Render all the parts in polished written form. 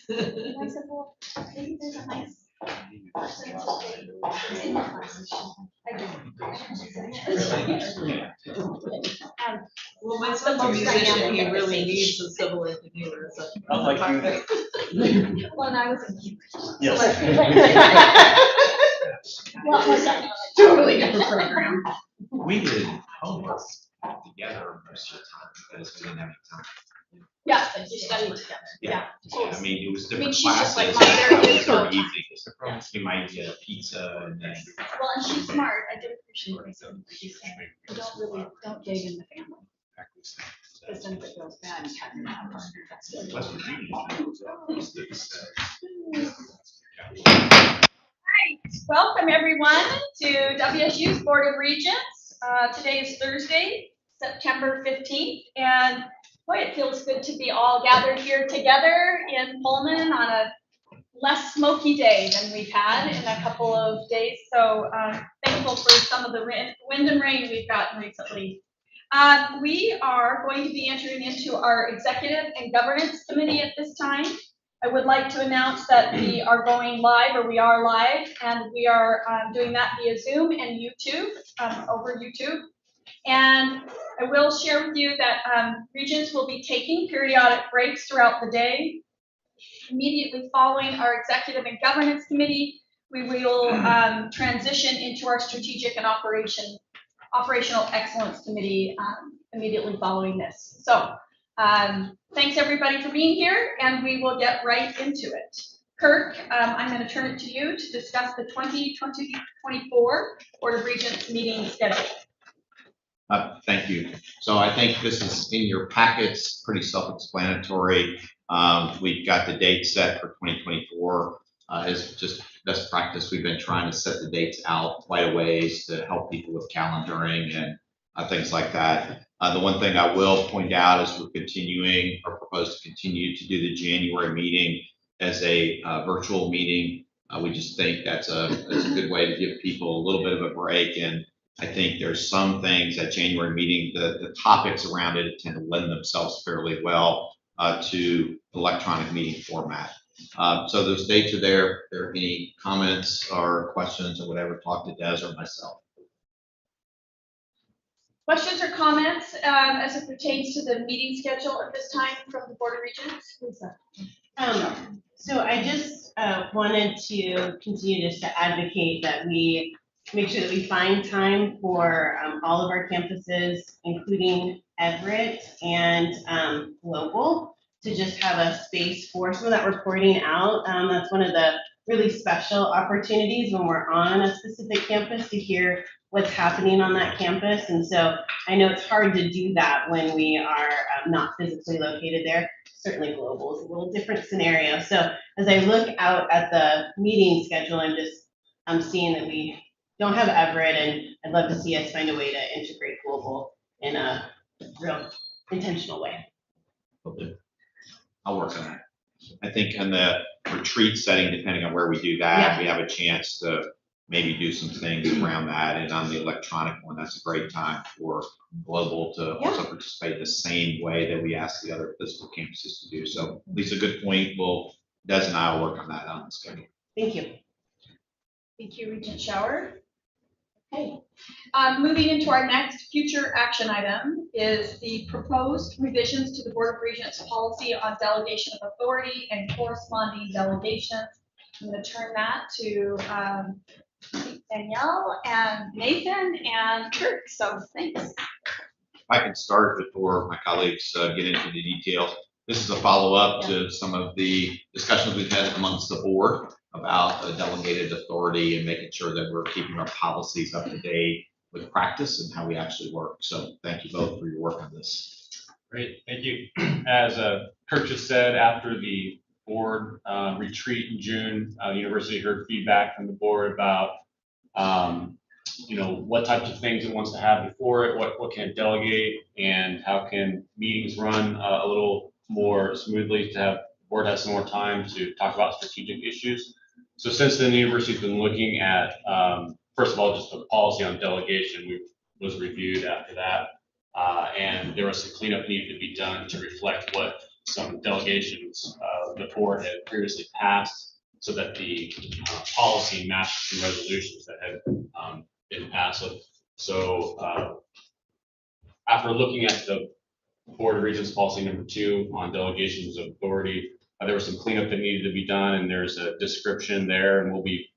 I said, well, maybe there's a nice person to in the class. Well, my It's the son's a most musician, dynamic he at this really age. needs a civil engineer. So. Unlike you. Well, and I was in Cambridge. Yes. What was that? Totally different program. We did homework together most of the time because we didn't have any time. Yeah, you studied together. Yeah. Yeah. I mean, it was different she's just classes. like mine, there is no or time. evenings. You might get a pizza and then. Well, and she's smart. I did appreciate what she said. Don't dig in the family. Because then if it goes bad, you cut it out. West Virginia. Right, welcome everyone to WSU's Board of Regents. Today is Thursday, September 15th, and boy, it feels good to be all gathered here together in Pullman on a less smoky day than we've had in a couple of days. So thankful for some of the wind and rain we've gotten recently. We are going to be entering into our Executive and Governance Committee at this time. I would like to announce that we are going live, or we are live, and we are doing that via Zoom and YouTube, over YouTube. And I will share with you that Regents will be taking periodic breaks throughout the day. Immediately following our Executive and Governance Committee, we will transition into our Strategic and Operational Excellence Committee immediately following this. So thanks everybody for being here, and we will get right into it. Kirk, I'm going to turn it to you to discuss the 2024 Board of Regents meeting schedule. Thank you. So I think this is in your packets, pretty self-explanatory. We've got the date set for 2024. As just best practice, we've been trying to set the dates out quite a ways to help people with calendaring and things like that. The one thing I will point out is we're continuing or propose to continue to do the January meeting as a virtual meeting. We just think that's a good way to give people a little bit of a break. And I think there's some things at January meeting, the topics around it tend to lend themselves fairly well to electronic meeting format. So those dates are there. If there are any comments or questions or whatever, talk to Des or myself. Questions or comments as it pertains to the meeting schedule at this time from the Board of Regents? Lisa. So I just wanted to continue just to advocate that we make sure that we find time for all of our campuses, including Everett and Global, to just have a space for some of that reporting out. That's one of the really special opportunities when we're on a specific campus to hear what's happening on that campus. And so I know it's hard to do that when we are not physically located there. Certainly Global is a little different scenario. So as I look out at the meeting schedule, I'm seeing that we don't have Everett, and I'd love to see us find a way to integrate Global in a real intentional way. Okay. I'll work on that. I think in the retreat setting, depending on where we do that, we have a chance to maybe do some things around that. And on the electronic one, that's a great time for Global to also participate the same way that we ask the other physical campuses to do. So Lisa, good point. Des and I will work on that on the schedule. Thank you. Thank you, Regent Shower. Okay. Moving into our next future action item is the proposed revisions to the Board of Regents policy on delegation of authority and corresponding delegations. I'm going to turn that to Danielle and Nathan and Kirk. So thanks. If I can start before my colleagues get into the details. This is a follow-up to some of the discussions we've had amongst the board about delegated authority and making sure that we're keeping our policies up to date with practice and how we actually work. So thank you both for your work on this. Great, thank you. As Kirk just said, after the board retreat in June, the university heard feedback from the board about what types of things it wants to have before it, what can it delegate, and how can meetings run a little more smoothly to have the board have some more time to talk about strategic issues. So since then, the university's been looking at, first of all, just the policy on delegation was reviewed after that, and there was some cleanup needed to be done to reflect what some delegations the board had previously passed so that the policy matched some resolutions that had been passed. So after looking at the Board of Regents policy number 2 on delegations of authority, there was some cleanup that needed to be done, and there's a description there, and the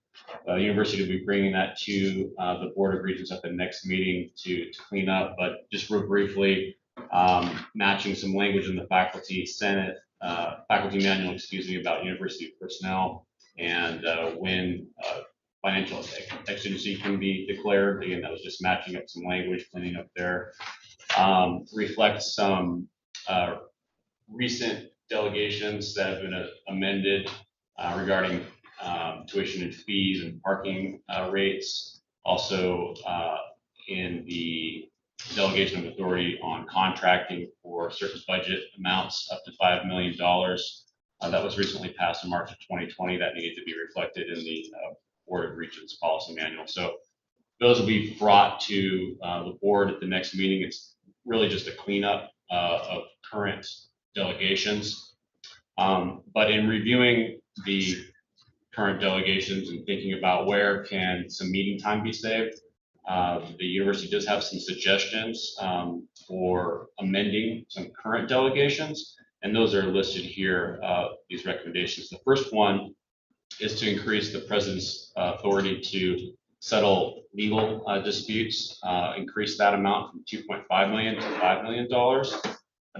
university will be bringing that to the Board of Regents at the next meeting to clean up. But just real briefly, matching some language in the faculty manual, about university personnel and when financial exigency can be declared. Again, that was just matching up some language, cleaning up there. Reflects some recent delegations that have been amended regarding tuition and fees and parking rates. Also, in the delegation of authority on contracting for certain budget amounts up to $5 million. That was recently passed in March of 2020. That needed to be reflected in the Board of Regents policy manual. So those will be brought to the board at the next meeting. It's really just a cleanup of current delegations. But in reviewing the current delegations and thinking about where can some meeting time be saved, the university does have some suggestions for amending some current delegations, and those are listed here, these recommendations. The first one is to increase the president's authority to settle legal disputes, increase that amount from $2.5 million to $5 million.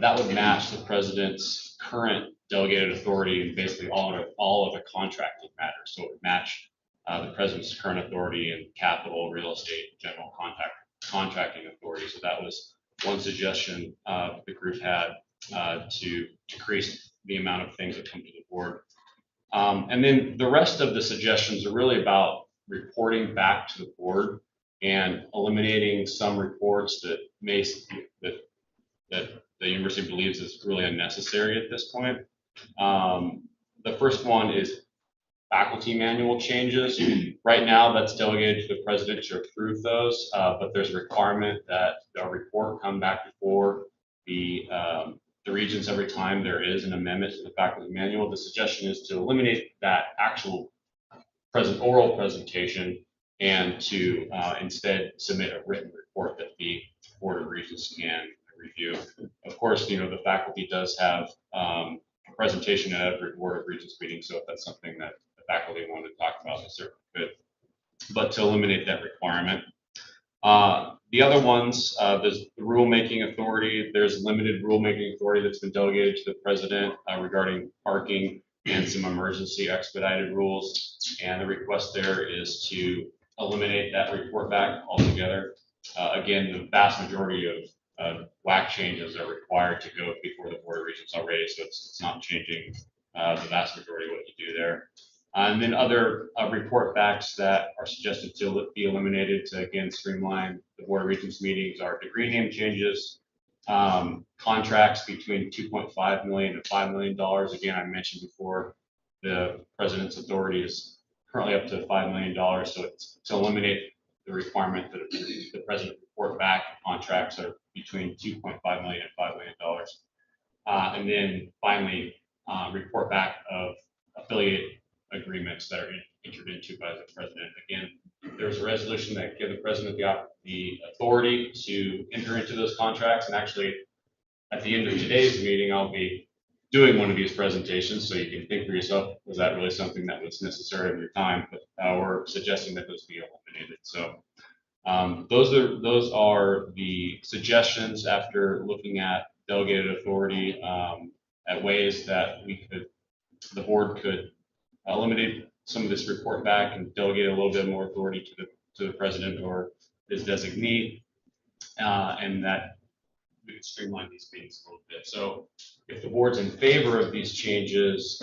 That would match the president's current delegated authority in basically all of the contracting matters. So it would match the president's current authority in capital, real estate, general contracting authority. So that was one suggestion the group had to decrease the amount of things that come to the board. And then the rest of the suggestions are really about reporting back to the board and eliminating some reports that the university believes is really unnecessary at this point. The first one is faculty manual changes. Right now, that's delegated to the president to approve those, but there's a requirement that a report come back before the Regents every time there is an amendment to the faculty manual. The suggestion is to eliminate that actual oral presentation and to instead submit a written report that the Board of Regents can review. Of course, the faculty does have a presentation at every Board of Regents meeting, so if that's something that the faculty wanted to talk about, they certainly could. But to eliminate that requirement. The other ones, there's the rulemaking authority. There's limited rulemaking authority that's been delegated to the president regarding parking and some emergency expedited rules. And the request there is to eliminate that report back altogether. Again, the vast majority of WAC changes are required to go before the Board of Regents already, so it's not changing the vast majority of what you do there. And then other report backs that are suggested to be eliminated to, again, streamline the Board of Regents meetings are degree name changes, contracts between $2.5 million and $5 million. Again, I mentioned before, the president's authority is currently up to $5 million, so it's to eliminate the requirement that the president report back contracts are between $2.5 million and $5 million. And then finally, report back of affiliate agreements that are entered into by the president. Again, there's a resolution that gives the president the authority to enter into those contracts. And actually, at the end of today's meeting, I'll be doing one of these presentations, so you can think for yourself, was that really something that was necessary of your time? But we're suggesting that those be eliminated. So those are the suggestions after looking at delegated authority at ways that the board could eliminate some of this report back and delegate a little bit more authority to the president or his designee, and that we could streamline these meetings a little bit. So if the board's in favor of these changes,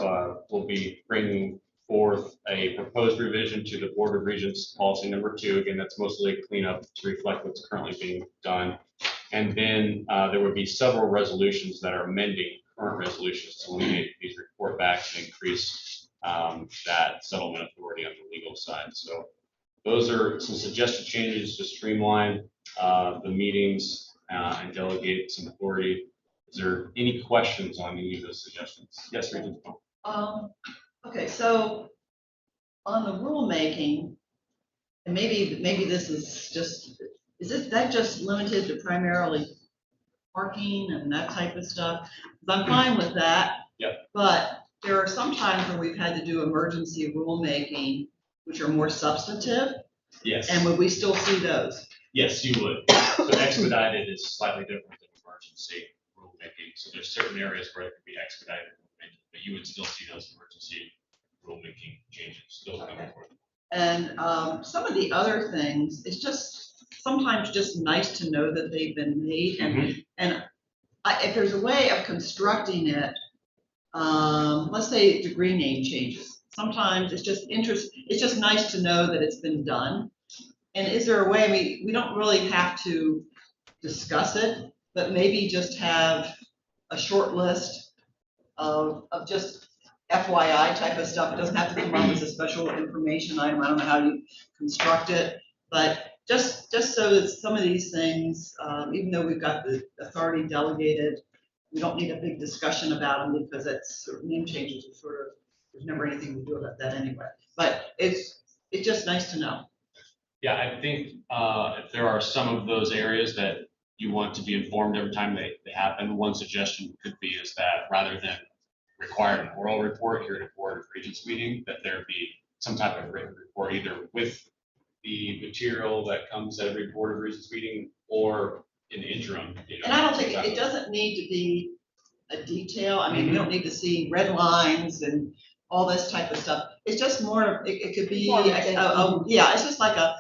we'll be bringing forth a proposed revision to the Board of Regents policy number 2. Again, that's mostly a cleanup to reflect what's currently being done. And then there would be several resolutions that are amending current resolutions to eliminate these report backs and increase that settlement authority on the legal side. So those are some suggested changes to streamline the meetings and delegate some authority Is there any questions on any of those suggestions? Yes, Regents. Okay, so on the rulemaking, and maybe this is just, that just limited to primarily parking and that type of stuff? 'Cause I'm fine with that. Yep. But there are some times where we've had to do emergency rulemaking, which are more substantive, Yes. and would we still see those? Yes, you would. So expedited is slightly different than emergency rulemaking. So there's certain areas where it could be expedited rulemaking, but you would still see those emergency rulemaking changes still coming forward. And some of the other things, it's just sometimes just nice to know that they've been made. And if there's a way of constructing it, let's say degree name changes. Sometimes it's just nice to know that it's been done. And is there a way, we don't really have to discuss it, but maybe just have a short list of just FYI type of stuff. It doesn't have to come up as a special information item. I don't know how you construct it, but just so that some of these things, even though we've got the authority delegated, we don't need a big discussion about them because that's sort of name changes are sort of, there's never anything to do about that anyway. But it's just nice to know. Yeah, I think if there are some of those areas that you want to be informed every time they happen, one suggestion could be is that rather than require an oral report here at a Board of Regents meeting, that there be some type of written report either with the material that comes at every Board of Regents meeting or in the interim. And I don't think, it doesn't need to be a detail. I mean, we don't need to see red lines and all this type of stuff. It's just more, it could be, yeah, it's just like a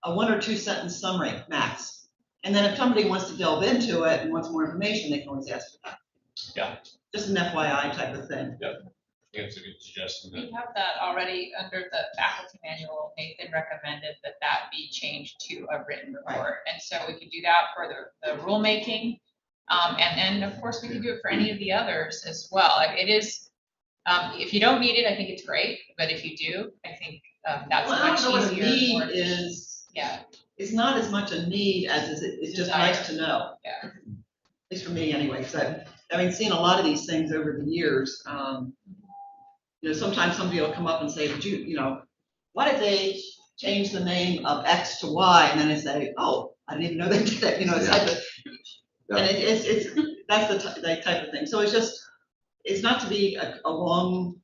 1 or 2 sentence summary max. And then if somebody wants to delve into it and wants more information, they can always ask for that. Yeah. Just an FYI type of thing. Yep. I think it's a good suggestion. We have that already under the faculty manual. Nathan recommended that be changed to a written report. And so we could do that for the rulemaking. And then of course we can do it for any of the others as well. It is, if you don't need it, I think it's great. But if you do, I think that's Well, I much don't know what a easier. need is. Yeah. It's not as much a need as it's just nice to know. Yeah. At least for me anyway, because I've seen a lot of these things over the years. Sometimes somebody will come up and say, why did they change the name of X to Y? And then they say, oh, I didn't even know they did it. It's like and it's that's the type of thing. So it's not to be a long,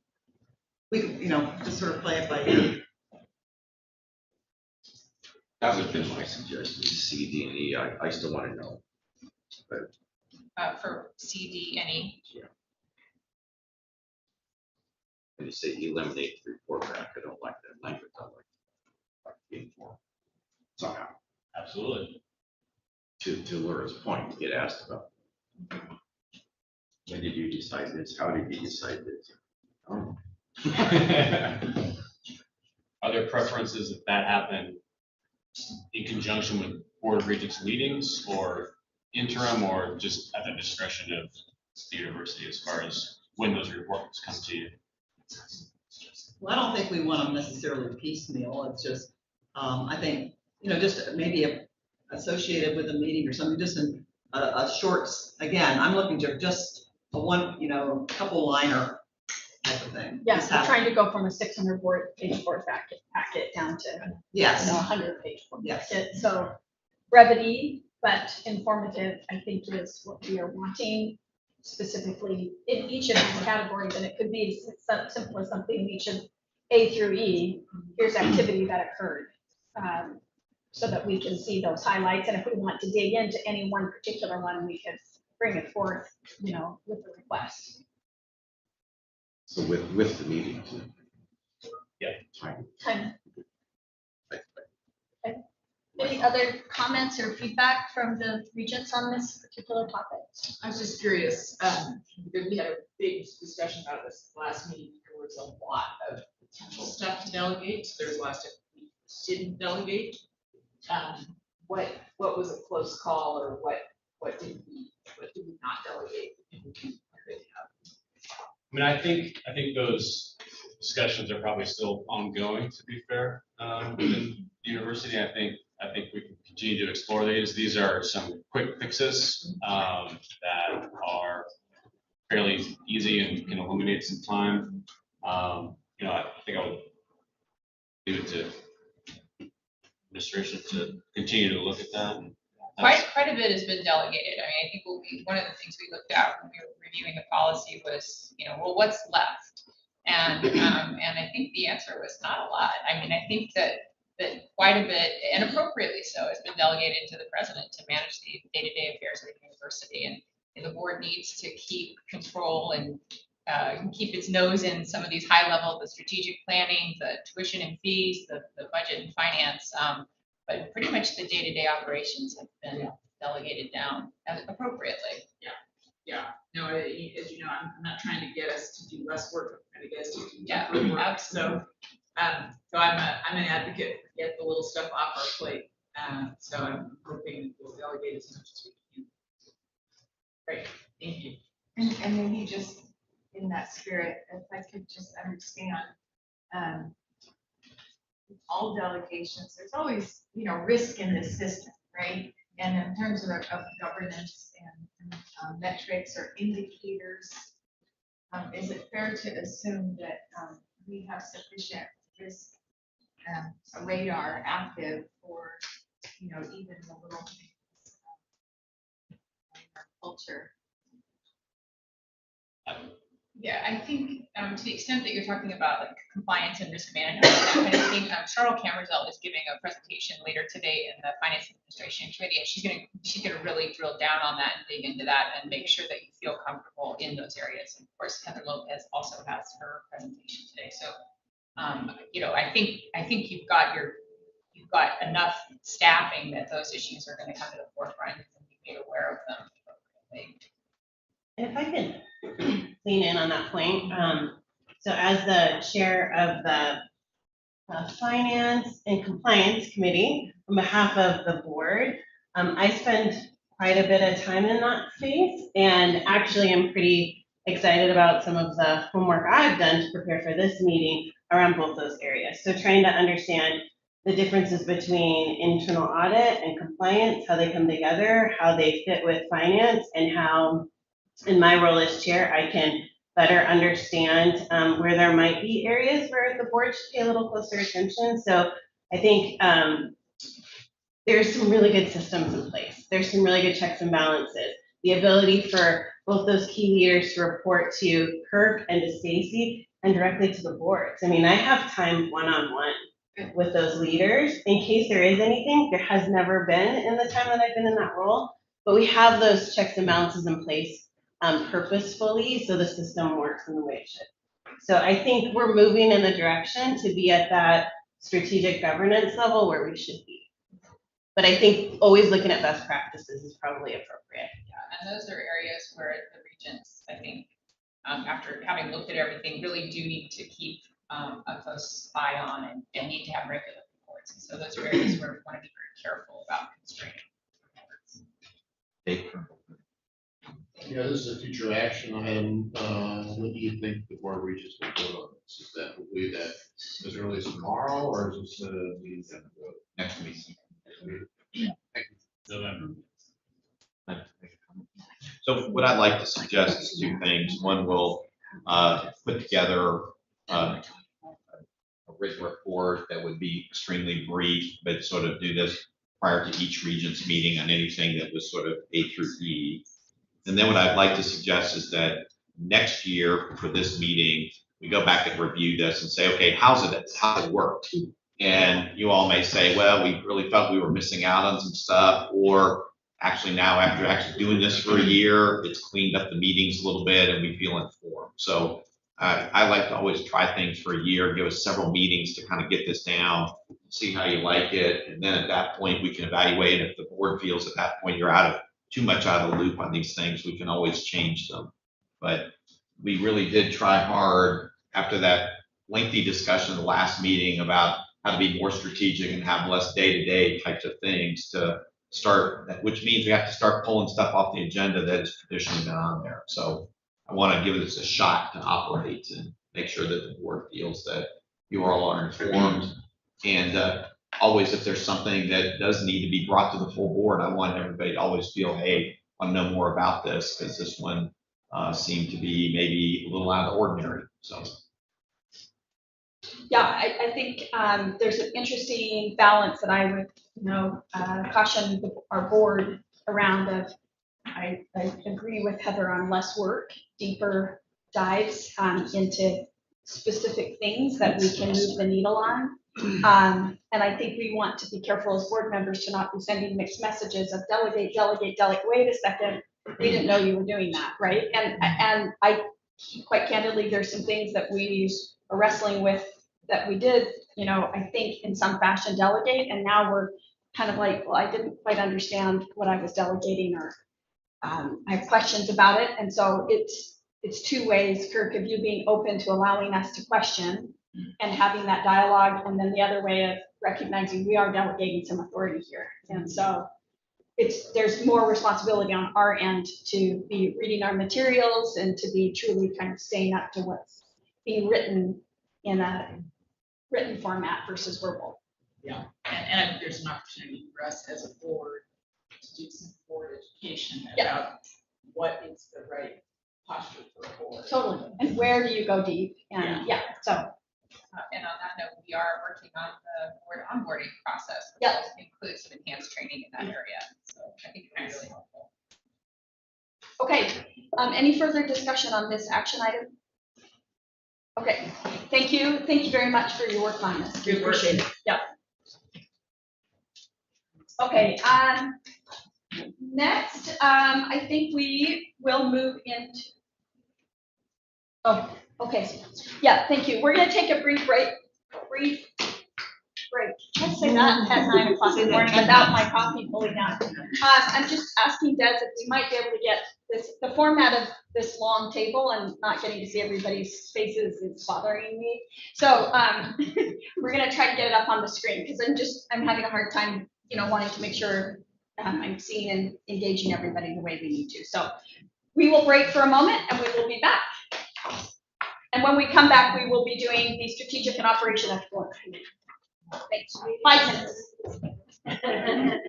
just sort of play it by ear. That would have been my suggestion, C, D, and E. I still want to know. For C, D, and E. And you say eliminate the report back. I don't like that language. I like being informed. Somehow, Absolutely. to Laura's point, you get asked about when did you decide this? How did you decide this? Oh. Are there preferences if that happened in conjunction with Board of Regents meetings or interim or just at the discretion of the university as far as when those reports come to you? Well, I don't think we want them necessarily piecemeal. It's just, I think, just maybe associated with a meeting or something, just a short, again, I'm looking to just a one, couple liner type of thing. Yes, we're trying to go from a 600-page board packet down to Yes. 100-page board Yes. packet. So brevity, but informative, I think is what we are wanting specifically in each of these categories. And it could be as simple as something in each of A through E. Here's activity that occurred. So that we can see those highlights. And if we want to dig into any one particular one, we could bring it forth, with the request. So with the meeting too. Yeah. Time. Any other comments or feedback from the regents on this particular topic? I was just curious, because we had a big discussion about this last meeting. There was a lot of potential stuff to delegate. So there's a lot of stuff we didn't delegate. What was a close call, or what did we not delegate? I mean, I think those discussions are probably still ongoing, to be fair, within the university. I think I think we can continue to explore these. These are some quick fixes that are fairly easy and can eliminate some time. I think I would leave it to administration to continue to look at that. Quite a bit has been delegated. I mean, I think one of the things we looked at when we were reviewing the policy was, well, what's left? And I think the answer was not a lot. I mean, I think that quite a bit, and appropriately so, has been delegated to the president to manage the day-to-day affairs of the university. And the board needs to keep control and keep its nose in some of these high level, the strategic planning, the tuition and fees, the budget and finance. But pretty much the day-to-day operations have been delegated down appropriately. Yeah, no, as you know, I'm not trying to get us to do less work, I'm trying to get us to do Yeah, more work. absolutely. So I'm an advocate for get the little stuff off our plate. So I'm hoping we'll delegate as much as we can. Great, thank you. And maybe just in that spirit, if I could just understand, all delegations, there's always, risk in this system, right? And in terms of governance and metrics or indicators, is it fair to assume that we have sufficient risk radar active for, even the little things in our culture? Yeah, I think to the extent that you're talking about like compliance and risk management, that kind of thing, Cheryl Camerzell is giving a presentation later today in the Finance Administration Committee, and she's gonna really drill down on that and dig into that and make sure that you feel comfortable in those areas. And of course, Heather Lopez also has her presentation today. So, I think you've got enough staffing that those issues are going to come to the forefront and be made aware of them appropriately. And if I could lean in on that point, so as the chair of the Finance and Compliance Committee, on behalf of the board, I spend quite a bit of time in that space, and actually I'm pretty excited about some of the homework I've done to prepare for this meeting around both those areas. So trying to understand the differences between internal audit and compliance, how they come together, how they fit with finance, and how in my role as chair, I can better understand where there might be areas where the board should pay a little closer attention. So I think there's some really good systems in place. There's some really good checks and balances. The ability for both those key leaders to report to Kirk and to Stacy and directly to the boards. I mean, I have time one-on-one with those leaders in case there is anything. There has never been in the time that I've been in that role, but we have those checks and balances in place purposefully so the system works in the way it should. So I think we're moving in the direction to be at that strategic governance level where we should be. But I think always looking at best practices is probably appropriate. Yeah, and those are areas where the Regents, I think, after having looked at everything, really do need to keep a close eye on and need to have regular reports. And so those are areas where we want to be very careful about constraining reports. Yeah, this is a future action item. When do you think the board of regents will vote on this? Is that, will be that as early as tomorrow, or is this meeting that Next meeting. November. So what I'd like to suggest is two things. One, we'll put together a written report that would be extremely brief, but sort of do this prior to each regent's meeting on anything that was sort of A through E. And then what I'd like to suggest is that next year for this meeting, we go back and review this and say, okay, how's it worked? And you all may say, well, we really felt we were missing out on some stuff, or actually now after actually doing this for a year, it's cleaned up the meetings a little bit and we feel informed. So I like to always try things for a year, give us several meetings to kind of get this down, see how you like it. And then at that point, we can evaluate. If the board feels at that point you're too much out of the loop on these things, we can always change them. But we really did try hard after that lengthy discussion in the last meeting about how to be more strategic and have less day-to-day types of things to start, which means we have to start pulling stuff off the agenda that has traditionally been on there. So I want to give this a shot to operate and make sure that the board feels that you all are informed. And always, if there's something that does need to be brought to the full board, I want everybody to always feel, hey, I want to know more about this, because this one seemed to be maybe a little out of the ordinary, so. Yeah, I think there's an interesting balance that I would, caution our board around of. I agree with Heather on less work, deeper dives into specific things that we can move the needle on. And I think we want to be careful as board members to not be sending mixed messages of delegate, delegate, delegate. Wait a second, we didn't know you were doing that, right? And I, quite candidly, there's some things that we are wrestling with that we did, I think in some fashion delegate, and now we're kind of like, well, I didn't quite understand what I was delegating, or I have questions about it. And so it's two ways, Kirk, of you being open to allowing us to question and having that dialogue, and then the other way of recognizing we are delegating some authority here. And so there's more responsibility on our end to be reading our materials and to be truly kind of staying up to what's being written in a written format versus verbal. Yeah, and I think there's an opportunity for us as a board to do some board education about what is the right posture for a board. Totally. And where do you go deep? And so. And on that note, we are working on the board onboarding process, which Yep. will include some enhanced training in that area. So I think it's really helpful. Okay, any further discussion on this action item? Okay, thank you. Thank you very much for your work on this. We appreciate it. Yep. Okay, next, I think we will move into. Oh, okay. Yeah, thank you. We're gonna take a brief break. Can't say that at 9 o'clock in the morning without my coffee fully down. I'm just asking Des if we might be able to get this, the format of this long table, and not getting to see everybody's faces is bothering me. So we're gonna try to get it up on the screen, because I'm having a hard time, wanting to make sure I'm seeing and engaging everybody the way we need to. So we will break for a moment and we will be back. And when we come back, we will be doing the strategic and operational excellence. Thanks. 5 minutes.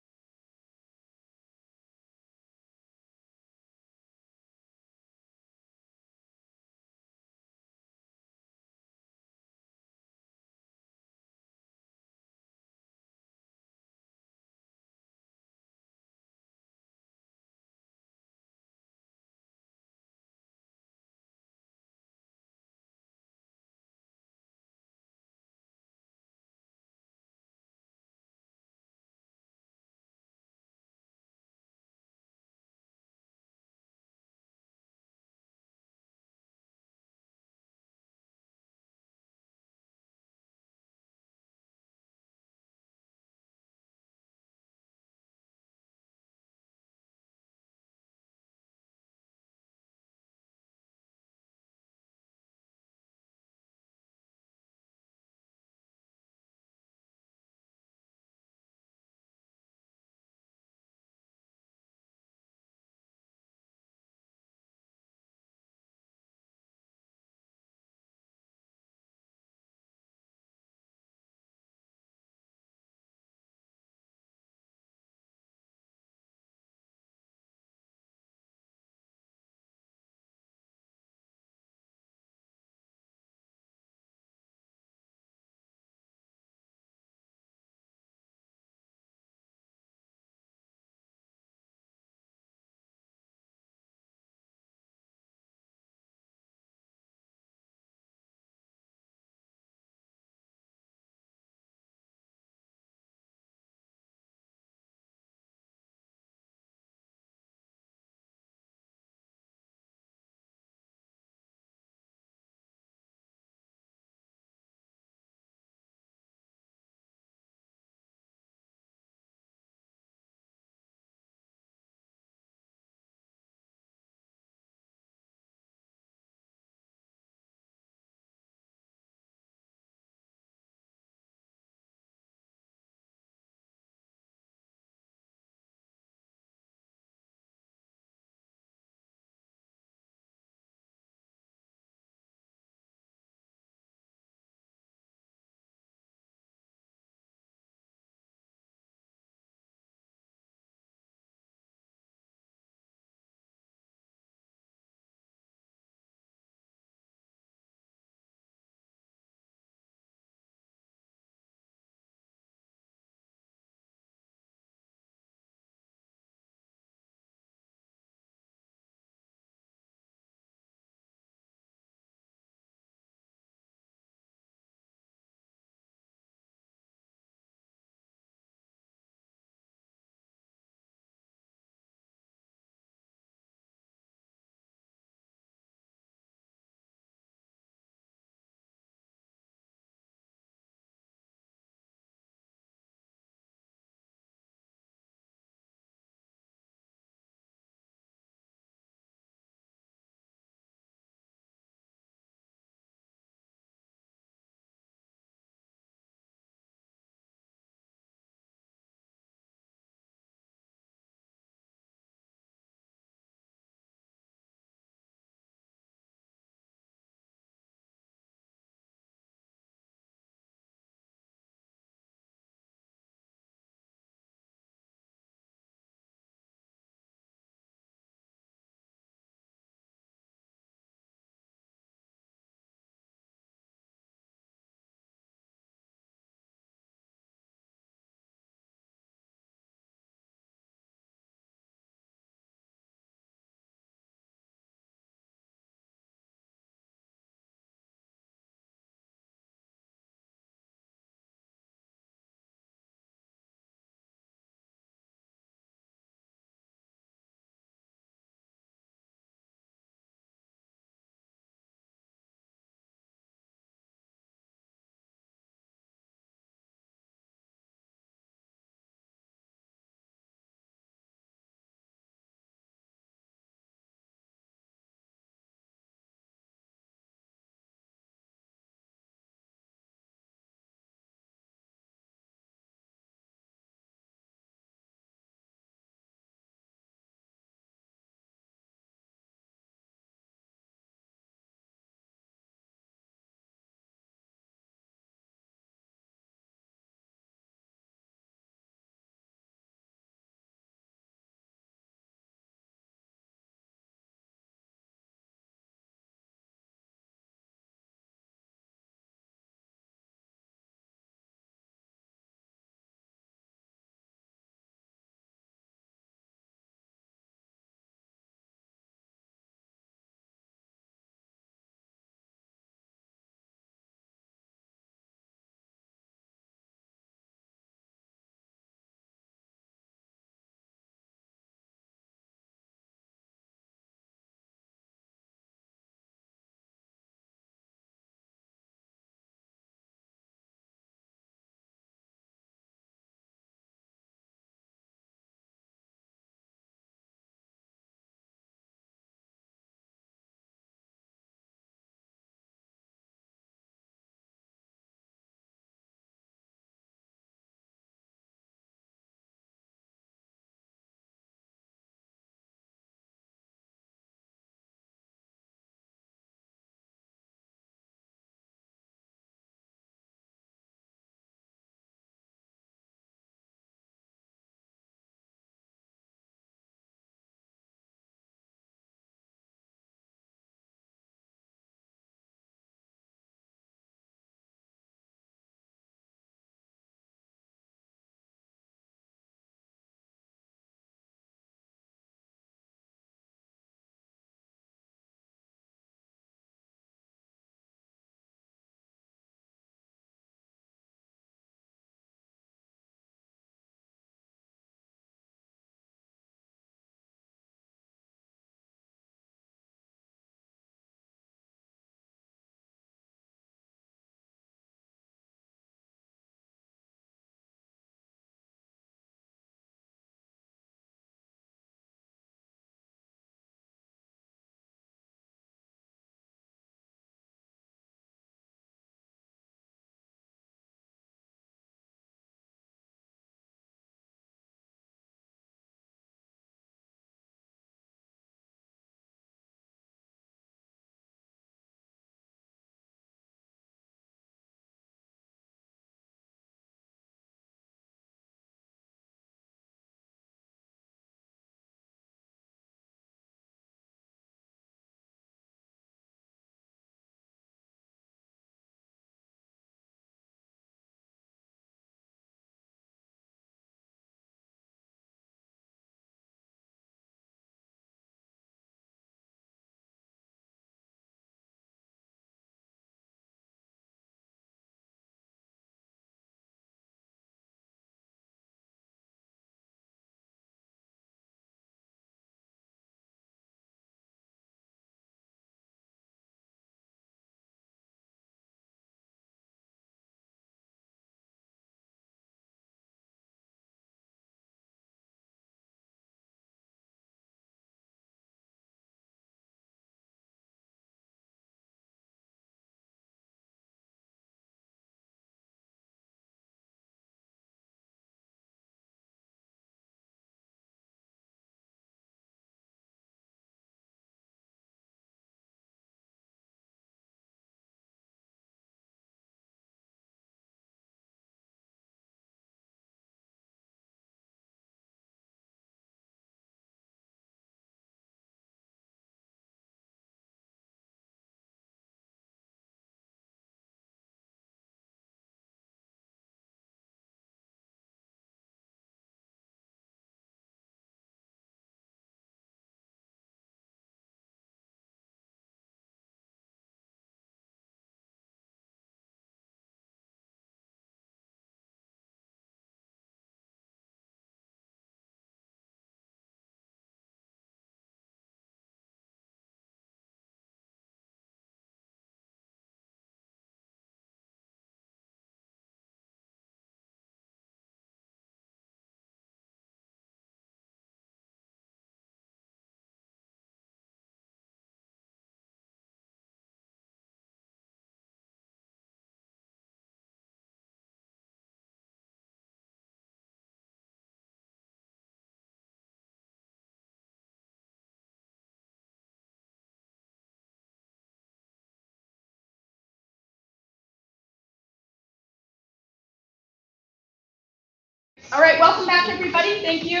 All right, welcome back, everybody. Thank you.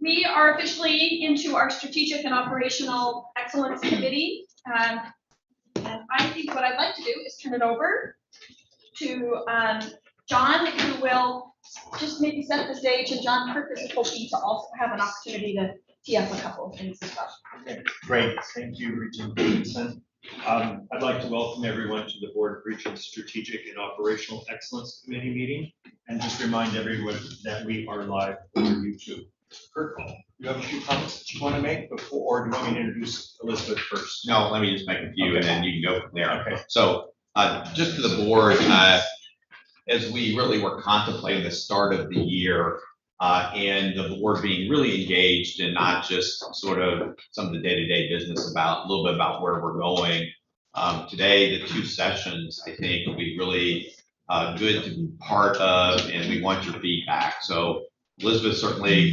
We are officially into our Strategic and Operational Excellence Committee. And I think what I'd like to do is turn it over to John, who will just maybe set the stage. And John Kirk is hoping to also have an opportunity to tee up a couple of things as well. Okay, great. Thank you, Regent Davidson. I'd like to welcome everyone to the Board of Regents Strategic and Operational Excellence Committee meeting, and just remind everyone that we are live over YouTube. Kirk, you have a few comments that you want to make before, or do you want me to introduce Elizabeth first? No, let me just make a few and then you can go from there. Okay. So just to the board, as we really were contemplating the start of the year and the board being really engaged and not just sort of some of the day-to-day business about a little bit about where we're going. Today, the two sessions, I think, will be really good to be part of, and we want your feedback. So Elizabeth certainly,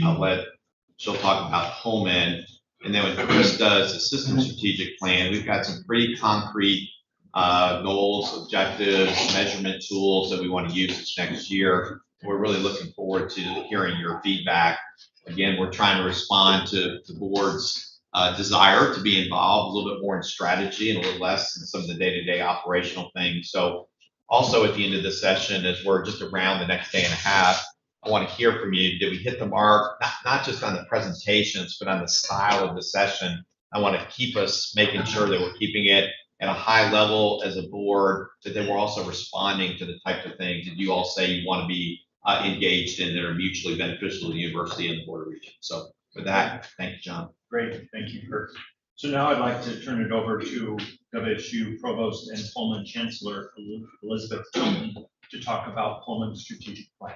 she'll talk about Pullman, and then when Chris does the system strategic plan, we've got some pretty concrete goals, objectives, measurement tools that we want to use this next year. We're really looking forward to hearing your feedback. Again, we're trying to respond to the board's desire to be involved a little bit more in strategy and a little less in some of the day-to-day operational things. So also at the end of the session, as we're just around the next day and a half, I want to hear from you. Did we hit the mark, not just on the presentations, but on the style of the session? I want to keep us making sure that we're keeping it at a high level as a board, but then we're also responding to the types of things that you all say you want to be engaged in that are mutually beneficial to the university and the Board of Regents. So with that, thank you, John. Great, thank you, Kirk. So now I'd like to turn it over to WSU Provost and Pullman Chancellor Elizabeth Pullman to talk about Pullman's strategic plan.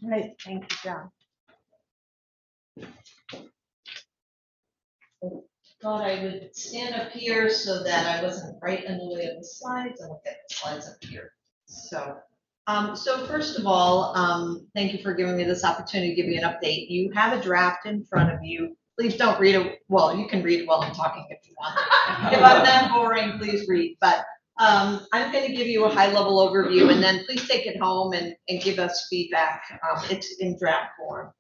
Right, thank you, John. Thought I would stand up here so that I wasn't right in the way of the slides, and we'll get the slides up here. So first of all, thank you for giving me this opportunity to give you an update. You have a draft in front of you. Please don't read it. Well, you can read while I'm talking if you want. If I'm that boring, please read. But I'm going to give you a high-level overview, and then please take it home and give us feedback. It's in draft form.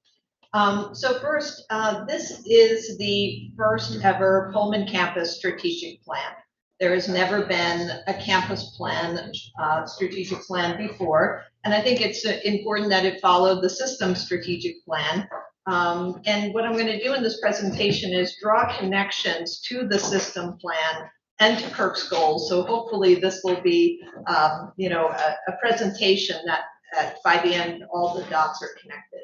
So first, this is the first ever Pullman campus strategic plan. There has never been a campus plan, strategic plan before, and I think it's important that it followed the system strategic plan. And what I'm going to do in this presentation is draw connections to the system plan and to Kirk's goals. So hopefully this will be, a presentation that by the end all the dots are connected.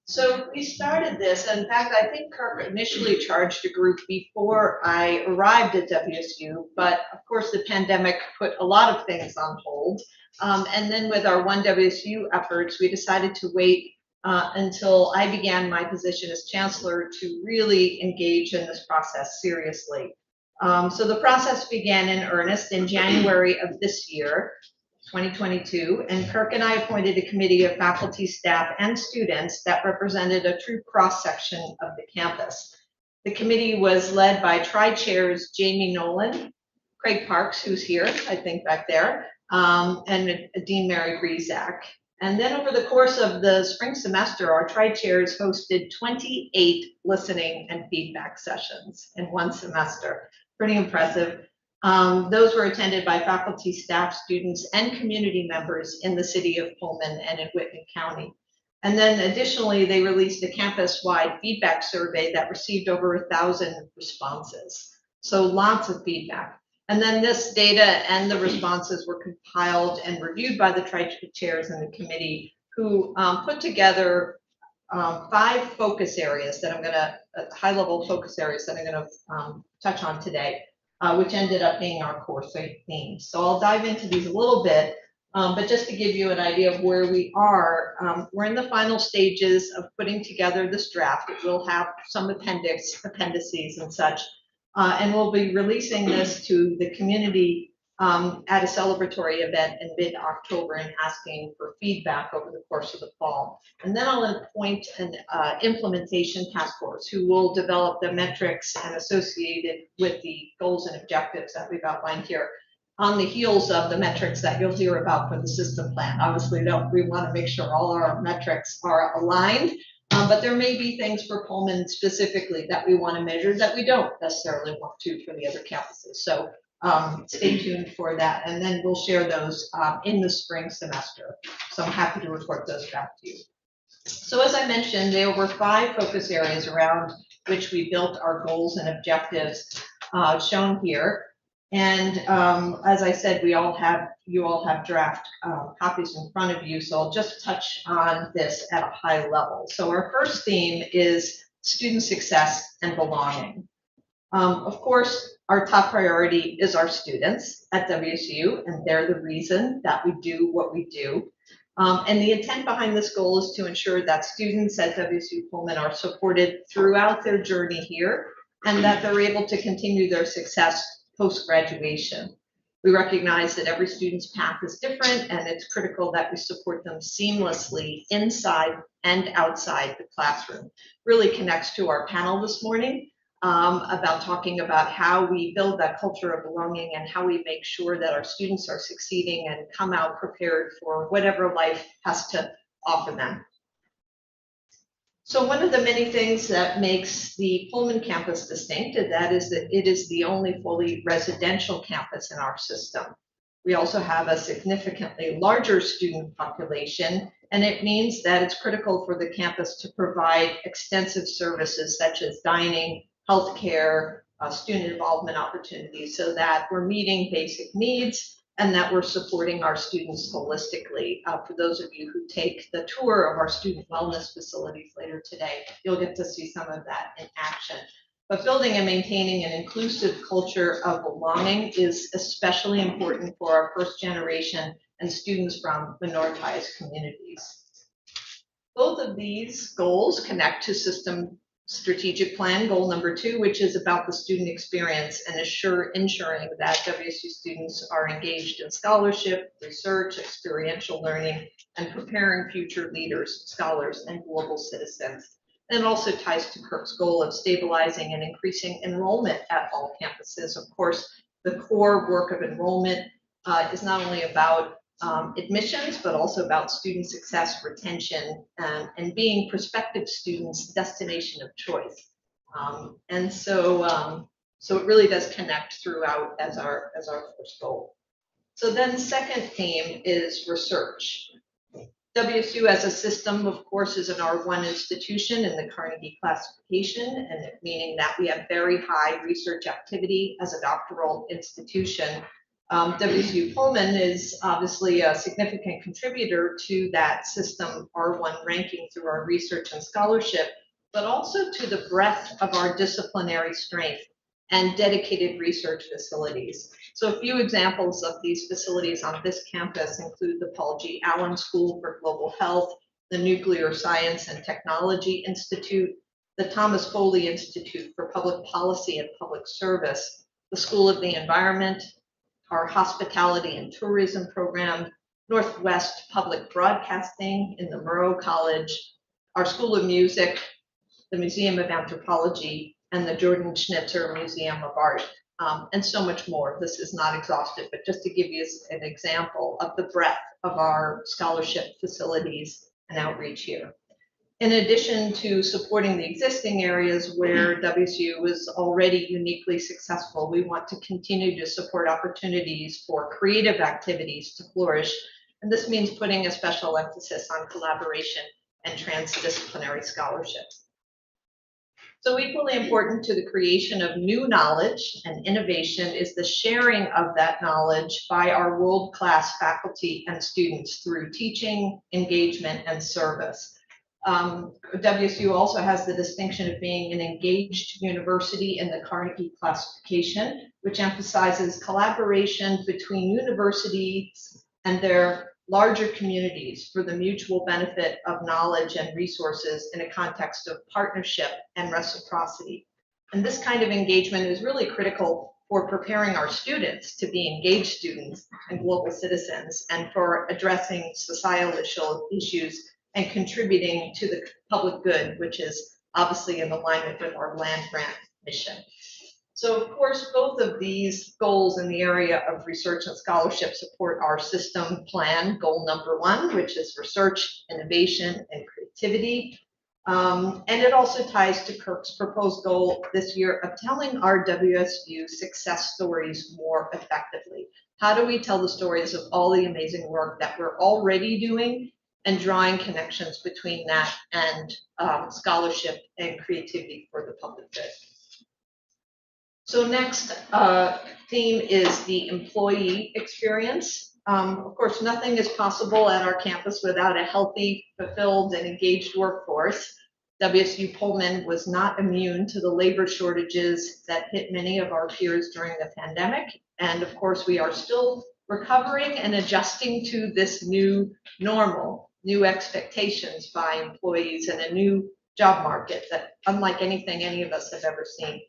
So we started this, and in fact, I think Kirk initially charged a group before I arrived at WSU, but of course the pandemic put a lot of things on hold. And then with our One WSU efforts, we decided to wait until I began my position as chancellor to really engage in this process seriously. So the process began in earnest in January of this year, 2022, and Kirk and I appointed a committee of faculty, staff, and students that represented a true cross-section of the campus. The committee was led by tri-chairs Jamie Nolan, Craig Parks, who's here, I think back there, and Dean Mary Breezak. And then over the course of the spring semester, our tri-chairs hosted 28 listening and feedback sessions in one semester. Pretty impressive. Those were attended by faculty, staff, students, and community members in the city of Pullman and in Whitney County. And then additionally, they released a campus-wide feedback survey that received over 1,000 responses. So lots of feedback. And then this data and the responses were compiled and reviewed by the tri-chairs and the committee, who put together 5 focus areas that I'm going to, high-level focus areas that I'm going to touch on today, which ended up being our core themes. So I'll dive into these a little bit, but just to give you an idea of where we are, we're in the final stages of putting together this draft. It will have some appendices and such, and we'll be releasing this to the community at a celebratory event in mid-October and asking for feedback over the course of the fall. And then I'll appoint an implementation task force who will develop the metrics and associated with the goals and objectives that we've outlined here. on the heels of the metrics that you'll hear about for the system plan. Obviously, we want to make sure all our metrics are aligned, but there may be things for Pullman specifically that we want to measure that we don't necessarily want to for the other campuses. So stay tuned for that, and then we'll share those in the spring semester. So I'm happy to report those back to you. So as I mentioned, there were 5 focus areas around which we built our goals and objectives shown here. And as I said, you all have draft copies in front of you, so I'll just touch on this at a high level. So our first theme is student success and belonging. Of course, our top priority is our students at WSU, and they're the reason that we do what we do. And the intent behind this goal is to ensure that students at WSU Pullman are supported throughout their journey here, and that they're able to continue their success post-graduation. We recognize that every student's path is different, and it's critical that we support them seamlessly inside and outside the classroom. Really connects to our panel this morning about talking about how we build that culture of belonging and how we make sure that our students are succeeding and come out prepared for whatever life has to offer them. So one of the many things that makes the Pullman campus distinct, and that is that it is the only fully residential campus in our system. We also have a significantly larger student population, and it means that it's critical for the campus to provide extensive services such as dining, healthcare, student involvement opportunities, so that we're meeting basic needs and that we're supporting our students holistically. For those of you who take the tour of our student wellness facilities later today, you'll get to see some of that in action. But building and maintaining an inclusive culture of belonging is especially important for our first generation and students from minoritized communities. Both of these goals connect to system strategic plan goal number 2, which is about the student experience and ensuring that WSU students are engaged in scholarship, research, experiential learning, and preparing future leaders, scholars, and global citizens. And it also ties to Kirk's goal of stabilizing and increasing enrollment at all campuses. Of course, the core work of enrollment is not only about admissions, but also about student success, retention, and being prospective students' destination of choice. So it really does connect throughout as our first goal. So then second theme is research. WSU as a system, of course, is an R1 institution in the Carnegie classification, and meaning that we have very high research activity as a doctoral institution. WSU Pullman is obviously a significant contributor to that system R1 ranking through our research and scholarship, but also to the breadth of our disciplinary strength and dedicated research facilities. So a few examples of these facilities on this campus include the Paul G. Allen School for Global Health, the Nuclear Science and Technology Institute, the Thomas Foley Institute for Public Policy and Public Service, the School of the Environment, our Hospitality and Tourism program, Northwest Public Broadcasting in the Murrow College, our School of Music, the Museum of Anthropology, and the Jordan Schnitzer Museum of Art, and so much more. This is not exhaustive, but just to give you an example of the breadth of our scholarship facilities and outreach here. In addition to supporting the existing areas where WSU is already uniquely successful, we want to continue to support opportunities for creative activities to flourish. And this means putting a special emphasis on collaboration and transdisciplinary scholarship. So equally important to the creation of new knowledge and innovation is the sharing of that knowledge by our world-class faculty and students through teaching, engagement, and service. WSU also has the distinction of being an engaged university in the Carnegie classification, which emphasizes collaboration between universities and their larger communities for the mutual benefit of knowledge and resources in a context of partnership and reciprocity. And this kind of engagement is really critical for preparing our students to be engaged students and global citizens, and for addressing societal issues and contributing to the public good, which is obviously in alignment with our land grant mission. So of course, both of these goals in the area of research and scholarship support our system plan, goal number 1, which is research, innovation, and creativity. And it also ties to Kirk's proposed goal this year of telling our WSU success stories more effectively. How do we tell the stories of all the amazing work that we're already doing and drawing connections between that and scholarship and creativity for the public good? So next theme is the employee experience. Of course, nothing is possible at our campus without a healthy, fulfilled, and engaged workforce. WSU Pullman was not immune to the labor shortages that hit many of our peers during the pandemic. And of course, we are still recovering and adjusting to this new normal, new expectations by employees, and a new job market that unlike anything any of us have ever seen.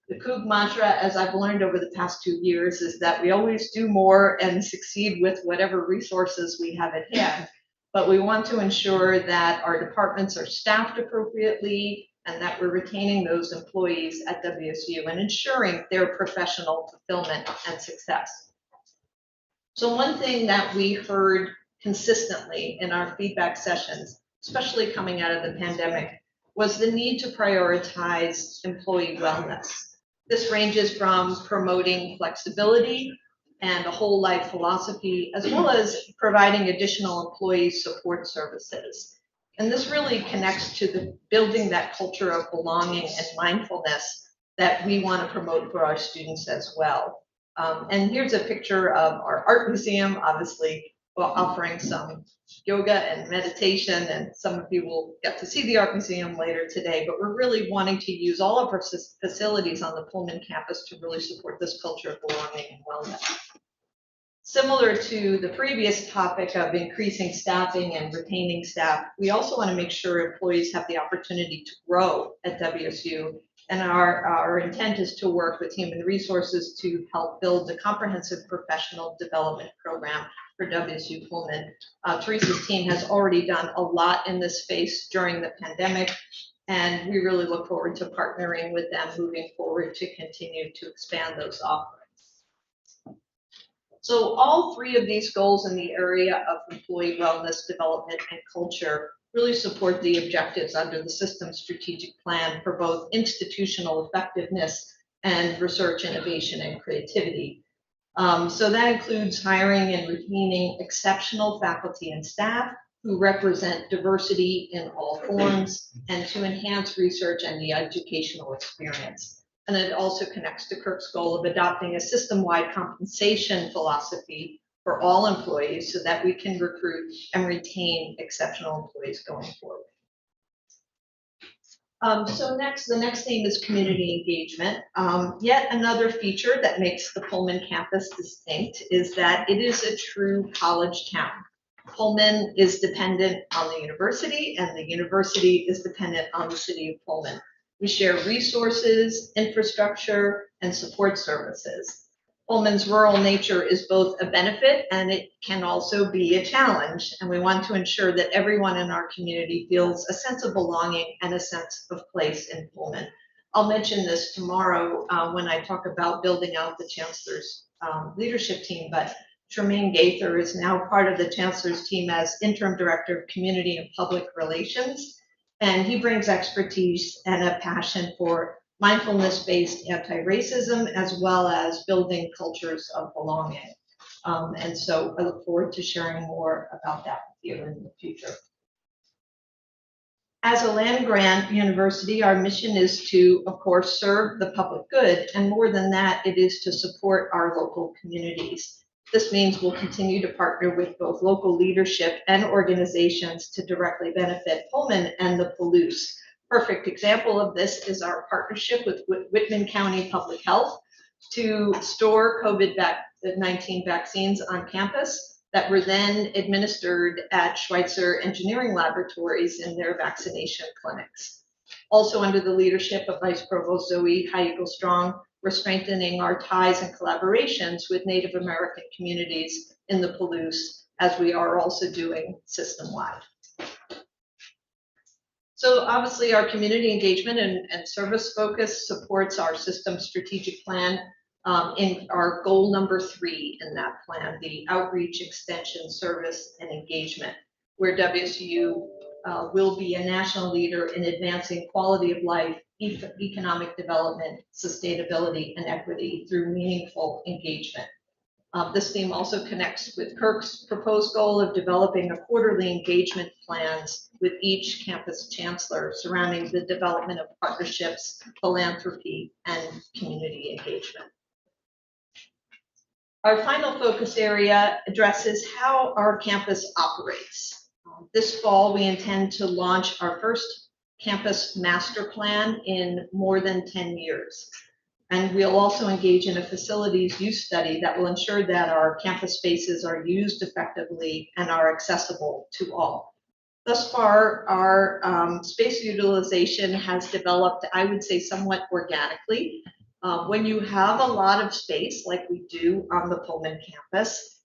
The Coug mantra, as I've learned over the past 2 years, is that we always do more and succeed with whatever resources we have at hand. But we want to ensure that our departments are staffed appropriately and that we're retaining those employees at WSU and ensuring their professional fulfillment and success. So one thing that we heard consistently in our feedback sessions, especially coming out of the pandemic, was the need to prioritize employee wellness. This ranges from promoting flexibility and a whole life philosophy, as well as providing additional employee support services. And this really connects to the building that culture of belonging and mindfulness that we want to promote for our students as well. And here's a picture of our art museum, obviously offering some yoga and meditation, and some of you will get to see the art museum later today, but we're really wanting to use all of our facilities on the Pullman campus to really support this culture of belonging and wellness. Similar to the previous topic of increasing staffing and retaining staff, we also want to make sure employees have the opportunity to grow at WSU, and our intent is to work with human resources to help build a comprehensive professional development program for WSU Pullman. Teresa's team has already done a lot in this space during the pandemic, and we really look forward to partnering with them moving forward to continue to expand those offerings. So all 3 of these goals in the area of employee wellness, development, and culture really support the objectives under the system strategic plan for both institutional effectiveness and research, innovation, and creativity. So that includes hiring and retaining exceptional faculty and staff who represent diversity in all forms, and to enhance research and the educational experience. And it also connects to Kirk's goal of adopting a system-wide compensation philosophy for all employees so that we can recruit and retain exceptional employees going forward. So the next theme is community engagement. Yet another feature that makes the Pullman campus distinct is that it is a true college town. Pullman is dependent on the university, and the university is dependent on the city of Pullman. We share resources, infrastructure, and support services. Pullman's rural nature is both a benefit and it can also be a challenge, and we want to ensure that everyone in our community feels a sense of belonging and a sense of place in Pullman. I'll mention this tomorrow when I talk about building out the Chancellor's leadership team, but Tremaine Gaither is now part of the Chancellor's team as Interim Director of Community and Public Relations, and he brings expertise and a passion for mindfulness-based anti-racism, as well as building cultures of belonging. And so I look forward to sharing more about that with you in the future. As a land-grant university, our mission is to, of course, serve the public good, and more than that, it is to support our local communities. This means we'll continue to partner with both local leadership and organizations to directly benefit Pullman and the Palouse. Perfect example of this is our partnership with Whitman County Public Health to store COVID-19 vaccines on campus that were then administered at Schweitzer Engineering Laboratories in their vaccination clinics. Also under the leadership of Vice Provost Zoe Strong, we're strengthening our ties and collaborations with Native American communities in the Palouse, as we are also doing system-wide. So obviously, our community engagement and service focus supports our system strategic plan in our goal number 3 in that plan, the outreach, extension, service, and engagement, where WSU will be a national leader in advancing quality of life, economic development, sustainability, and equity through meaningful engagement. This theme also connects with Kirk's proposed goal of developing a quarterly engagement plans with each campus chancellor surrounding the development of partnerships, philanthropy, and community engagement. Our final focus area addresses how our campus operates. This fall, we intend to launch our first campus master plan in more than 10 years. And we'll also engage in a facilities use study that will ensure that our campus spaces are used effectively and are accessible to all. Thus far, our space utilization has developed, I would say, somewhat organically. When you have a lot of space, like we do on the Pullman campus,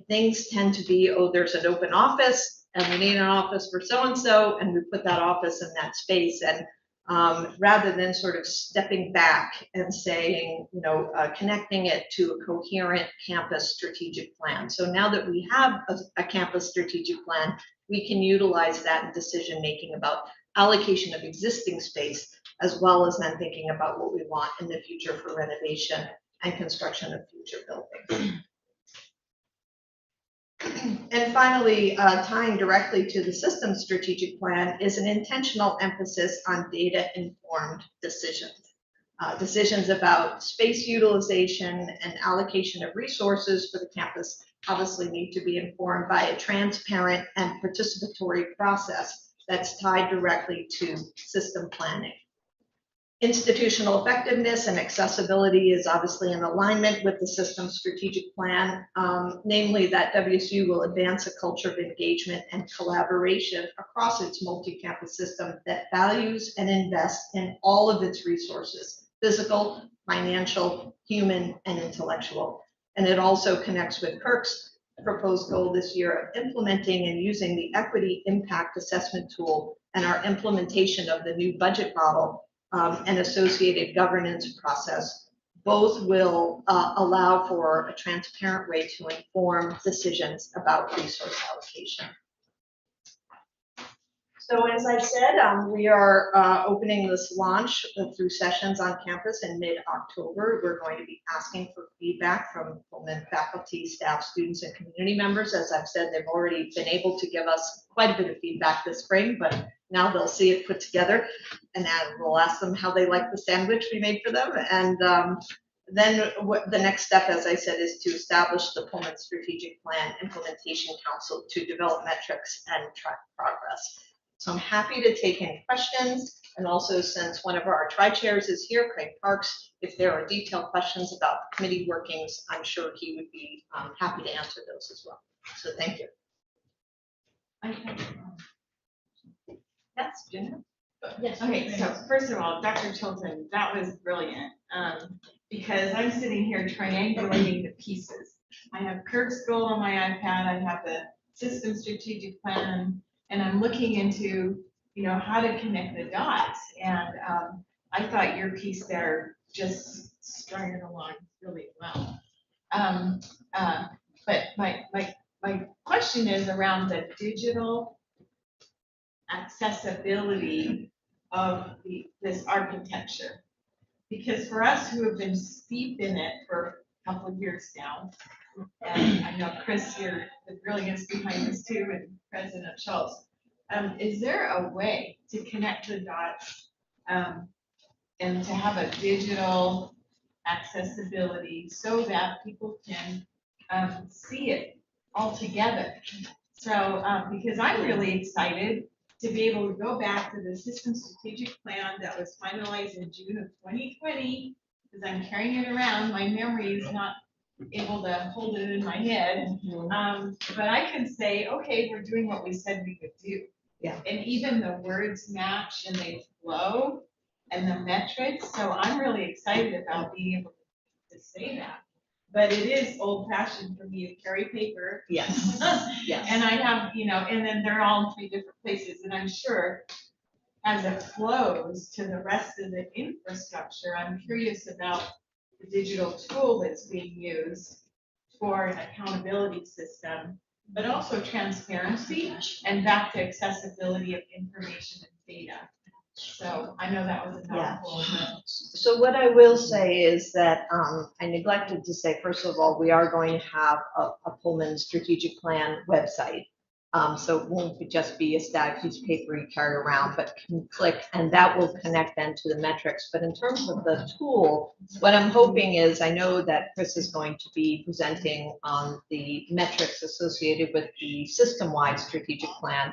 things tend to be, oh, there's an open office, and we need an office for so-and-so, and we put that office in that space. And rather than sort of stepping back and saying, connecting it to a coherent campus strategic plan. So now that we have a campus strategic plan, we can utilize that in decision-making about allocation of existing space, as well as then thinking about what we want in the future for renovation and construction of future buildings. And finally, tying directly to the system strategic plan is an intentional emphasis on data-informed decisions. Decisions about space utilization and allocation of resources for the campus obviously need to be informed by a transparent and participatory process that's tied directly to system planning. Institutional effectiveness and accessibility is obviously in alignment with the system strategic plan, namely that WSU will advance a culture of engagement and collaboration across its multi-campus system that values and invests in all of its resources, physical, financial, human, and intellectual. And it also connects with Kirk's proposed goal this year of implementing and using the equity impact assessment tool and our implementation of the new budget model and associated governance process. Both will allow for a transparent way to inform decisions about resource allocation. So as I said, we are opening this launch through sessions on campus in mid-October. We're going to be asking for feedback from Pullman faculty, staff, students, and community members. As I've said, they've already been able to give us quite a bit of feedback this spring, but now they'll see it put together, and we'll ask them how they like the sandwich we made for them. And then the next step, as I said, is to establish the Pullman Strategic Plan Implementation Council to develop metrics and track progress. So I'm happy to take any questions, and also since one of our tri-chairs is here, Craig Parks, if there are detailed questions about the committee workings, I'm sure he would be happy to answer those as well. So thank you. That's Jenna. Yes. Okay, so first of all, Dr. Chilton, that was brilliant, because I'm sitting here triangulating the pieces. I have Kirk's goal on my iPad, I have the system strategic plan, and I'm looking into, how to connect the dots. And I thought your piece there just strung it along really well. But my question is around the digital accessibility of this architecture. Because for us who have been steeped in it for a couple of years now, and I know Chris, you're the brilliance behind this too, and President Schultz, is there a way to connect the dots and to have a digital accessibility so that people can see it all together? So, because I'm really excited to be able to go back to the system strategic plan that was finalized in June of 2020, because I'm carrying it around. My memory is not able to hold it in my head. But I can say, okay, we're doing what we said we would do. Yeah. And even the words match and they flow and the metrics. So I'm really excited about being able to say that. but it is old fashioned for me to carry paper. Yes, yes. And I have, and then they're all in 3 different places, and I'm sure as it flows to the rest of the infrastructure, I'm curious about the digital tool that's being used for an accountability system, but also transparency and back to accessibility of information and data. So I know that was a mouthful, but So what I will say is that I neglected to say, first of all, we are going to have a Pullman strategic plan website. So it won't just be a static piece of paper you carry around, but can click, and that will connect then to the metrics. But in terms of the tool, what I'm hoping is, I know that Chris is going to be presenting on the metrics associated with the system-wide strategic plan.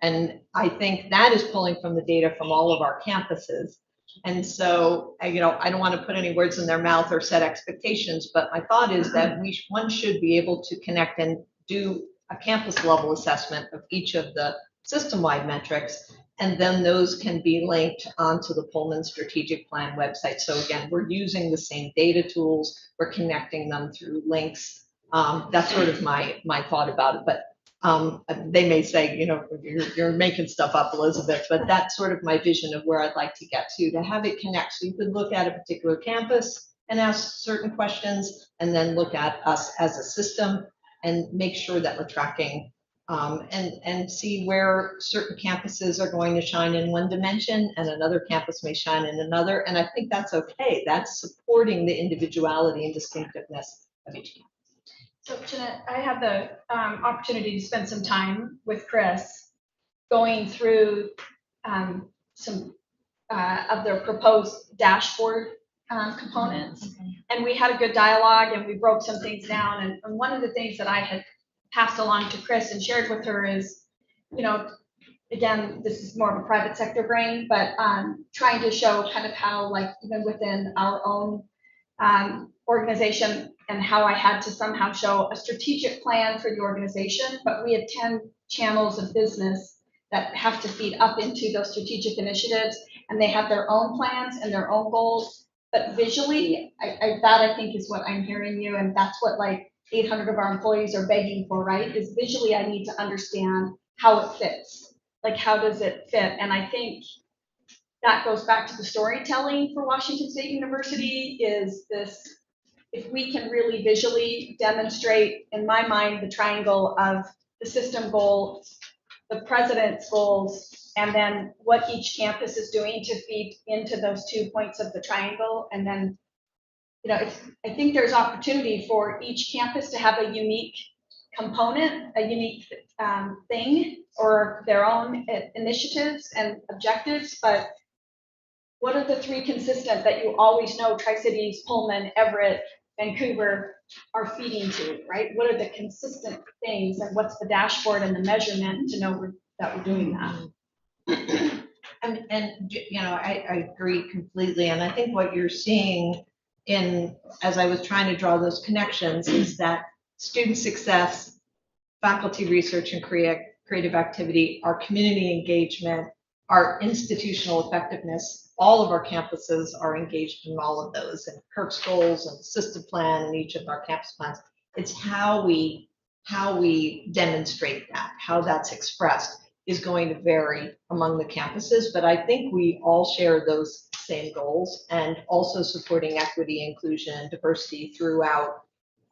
And I think that is pulling from the data from all of our campuses. And so, I don't want to put any words in their mouth or set expectations, but my thought is that one should be able to connect and do a campus level assessment of each of the system-wide metrics, and then those can be linked onto the Pullman strategic plan website. So again, we're using the same data tools, we're connecting them through links. That's sort of my thought about it. But they may say, you're making stuff up, Elizabeth, but that's sort of my vision of where I'd like to get to have it connect. So you could look at a particular campus and ask certain questions, and then look at us as a system and make sure that we're tracking and see where certain campuses are going to shine in one dimension and another campus may shine in another. And I think that's okay. That's supporting the individuality and distinctiveness of each campus. So Jeanette, I had the opportunity to spend some time with Chris going through some of their proposed dashboard components. And we had a good dialogue and we broke some things down. And one of the things that I had passed along to Chris and shared with her is, again, this is more of a private sector brain, but trying to show kind of how, like, even within our own organization, and how I had to somehow show a strategic plan for the organization, but we have 10 channels of business that have to feed up into those strategic initiatives, and they have their own plans and their own goals. But visually, I think is what I'm hearing you, and that's what like 800 of our employees are begging for, right? Is visually I need to understand how it fits. Like, how does it fit? And I think that goes back to the storytelling for Washington State University, is this, if we can really visually demonstrate, in my mind, the triangle of the system goals, the president's goals, and then what each campus is doing to feed into those 2 points of the triangle. And then, I think there's opportunity for each campus to have a unique component, a unique thing, or their own initiatives and objectives. But what are the 3 consistent that you always know Tri-Cities, Pullman, Everett, Vancouver are feeding to, right? What are the consistent things, and what's the dashboard and the measurement to know that we're doing that? And I agree completely. And I think what you're seeing as I was trying to draw those connections, is that student success, faculty research and creative activity, our community engagement, our institutional effectiveness, all of our campuses are engaged in all of those, and Kirk's goals and the system plan and each of our campus plans. It's how we demonstrate that, how that's expressed is going to vary among the campuses, but I think we all share those same goals, and also supporting equity, inclusion, and diversity throughout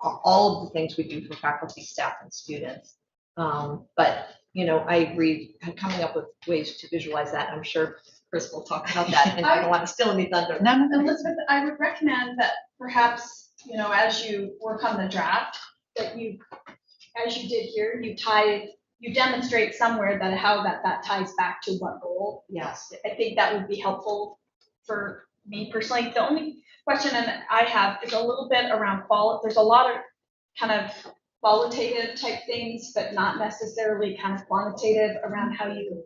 all of the things we do for faculty, staff, and students. But I agree, coming up with ways to visualize that. I'm sure Chris will talk about that, and I don't want to steal any thunder. No, Elizabeth, I would recommend that perhaps, as you work on the draft, that you, as you did here, you demonstrate somewhere that how that ties back to what goal. Yes. I think that would be helpful for me personally. The only question I have is a little bit around there's a lot of kind of qualitative type things, but not necessarily kind of quantitative around how you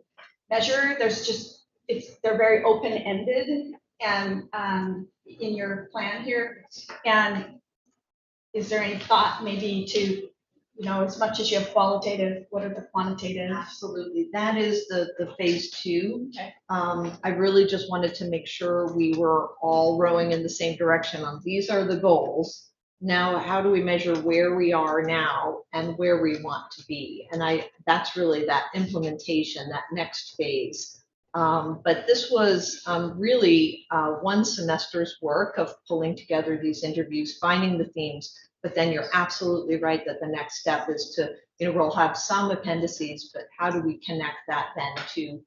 measure. They're very open-ended and in your plan here. And is there any thought maybe to, as much as you have qualitative, what are the quantitative? Absolutely. That is the phase 2. Okay. I really just wanted to make sure we were all rowing in the same direction on these are the goals. now how do we measure where we are now and where we want to be? And that's really that implementation, that next phase. But this was really one semester's work of pulling together these interviews, finding the themes. But then you're absolutely right that the next step is to, we'll have some appendices, but how do we connect that then to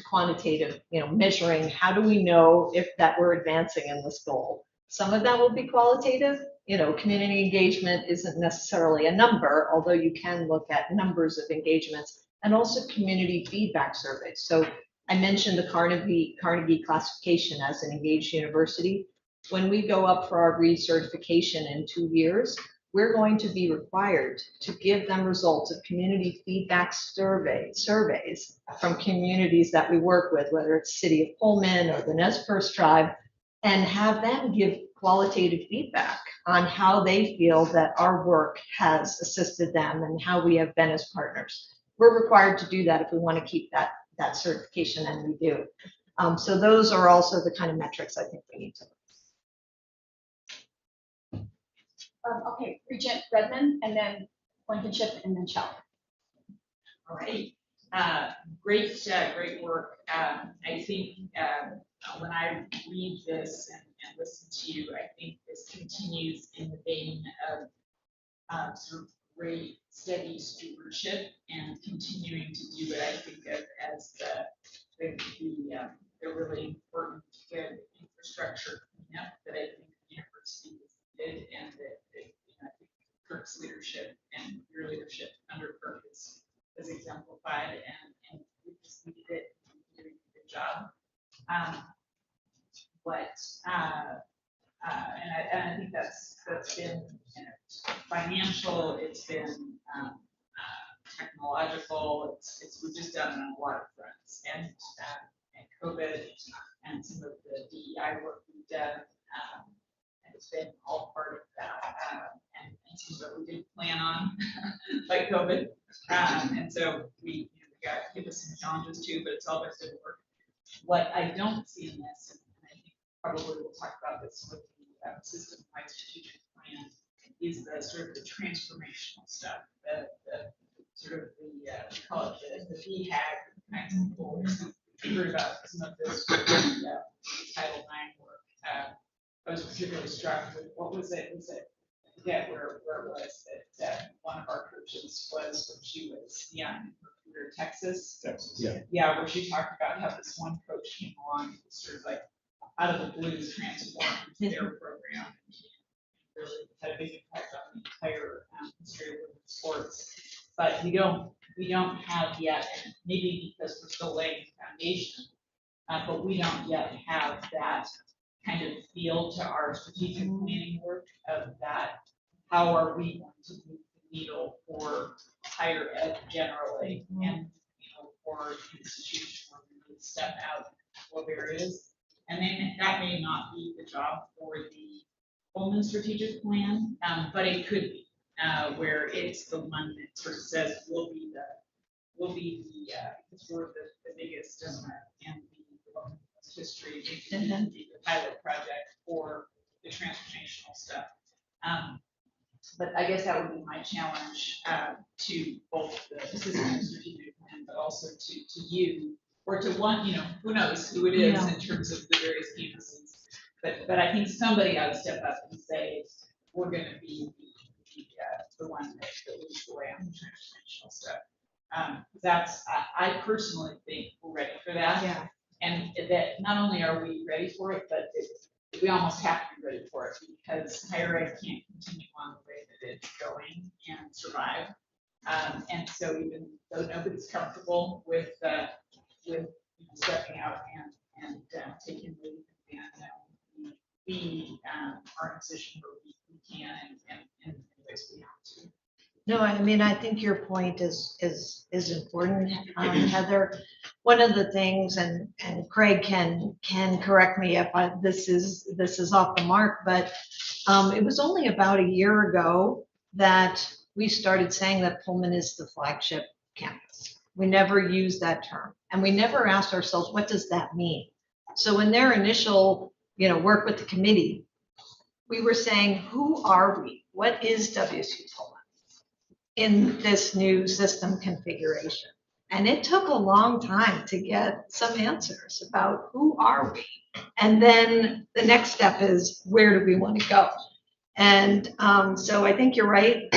quantitative, measuring? How do we know if that we're advancing in this goal? Some of that will be qualitative. Community engagement isn't necessarily a number, although you can look at numbers of engagements, and also community feedback surveys. So I mentioned the Carnegie classification as an engaged university. When we go up for our recertification in 2 years, we're going to be required to give them results of community feedback surveys from communities that we work with, whether it's City of Pullman or the Nez Perce Tribe, and have them give qualitative feedback on how they feel that our work has assisted them and how we have been as partners. We're required to do that if we want to keep that certification, and we do. So those are also the kind of metrics I think we need to. Okay, Regent Redmond, and then Blankenship, and then Shell. All right, great work. I think when I read this and listen to you, I think this continues in the vein of sort of great, steady stewardship and continuing to do what I think of as the really important good infrastructure cleanup that I think the university did, and that I think Kirk's leadership and your leadership under Kirk is exemplified, and we just needed it. You're doing a good job. And I think that's been financial. It's been technological. We've just done on a lot of fronts, and COVID and some of the DEI work we've done. And it's been all part of that, and some of it we didn't plan on, like COVID. And so we got to give us some challenges too, but it's all been good work. What I don't see in this, and I think probably we'll talk about this with the system-wide strategic plan, is the sort of the transformational stuff, the sort of we call it the BHAG kinds of goals. We heard about some of this with the Title IX work. I was particularly struck with what was it? I forget where it was that one of our coaches was when she was young in her career, Texas. Yeah, where she talked about how this one coach came along and sort of like out of the blue transformed their program and really had a big impact on the entire history of women's sports. But we don't have yet, and maybe because we're still laying the foundation, but we don't yet have that kind of feel to our strategic planning work of that. How are we going to move the needle for higher ed generally, and for institutions where we really step out what there is, and then that may not be the job for the Pullman strategic plan, but it could be where it's the one that sort of says we'll be the because we're the biggest in the history, maybe the pilot project for the transformational stuff. But I guess that would be my challenge to both the assistant strategic plan, but also to you, or to one, who knows who it is in terms of the various campuses. But I think somebody ought to step up and say, we're going to be the one that leads the way on the transformational stuff. I personally think we're ready for that. Yeah. And that not only are we ready for it, but we almost have to be ready for it, because higher ed can't continue on the way that it's going and survive. And so even though nobody's comfortable with stepping out and taking the lead, and we are in a position where we can and in ways we have to. No, I mean, I think your point is important, Heather. One of the things, and Craig can correct me if this is off the mark, but it was only about a year ago that we started saying that Pullman is the flagship campus. We never used that term, and we never asked ourselves, what does that mean? So in their initial, work with the committee, we were saying, who are we? What is WSU Pullman in this new system configuration? And it took a long time to get some answers about who are we? And then the next step is, where do we want to go? And so I think you're right.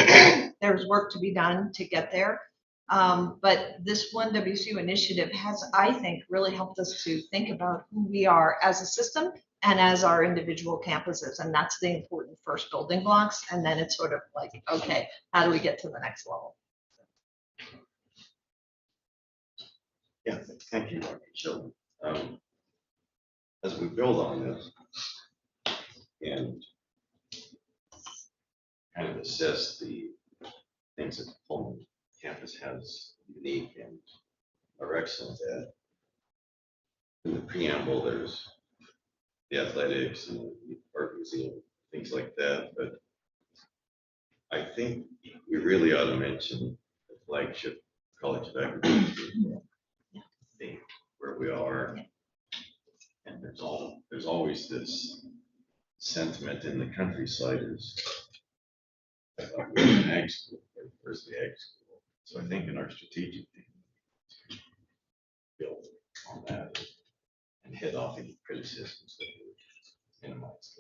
There's work to be done to get there. But this One WSU initiative has, I think, really helped us to think about who we are as a system and as our individual campuses. And that's the important first building blocks. And then it's sort of like, okay, how do we get to the next level? Yeah, thank you, Dr. Sheldon. As we build on this and kind of assess the things that the Pullman campus has unique and are excellent at, in the preamble, there's the athletics and the art museum, things like that. But I think we really ought to mention the flagship College of Agriculture thing, where we are. And there's always this sentiment in the countryside is we're an ag school, where's the ag school? So I think in our strategic thing, build on that and head off any criticisms that would minimize.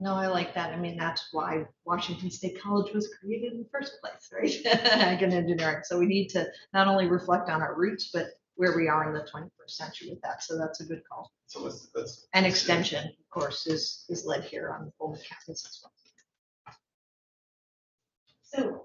No, I like that. I mean, that's why Washington State College was created in the first place, right? Ag and engineering. So we need to not only reflect on our roots, but where we are in the 21st century with that. So that's a good call. So that's And extension, of course, is led here on the Pullman campus as well. So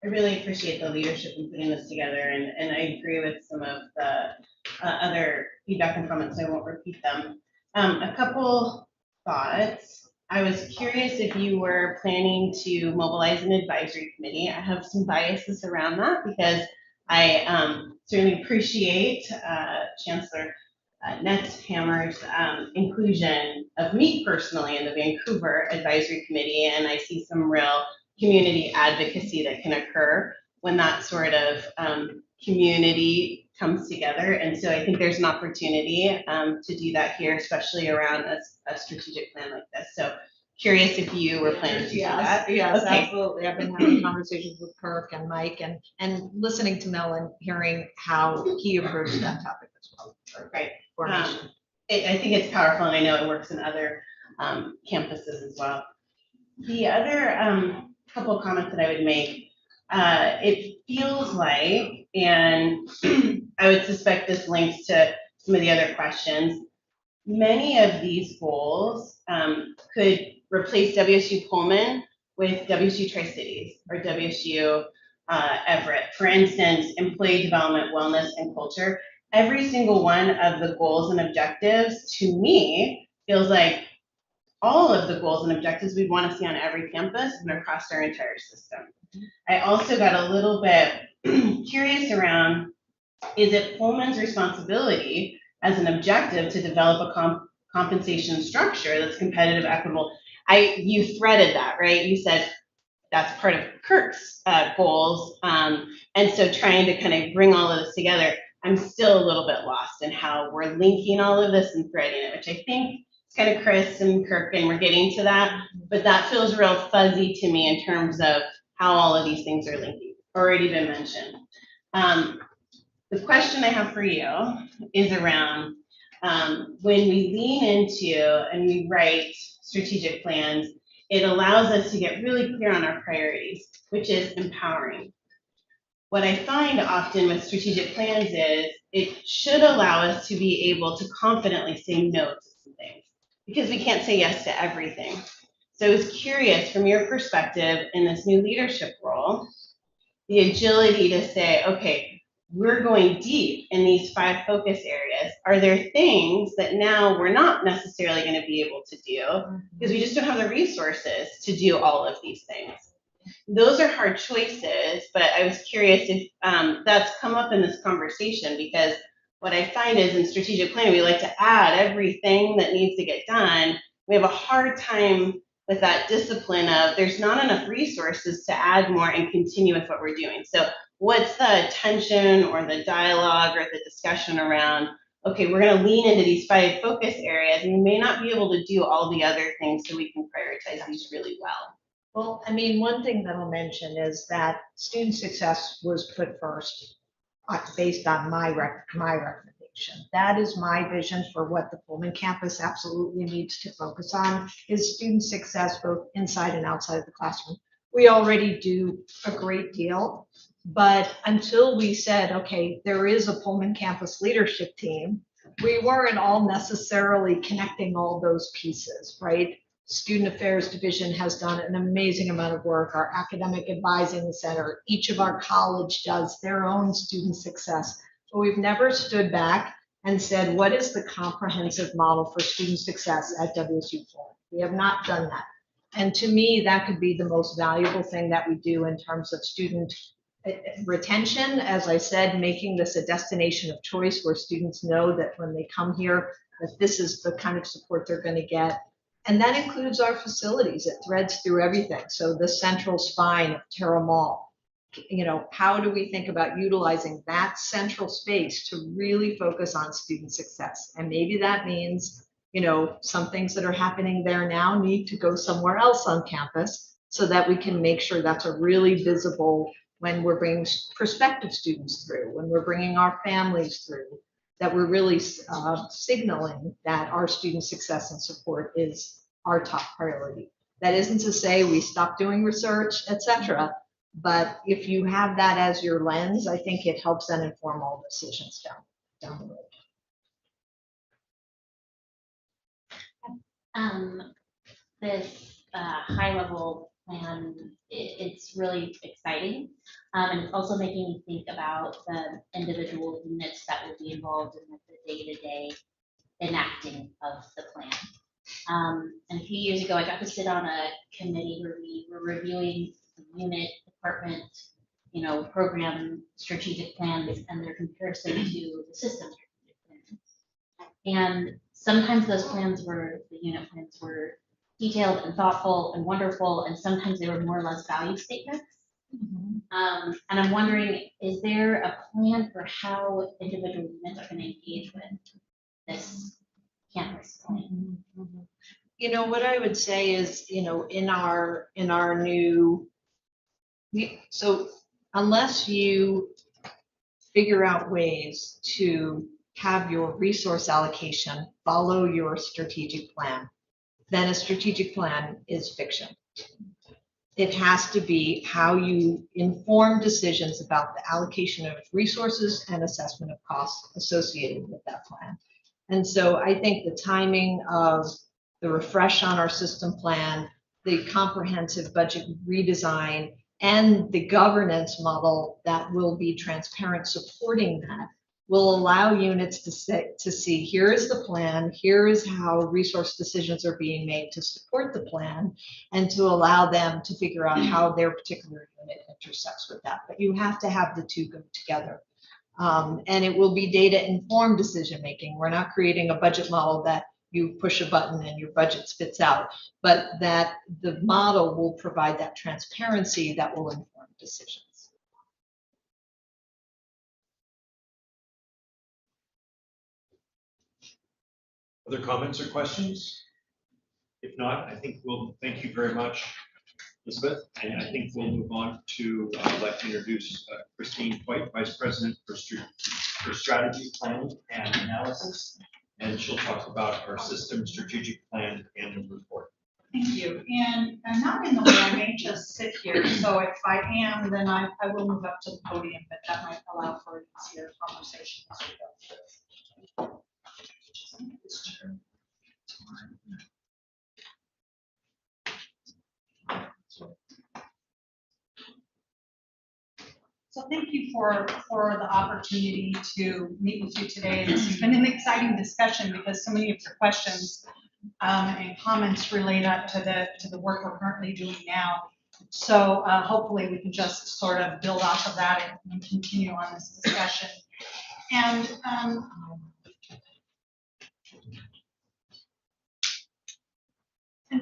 I really appreciate the leadership in putting this together, and I agree with some of the other feedback and comments. I won't repeat them. A couple thoughts. I was curious if you were planning to mobilize an advisory committee. I have some biases around that because I certainly appreciate Chancellor Netzhammer's inclusion of me personally in the Vancouver Advisory Committee, and I see some real community advocacy that can occur when that sort of community comes together. And so I think there's an opportunity to do that here, especially around a strategic plan like this. So curious if you were planning to do that. Yes, Okay. absolutely. I've been having conversations with Kirk and Mike and listening to Mel and hearing how he approached that topic as well. Right. Formation. I think it's powerful, and I know it works in other campuses as well. The other couple of comments that I would make, it feels like, and I would suspect this links to some of the other questions, many of these goals could replace WSU Pullman with WSU Tri-Cities or WSU Everett. For instance, employee development, wellness, and culture. Every single one of the goals and objectives, to me, feels like all of the goals and objectives we want to see on every campus and across our entire system. I also got a little bit curious around, is it Pullman's responsibility as an objective to develop a compensation structure that's competitive, equitable? You threaded that, right? You said that's part of Kirk's goals. And so trying to kind of bring all of this together, I'm still a little bit lost in how we're linking all of this and threading it, which I think is kind of Chris and Kirk, and we're getting to that, but that feels real fuzzy to me in terms of how all of these things are linking, already been mentioned. The question I have for you is around when we lean into and we write strategic plans, it allows us to get really clear on our priorities, which is empowering. What I find often with strategic plans is it should allow us to be able to confidently say no to some things because we can't say yes to everything. So I was curious from your perspective in this new leadership role, the agility to say, okay, we're going deep in these 5 focus areas. Are there things that now we're not necessarily going to be able to do because we just don't have the resources to do all of these things? Those are hard choices, but I was curious if that's come up in this conversation, because what I find is in strategic planning, we like to add everything that needs to get done. We have a hard time with that discipline of there's not enough resources to add more and continue with what we're doing. So what's the tension or the dialogue or the discussion around okay, we're gonna lean into these 5 focus areas, and we may not be able to do all the other things, so we can prioritize these really well. Well, I mean, one thing that I'll mention is that student success was put first based on my recommendation. That is my vision for what the Pullman campus absolutely needs to focus on is student success both inside and outside of the classroom. We already do a great deal, but until we said, okay, there is a Pullman campus leadership team, we weren't all necessarily connecting all those pieces, right? Student Affairs Division has done an amazing amount of work. Our Academic Advising Center, each of our college does their own student success. But we've never stood back and said, what is the comprehensive model for student success at WSU Pullman? We have not done that. And to me, that could be the most valuable thing that we do in terms of student retention. As I said, making this a destination of choice where students know that when they come here, that this is the kind of support they're going to get. And that includes our facilities. It threads through everything. So the central spine of Terra Mall, you know, how do we think about utilizing that central space to really focus on student success? And maybe that means, you know, some things that are happening there now need to go somewhere else on campus so that we can make sure that's a really visible when we're bringing prospective students through, when we're bringing our families through, that we're really signaling that our student success and support is our top priority. That isn't to say we stop doing research, et cetera, but if you have that as your lens, I think it helps then inform all decisions down the road. This high-level plan, it's really exciting. And it's also making me think about the individual units that will be involved in the day-to-day enacting of the plan. And a few years ago, I got to sit on a committee where we were reviewing the unit, department, you know, program strategic plans and their comparison to the system strategic plans. And sometimes those plans were, the unit plans were detailed and thoughtful and wonderful, and sometimes they were more or less value statements. And I'm wondering, is there a plan for how individual units are going to engage with this campus plan? You know, what I would say is, you know, in our new, so unless you figure out ways to have your resource allocation follow your strategic plan, then a strategic plan is fiction. It has to be how you inform decisions about the allocation of resources and assessment of costs associated with that plan. And so I think the timing of the refresh on our system plan, the comprehensive budget redesign, and the governance model that will be transparent supporting that will allow units to see, here is the plan, here is how resource decisions are being made to support the plan, and to allow them to figure out how their particular unit intersects with that. But you have to have the two go together. And it will be data-informed decision-making. We're not creating a budget model that you push a button and your budget spits out, but that the model will provide that transparency that will inform decisions. Other comments or questions? If not, I think we'll thank you very much, Elizabeth. And I think we'll move on to, I'd like to introduce Christine White, Vice President for Strategy, Planning, and Analysis. And she'll talk about our system strategic plan annual report. Thank you. And I'm not in the way, I may just sit here. So if I am, then I will move up to the podium, but that might allow for an easier conversation as we go through. So thank you for the opportunity to meet with you today. This has been an exciting discussion because so many of your questions and comments relate up to the work we're currently doing now. So hopefully we can just sort of build off of that and continue on this discussion. And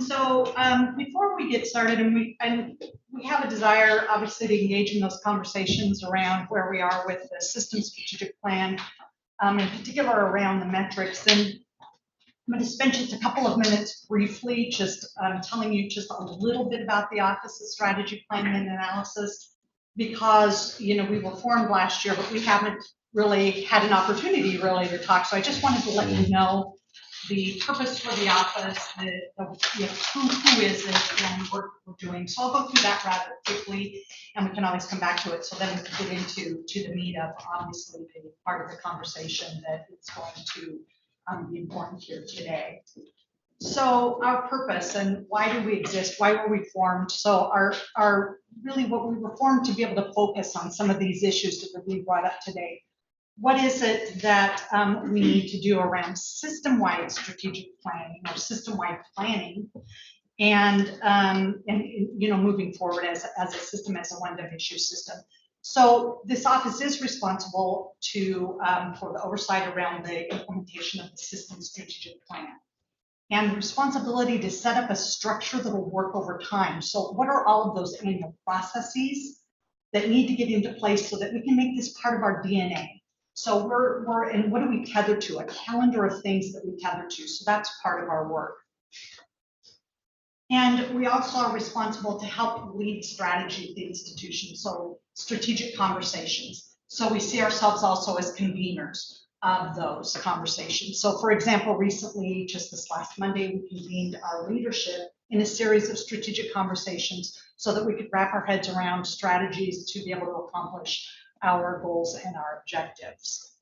so before we get started, and we have a desire, obviously, to engage in those conversations around where we are with the system strategic plan. in particular around the metrics. And I'm going to spend just a couple of minutes briefly just telling you just a little bit about the Office of Strategic Planning and Analysis, because we were formed last year, but we haven't really had an opportunity really to talk. So I just wanted to let you know the purpose for the office, who is it, and what we're doing. So I'll go through that rather quickly, and we can always come back to it. So then we can get into the meat of obviously the part of the conversation that is going to be important here today. So our purpose and why do we exist? Why were we formed? So our really what we were formed to be able to focus on some of these issues that we brought up today. What is it that we need to do around system-wide strategic planning or system-wide planning, and moving forward as a system, as a one WSU system. So this office is responsible for the oversight around the implementation of the system strategic plan, and the responsibility to set up a structure that will work over time. So what are all of those annual processes that need to get into place so that we can make this part of our DNA? So and what do we tether to? A calendar of things that we tether to. So that's part of our work. And we also are responsible to help lead strategy at the institution, so strategic conversations. So we see ourselves also as conveners of those conversations. So for example, recently, just this last Monday, we convened our leadership in a series of strategic conversations so that we could wrap our heads around strategies to be able to accomplish our goals and our objectives.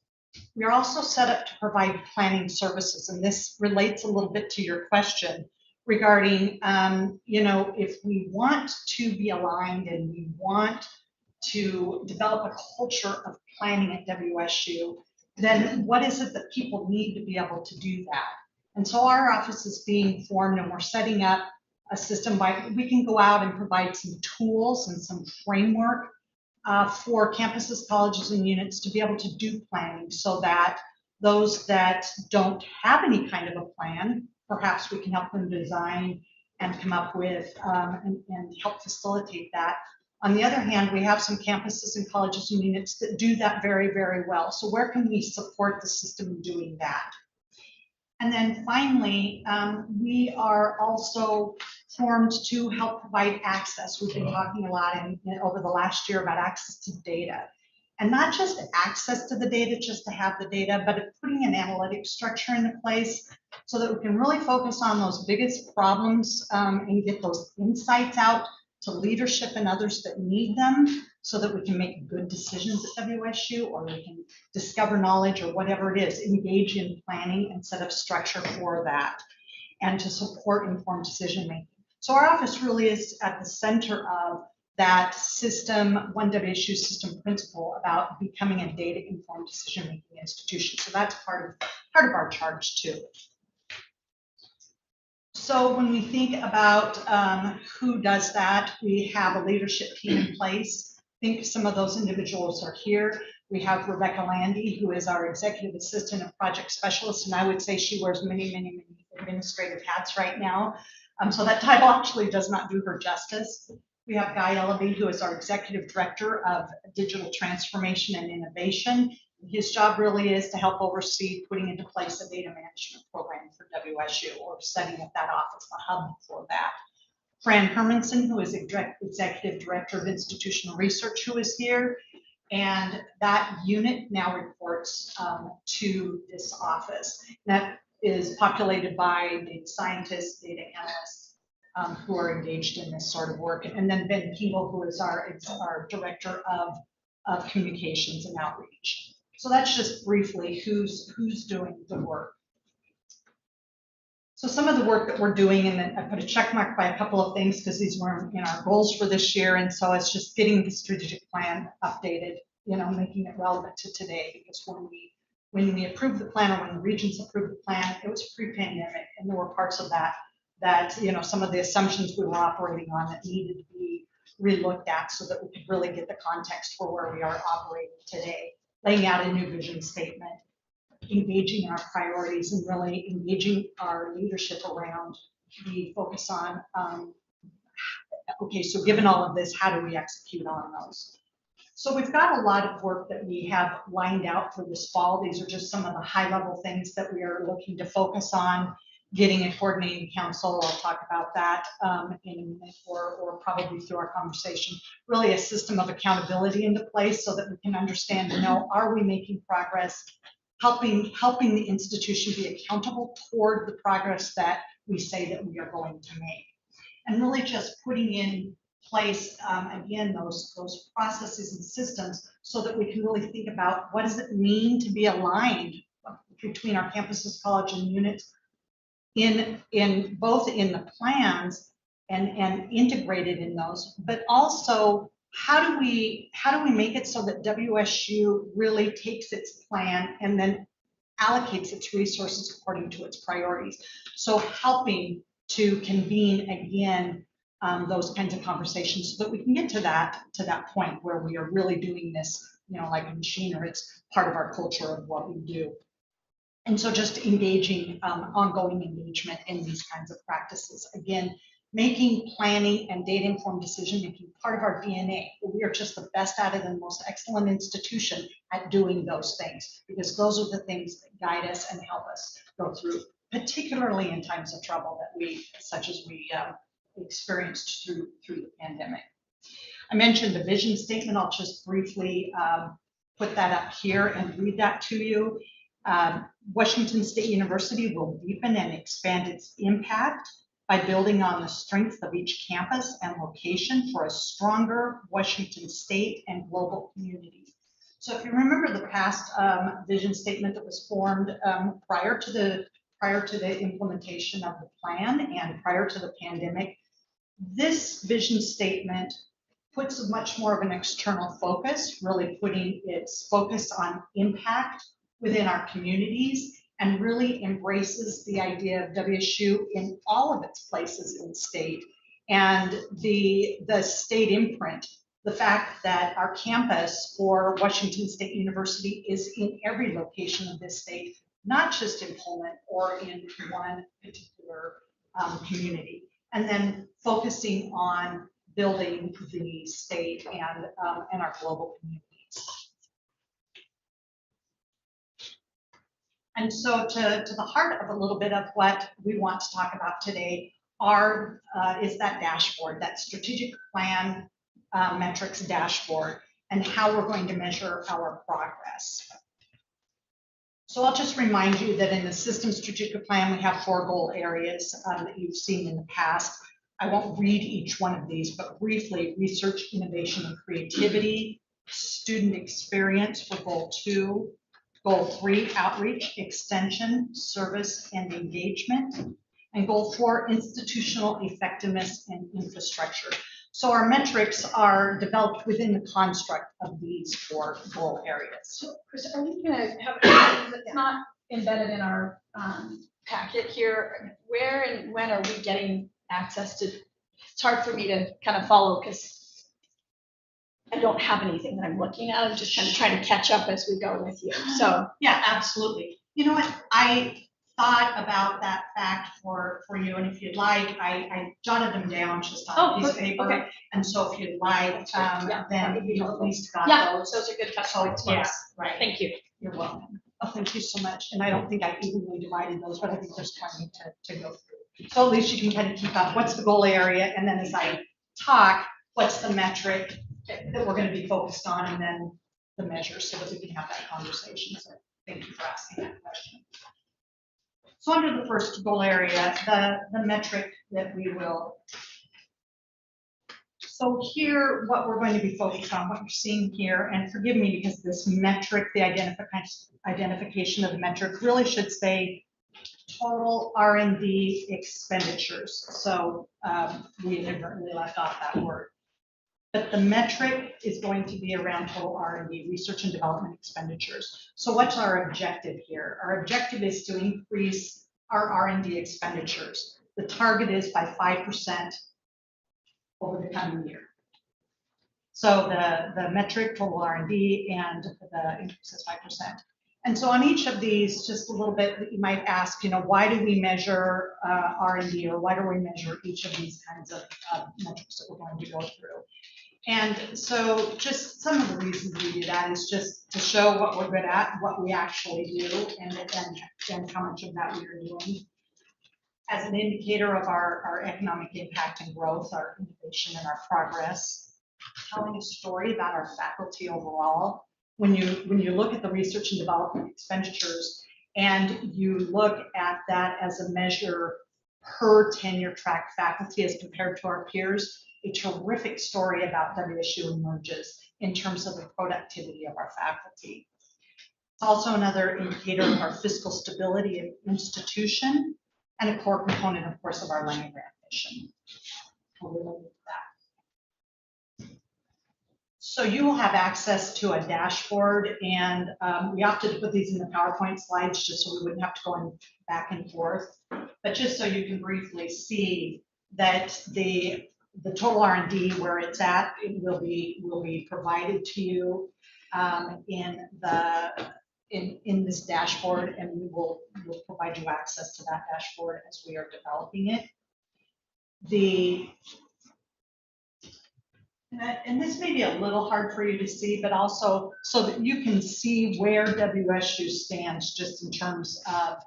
We are also set up to provide planning services, and this relates a little bit to your question regarding, if we want to be aligned and we want to develop a culture of planning at WSU, then what is it that people need to be able to do that? And so our office is being formed, and we're setting up a system by we can go out and provide some tools and some framework for campuses, colleges, and units to be able to do planning, so that those that don't have any kind of a plan, perhaps we can help them design and come up with and help facilitate that. On the other hand, we have some campuses and colleges and units that do that very, very well. So where can we support the system in doing that? And then finally, we are also formed to help provide access. We've been talking a lot over the last year about access to data. And not just access to the data, just to have the data, but putting an analytic structure into place so that we can really focus on those biggest problems and get those insights out to leadership and others that need them, so that we can make good decisions at WSU, or we can discover knowledge or whatever it is, engage in planning and set up structure for that, and to support informed decision making. So our office really is at the center of that system, one WSU system principle about becoming a data-informed decision-making institution. So that's part of our charge too. So when we think about who does that, we have a leadership team in place. I think some of those individuals are here. We have Rebecca Landy, who is our executive assistant and project specialist, and I would say she wears many, many, many administrative hats right now. So that title actually does not do her justice. We have Guy Ellaby, who is our executive director of digital transformation and innovation. His job really is to help oversee putting into place a data management program for WSU, or setting up that office, the hub for that. Fran Hermanson, who is executive director of institutional research, who is here. And that unit now reports to this office. That is populated by data scientists, data analysts, who are engaged in this sort of work. And then Ben Keeble, who is our director of communications and outreach. So that's just briefly who's doing the work. So some of the work that we're doing, and then I put a check mark by a couple of things because these were in our goals for this year. And so it's just getting the strategic plan updated, making it relevant to today, because when we approved the plan, or when the Regents approved the plan, it was pre-pandemic, and there were parts of that some of the assumptions we were operating on that needed to be relooked at, so that we could really get the context for where we are operating today, laying out a new vision statement, engaging in our priorities, and really engaging our leadership around the focus on, okay, so given all of this, how do we execute on those? So we've got a lot of work that we have lined out for this fall. These are just some of the high-level things that we are looking to focus on. Getting a coordinating council, I'll talk about that in a minute, or probably through our conversation. Really a system of accountability into place so that we can understand, are we making progress, helping the institution be accountable toward the progress that we say that we are going to make. And really just putting in place, again, those processes and systems so that we can really think about what does it mean to be aligned between our campuses, college, and units in both in the plans and integrated in those, but also how do we make it so that WSU really takes its plan and then allocates its resources according to its priorities. So helping to convene again those kinds of conversations so that we can get to that point where we are really doing this, like a machine, or it's part of our culture of what we do. And so just engaging, ongoing engagement in these kinds of practices. Again, making planning and data-informed decision-making part of our DNA. We are just the best at it and the most excellent institution at doing those things, because those are the things that guide us and help us go through, particularly in times of trouble such as we experienced through the pandemic. I mentioned the vision statement. I'll just briefly put that up here and read that to you. Washington State University will deepen and expand its impact by building on the strengths of each campus and location for a stronger Washington State and global community. So if you remember the past vision statement that was formed prior to the implementation of the plan and prior to the pandemic, this vision statement puts much more of an external focus, really putting its focus on impact within our communities, and really embraces the idea of WSU in all of its places in the state, and the state imprint, the fact that our campus for Washington State University is in every location of this state, not just in Pullman or in one particular community, and then focusing on building the state and our global communities. And so to the heart of a little bit of what we want to talk about today is that dashboard, that strategic plan metrics dashboard, and how we're going to measure our progress. So I'll just remind you that in the system strategic plan, we have 4 goal areas that you've seen in the past. I won't read each one of these, but briefly: research, innovation, and creativity; student experience for goal 2; goal 3, outreach, extension, service, and engagement; and goal 4, institutional effectiveness and infrastructure. So our metrics are developed within the construct of these 4 goal areas. So, Chris, are we going to have it's not embedded in our packet here? Where and when are we getting access to? It's hard for me to kind of follow because I don't have anything that I'm looking at. I'm just kind of trying to catch up as we go with you. So yeah, absolutely. You know what? I thought about that fact for you, and if you'd like, I jotted them down just on a piece of paper. Okay. And so if you'd like, then you at least got those. Those are good touch points. Yeah, right. Thank you. You're welcome. Oh, thank you so much. And I don't think I evenly divided those, but I think there's plenty to go through. So at least you can kind of keep up. What's the goal area? And then as I talk, what's the metric that we're going to be focused on, and then the measures, so that we can have that conversation. So thank you for asking that question. So under the first goal area, the metric that we will. So here, what we're going to be focused on, what you're seeing here, and forgive me because this metric, the identification of the metric really should say total R&D expenditures. So we inadvertently left off that word. But the metric is going to be around total R&D, research and development expenditures. So what's our objective here? Our objective is to increase our R&D expenditures. The target is by 5% over the coming year. So the metric, total R&D, and the increase is 5%. And so on each of these, just a little bit, you might ask, why do we measure R&D, or why do we measure each of these kinds of metrics that we're going to go through? And so just some of the reasons we do that is just to show what we're good at, what we actually do, and how much of that we are doing. As an indicator of our economic impact and growth, our innovation and our progress. Telling a story about our faculty overall. When you look at the research and development expenditures and you look at that as a measure per tenure track faculty as compared to our peers, a terrific story about WSU emerges in terms of the productivity of our faculty. It's also another indicator of our fiscal stability of institution and a core component, of course, of our land grant mission. So you will have access to a dashboard, and we opted to put these in the PowerPoint slides just so we wouldn't have to go back and forth. But just so you can briefly see that the total R&D where it's at, it will be provided to you in this dashboard, and we'll provide you access to that dashboard as we are developing it. And this may be a little hard for you to see, but also so that you can see where WSU stands just in terms of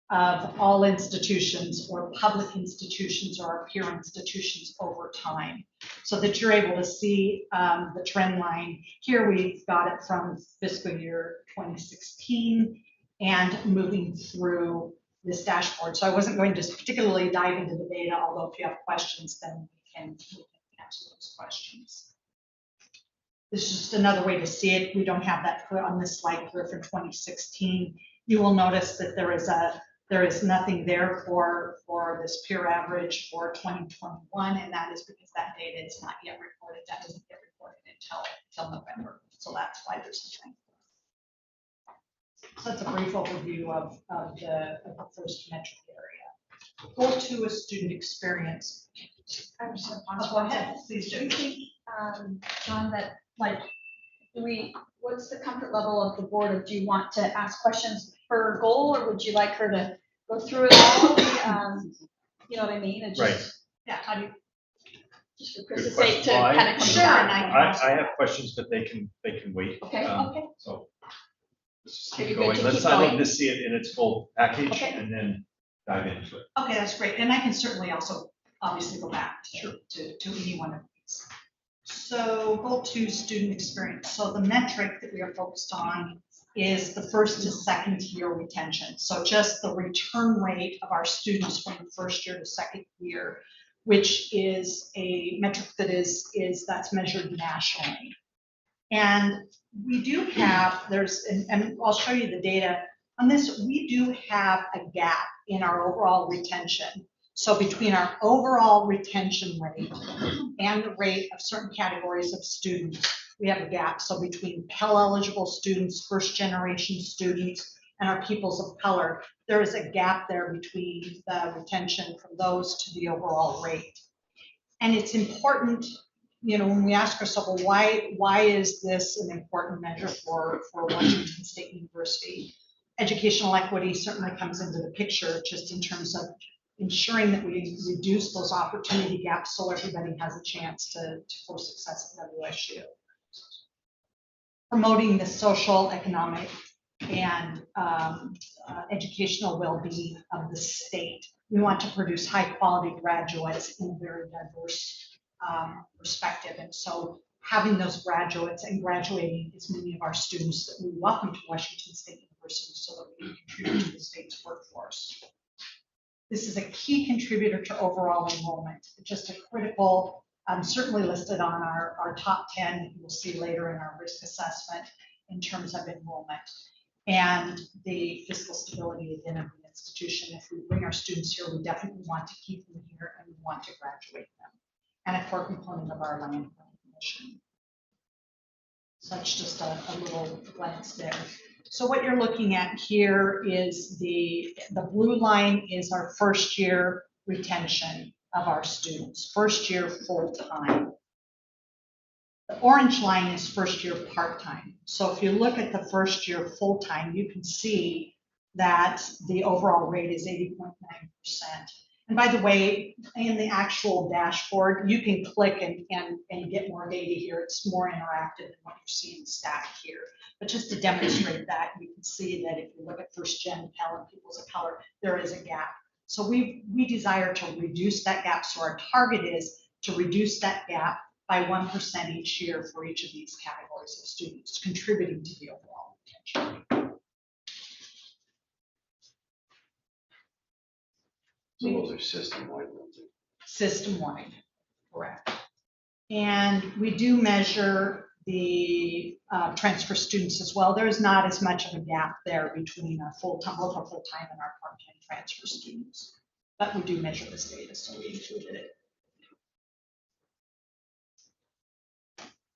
all institutions or public institutions or our peer institutions over time, so that you're able to see the trend line. Here we've got it from fiscal year 2016 and moving through this dashboard. So I wasn't going to particularly dive into the data, although if you have questions, then we can answer those questions. This is just another way to see it. We don't have that clear on this slide clear for 2016. You will notice that there is nothing there for this peer average for 2021, and that is because that data is not yet reported. That doesn't get reported until November. So that's why there's a trend. So that's a brief overview of the first metric area. Go to a student experience. Go ahead, please do. Do you think, John, that what's the comfort level of the board? Or do you want to ask questions per goal, or would you like her to go through it all? You know what I mean? And just, Right. Yeah. How do you? Just for Good Chris's sake to question. kind of come Sure. down. I have questions, but they can wait. Okay. Okay. So let's just Okay, keep you're good going. to I'd keep love going. to see it in its full package Okay. and then dive into it. Okay, that's great. And I can certainly also obviously go back to any one of these. So goal 2, student experience. So the metric that we are focused on is the first to second year retention. So just the return rate of our students from the first year to second year, which is a metric that that's measured nationally. And we do have, and I'll show you the data on this, we do have a gap in our overall retention. So between our overall retention rate and the rate of certain categories of students, we have a gap. So between Pell eligible students, first generation students, and our peoples of color, there is a gap there between the retention from those to the overall rate. And it's important, when we ask ourselves, well, why is this an important measure for Washington State University? Educational equity certainly comes into the picture just in terms of ensuring that we reduce those opportunity gaps so everybody has a chance for success at WSU. Promoting the social, economic, and educational well-being of the state. We want to produce high-quality graduates in a very diverse perspective. And so having those graduates and graduating as many of our students that we welcome to Washington State University so that we can contribute to the state's workforce. This is a key contributor to overall enrollment. Just a critical, certainly listed on our top 10, you will see later in our risk assessment in terms of enrollment. And the fiscal stability again of the institution. If we bring our students here, we definitely want to keep them here and we want to graduate them. And a core component of our land mission. So that's just a little glance there. So what you're looking at here is the blue line is our first year retention of our students, first year full-time. The orange line is first year part-time. So if you look at the first year full-time, you can see that the overall rate is 80.9%. And by the way, in the actual dashboard, you can click and get more data here. It's more interactive than what you're seeing stacked here. But just to demonstrate that, you can see that if you look at first gen Pell and pupils of color, there is a gap. So we desire to reduce that gap. So our target is to reduce that gap by 1% each year for each of these categories of students, contributing to the overall retention. So those are system-wide ones. System-wide, correct. And we do measure the transfer students as well. There's not as much of a gap there between our full-time, both our full-time and our part-time transfer students. But we do measure this data, so we included it.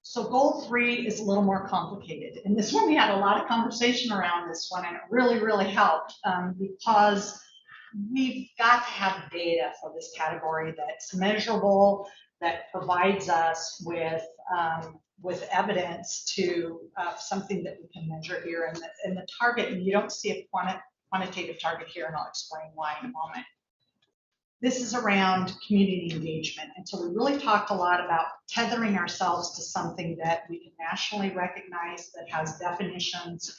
So goal 3 is a little more complicated. And this one, we had a lot of conversation around this one, and it really, really helped because we've got to have data for this category that's measurable, that provides us with evidence to something that we can measure here. And the target, and you don't see a quantitative target here, and I'll explain why in a moment. This is around community engagement. And so we really talked a lot about tethering ourselves to something that we can nationally recognize, that has definitions,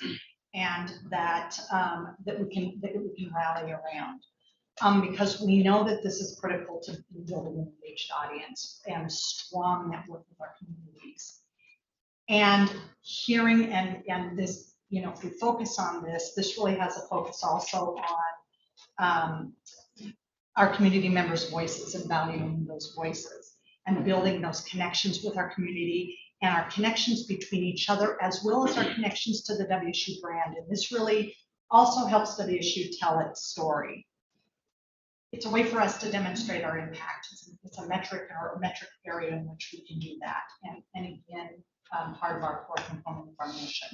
and that we can rally around. Because we know that this is critical to building an engaged audience and strong network with our communities. And hearing and this, you know, if we focus on this, this really has a focus also on our community members' voices and valuing those voices and building those connections with our community and our connections between each other, as well as our connections to the WSU brand. And this really also helps WSU tell its story. It's a way for us to demonstrate our impact. It's a metric or a metric area in which we can do that. And again, part of our core component of our mission.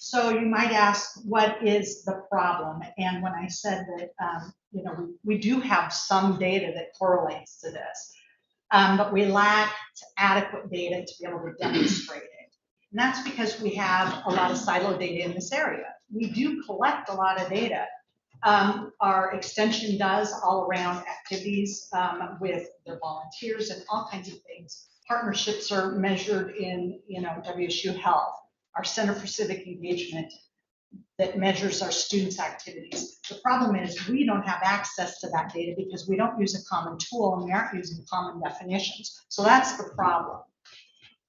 So you might ask, what is the problem? And when I said that, you know, we do have some data that correlates to this, but we lacked adequate data to be able to demonstrate it. And that's because we have a lot of silo data in this area. We do collect a lot of data. Our extension does all around activities with their volunteers and all kinds of things. Partnerships are measured in, you know, WSU Health, our Center for Civic Engagement that measures our students' activities. The problem is we don't have access to that data because we don't use a common tool and we aren't using common definitions. So that's the problem.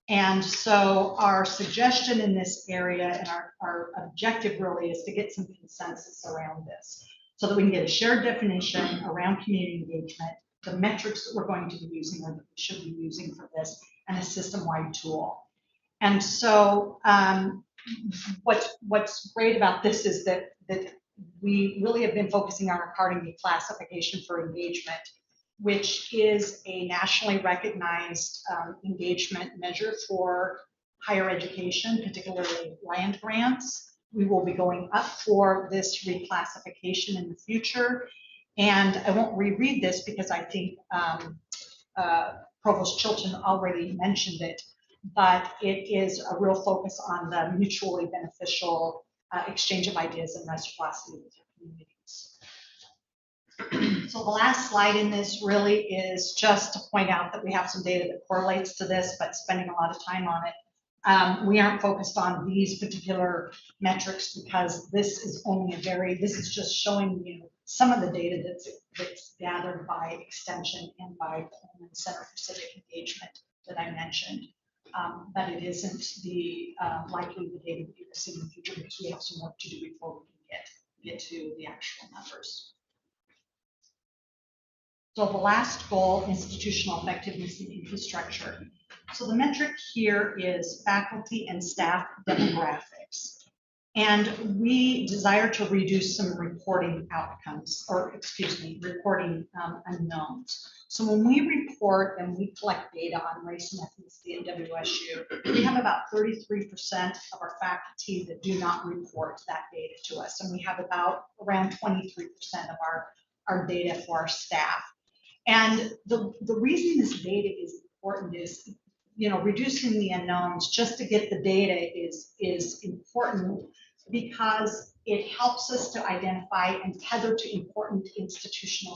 And so our suggestion in this area and our objective really is to get some consensus around this so that we can get a shared definition around community engagement, the metrics that we're going to be using or that we should be using for this, and a system-wide tool. And so what's great about this is that we really have been focusing on our Carnegie classification for engagement, which is a nationally recognized engagement measure for higher education, particularly land grants. We will be going up for this reclassification in the future. And I won't reread this because I think Provost Chilton already mentioned it, but it is a real focus on the mutually beneficial exchange of ideas and reciprocity with your communities. So the last slide in this really is just to point out that we have some data that correlates to this, but spending a lot of time on it. We aren't focused on these particular metrics because this is only this is just showing you some of the data that's gathered by Extension and by Pullman Center for Civic Engagement that I mentioned. But it isn't the likely the data that you will see in the future because we have some work to do before we can get to the actual numbers. So the last goal, institutional effectiveness and infrastructure. So the metric here is faculty and staff demographics. And we desire to reduce some reporting outcomes, or excuse me, reporting unknowns. So when we report and we collect data on race and ethnicity at WSU, we have about 33% of our faculty that do not report that data to us. And we have about around 23% of our data for our staff. And the reason this data is important is, you know, reducing the unknowns just to get the data is important because it helps us to identify and tether to important institutional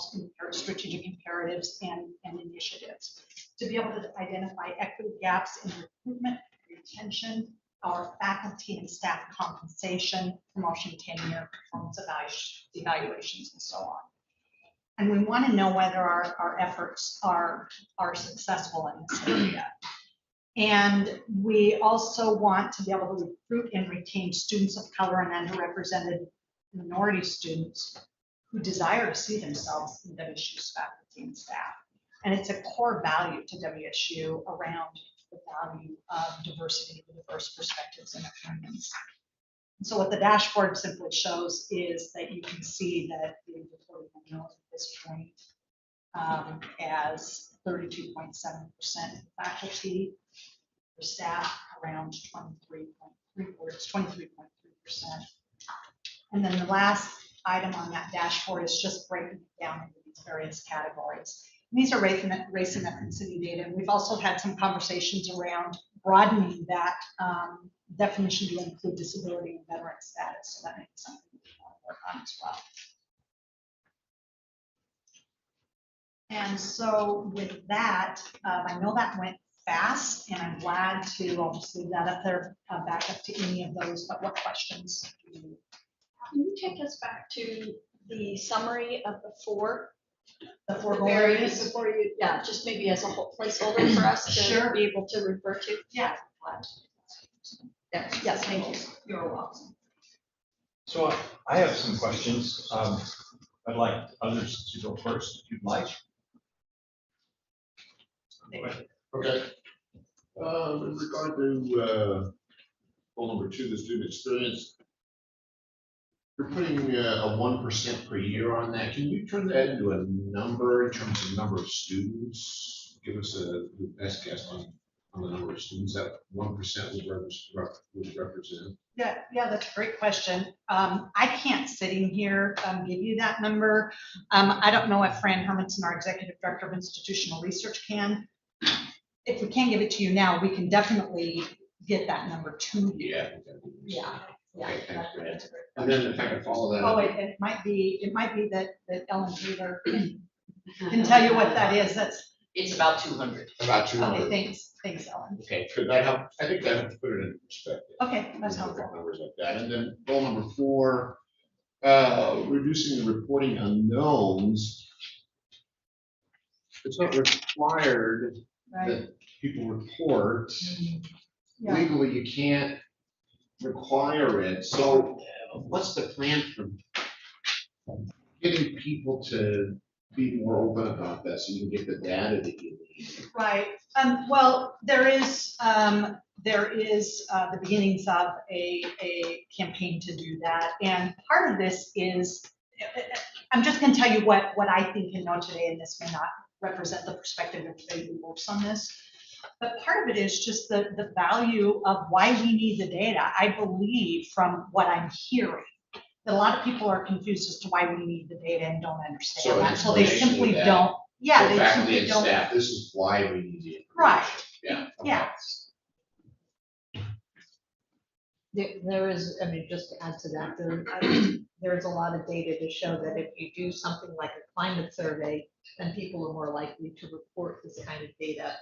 strategic imperatives and initiatives. To be able to identify equity gaps in recruitment, retention, our faculty and staff compensation, promotion, tenure, performance evaluations, and so on. And we want to know whether our efforts are successful in this area. And we also want to be able to recruit and retain students of color and underrepresented minority students who desire to see themselves in WSU's faculty and staff. And it's a core value to WSU around the value of diversity, the diverse perspectives and opinions. And so what the dashboard simply shows is that you can see that the reporting at this point as 32.7% faculty, for staff around 23.3%. And then the last item on that dashboard is just breaking it down into these various categories. And these are race and ethnicity data. And we've also had some conversations around broadening that definition to include disability and veteran status. So that may be something we want to work on as well. And so with that, I know that went fast, and I'm glad to, I'll just leave that up there, back up to any of those, but what questions do you? Can you take us back to the summary of the four goal areas? Before you, yeah, just maybe as a whole placeholder for us to Sure. be able to refer to? Yeah. Yes, thank you. You're welcome. So I have some questions. I'd like others to go first if you'd like. Okay. In regard to goal number 2, the student experience, you're putting a 1% per year on that. Can you turn that into a number in terms of number of students? Give us a best guess on the number of students that 1% would represent. Yeah, that's a great question. I can't sitting here give you that number. I don't know if Fran Hermanson, our Executive Director of Institutional Research, can. If we can't give it to you now, we can definitely get that number to you. Yeah. Okay, thanks, Fran. That's a great And then if I can follow that. Oh, it might be that Ellen Taylor can tell you what that is. It's about 200. About 200. Okay, thanks, Ellen. Okay, could that help? I think that helps put it in perspective. Okay, that's Look at helpful. numbers like that. And then goal number 4, reducing the reporting unknowns. It's not required that people report. Yeah. Legally, you can't require it. So what's the plan for getting people to be more open about that so you can get the data that you need? Right. Well, there is the beginnings of a campaign to do that. And part of this is, I'm just going to tell you what I think and know today, and this may not represent the perspective of everybody who works on this. But part of it is just the value of why we need the data. I believe from what I'm hearing that a lot of people are confused as to why we need the data and don't understand that. So they simply don't. Yeah, For they faculty simply and don't. staff, this is why we need the information. Right. Yeah. Okay. Yeah. There is, I mean, just to add to that, there's a lot of data to show that if you do something like a climate survey, then people are more likely to report this kind of data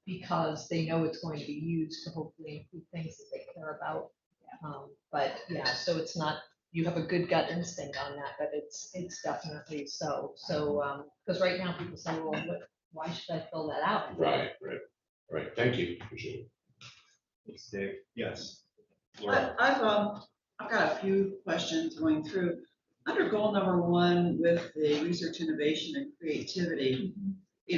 because they know it's going to be used to hopefully improve things that they care about. But yeah, so it's not, you have a good gut instinct on that, but it's definitely so. So, because right now people say, well, why should I fill that out? Right. Thank you. Appreciate it. Thanks, Dave. Yes. I've got a few questions going through. Under goal number 1 with the research, innovation, and creativity,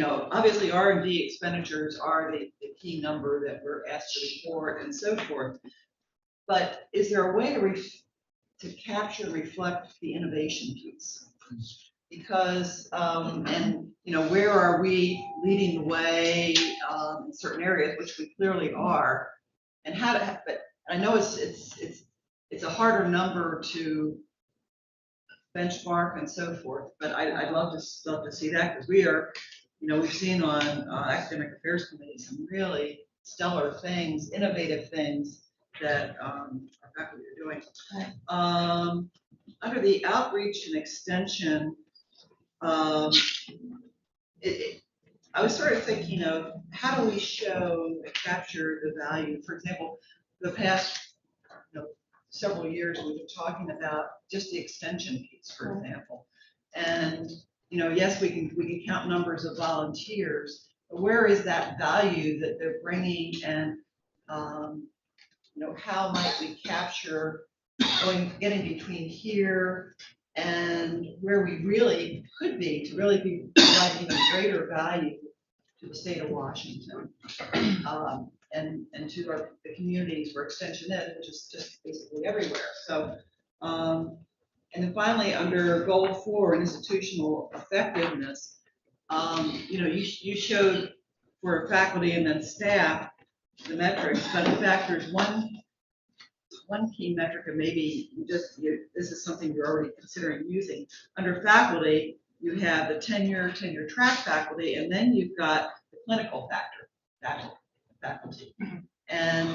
obviously R&D expenditures are the key number that we're asked to report and so forth. But is there a way to capture and reflect the innovation piece? Because, where are we leading the way in certain areas, which we clearly are, and how to, but I know it's a harder number to benchmark and so forth, but I'd love to see that, because we are, we've seen on academic affairs committee some really stellar things, innovative things that our faculty are doing. under the outreach and extension, um, I was sort of thinking of how do we show, capture the value? For example, the past, several years, we've been talking about just the extension piece, for example. And, yes, we can count numbers of volunteers, but where is that value that they're bringing, and, how might we capture getting between here and where we really could be to really be providing even greater value to the state of Washington, and to the communities where extension is, which is just basically everywhere. So, and then finally, under goal 4, institutional effectiveness, you showed for faculty and then staff the metrics, but in fact, there's one key metric, and maybe this is something you're already considering using. Under faculty, you have the tenure track faculty, and then you've got the clinical faculty. And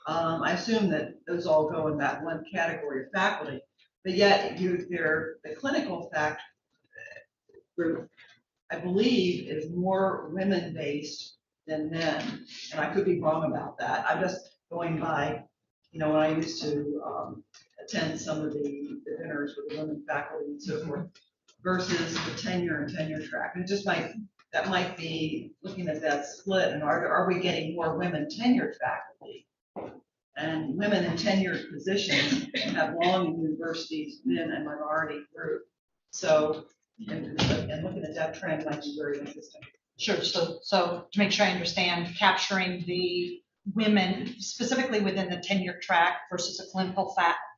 I assume that those all go in that one category of faculty, but yet the clinical fact group, I believe, is more women-based than men, and I could be wrong about that. I'm just going by, when I used to attend some of the dinners with the women faculty and so forth, versus the tenure track. And that might be looking at that split, and are we getting more women tenured faculty? And women in tenured positions have long in universities been a minority group. So, and looking at that trend might be very interesting. Sure. So to make sure I understand, capturing the women specifically within the tenure track versus a clinical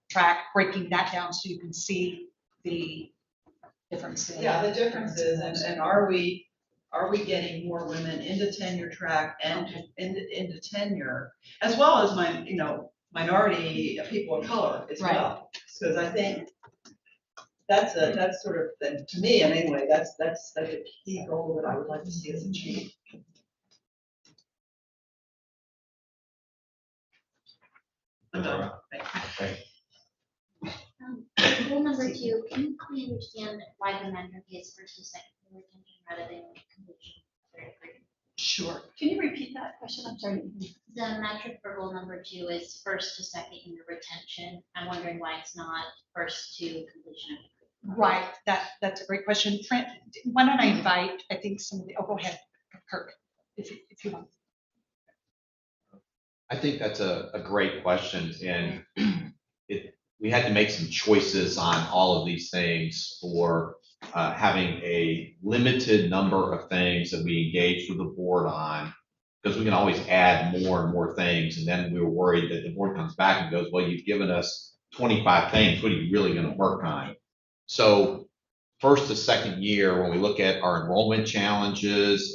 track, breaking that down so you can see the differences. Yeah, the differences, and are we getting more women into tenure track and into tenure, as well as minority people of color as well? Because I think that's sort of, to me anyway, that's a key goal that I would like to see us achieve. Goal number 2, can you help me understand why the metric is first and second year retention rather than completion of third degree? Sure. Can you repeat that question? I'm sorry. The metric for goal number 2 is first to second year retention. I'm wondering why it's not first to completion of degree. Right. That's a great question. Trent, why don't I invite, I think some of the, go ahead, Kirk, if you want. I think that's a great question, and we had to make some choices on all of these things for having a limited number of things that we engaged with the board on, because we can always add more and more things, and then we were worried that the board comes back and goes, well, you've given us 25 things, what are you really going to work on? So first to second year, when we look at our enrollment challenges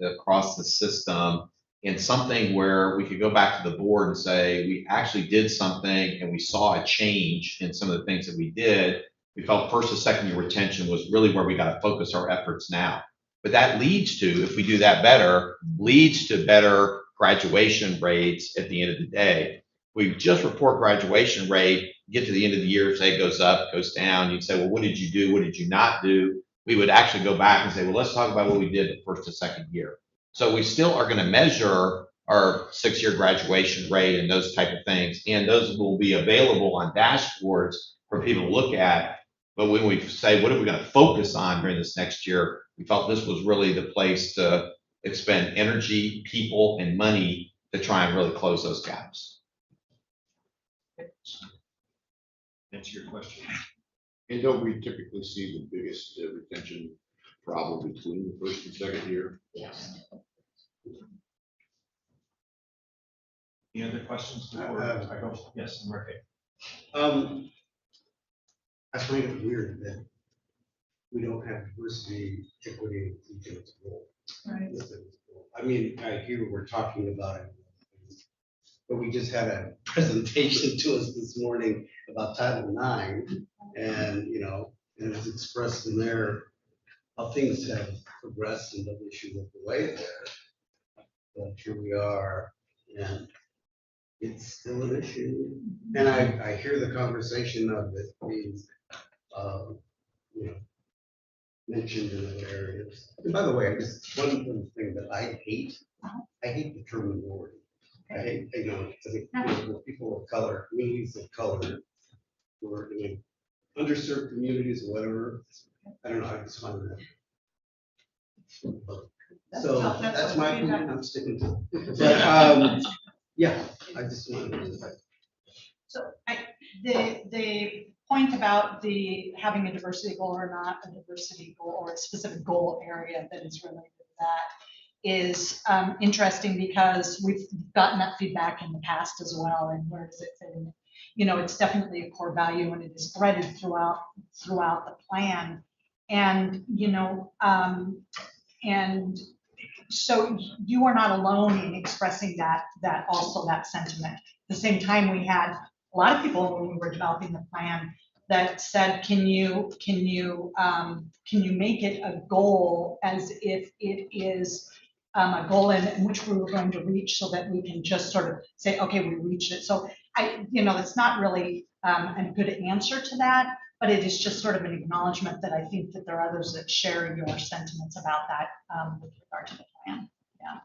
across the system, in something where we could go back to the board and say, we actually did something and we saw a change in some of the things that we did, we felt first to second year retention was really where we got to focus our efforts now. But that leads to, if we do that better, leads to better graduation rates at the end of the day. We just report graduation rate, get to the end of the year, say it goes up, goes down. You'd say, well, what did you do? What did you not do? We would actually go back and say, well, let's talk about what we did the first to second year. So we still are going to measure our 6-year graduation rate and those type of things. And those will be available on dashboards for people to look at. But when we say, what are we going to focus on during this next year? We felt this was really the place to expend energy, people, and money to try and really close those gaps. Answer your question. And don't we typically see the biggest retention problem between the first and second year? Yes. Any other questions before I go? Yes, Enrique. I find it weird that we don't have diversity, equity, and inclusion goal. Right. I mean, I hear we're talking about it, but we just had a presentation to us this morning about Title IX, and and it's expressed in there how things have progressed and WSU led the way there. But here we are, and it's still an issue. And I hear the conversation of it being you know, mentioned in other areas. And by the way, one of the things that I hate the term minority. I hate, I think, for people of color, communities of color, who are in underserved communities or whatever, I don't know, I just find that. So that's my opinion, I'm sticking to it. But, yeah, I just wanted to. So the point about having a diversity goal or not a diversity goal or a specific goal area that is related to that is interesting because we've gotten that feedback in the past as well. And where does it fit in? It's definitely a core value and it is threaded throughout the plan. And, and so you are not alone in expressing that sentiment. At the same time, we had a lot of people when we were developing the plan that said, can you make it a goal as if it is a goal in which we were going to reach so that we can just sort of say, okay, we reached it. So it's not really a good answer to that, but it is just sort of an acknowledgement that I think that there are others that share your sentiments about that with regard to the plan. Yeah.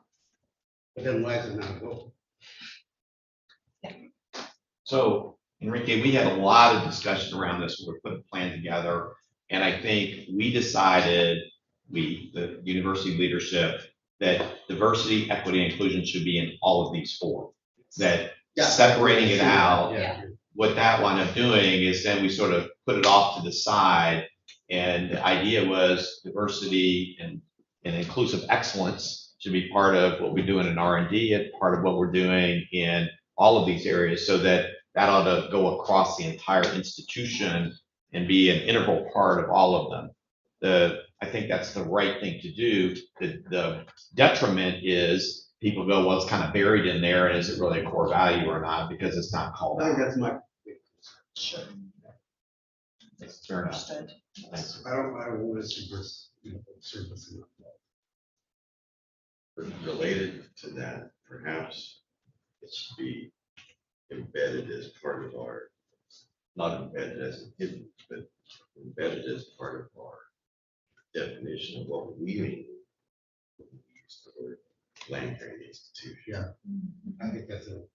But then why is it not a goal? So, Enrique, we had a lot of discussion around this when we put a plan together. And I think we decided, the university leadership, that diversity, equity, and inclusion should be in all of these four. That separating it out, what that wound up doing is then we sort of put it off to the side. And the idea was diversity and inclusive excellence should be part of what we do in an R&D and part of what we're doing in all of these areas, so that ought to go across the entire institution and be an integral part of all of them. I think that's the right thing to do. The detriment is people go, well, it's kind of buried in there, and is it really a core value or not, because it's not called out. I think that's my. Sure. It's fair enough. Understood. Thanks. I don't want to service enough. Related to that, perhaps it should be embedded as part of our, not embedded as a hidden, but embedded as part of our definition of what we mean when we use the word land grant institution. Yeah, I think that's it.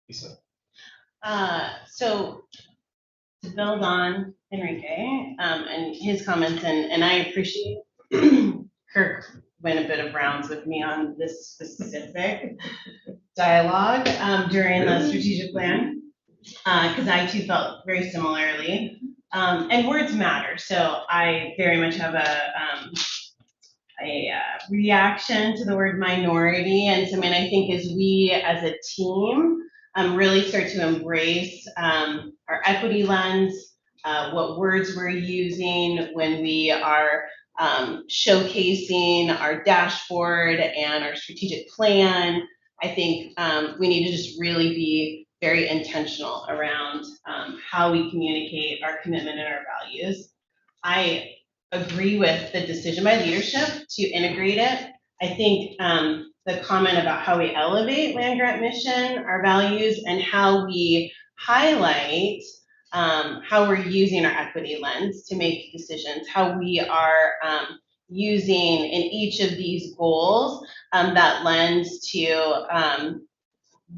Lisa. So to build on Enrique and his comments, and I appreciate Kirk went a bit of rounds with me on this specific dialogue during the strategic plan, because I too felt very similarly. And words matter, so I very much have a reaction to the word minority. And so, I think as we as a team really start to embrace our equity lens, what words we're using when we are showcasing our dashboard and our strategic plan, I think we need to just really be very intentional around how we communicate our commitment and our values. I agree with the decision by leadership to integrate it. I think the comment about how we elevate land grant mission, our values, and how we highlight how we're using our equity lens to make decisions, how we are using in each of these goals that lens to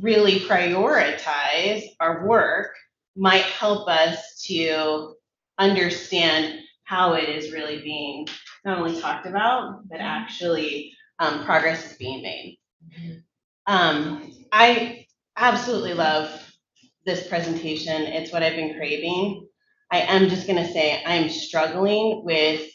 really prioritize our work might help us to understand how it is really being not only talked about, but actually progress is being made. I absolutely love this presentation. It's what I've been craving. I am just gonna say I'm struggling with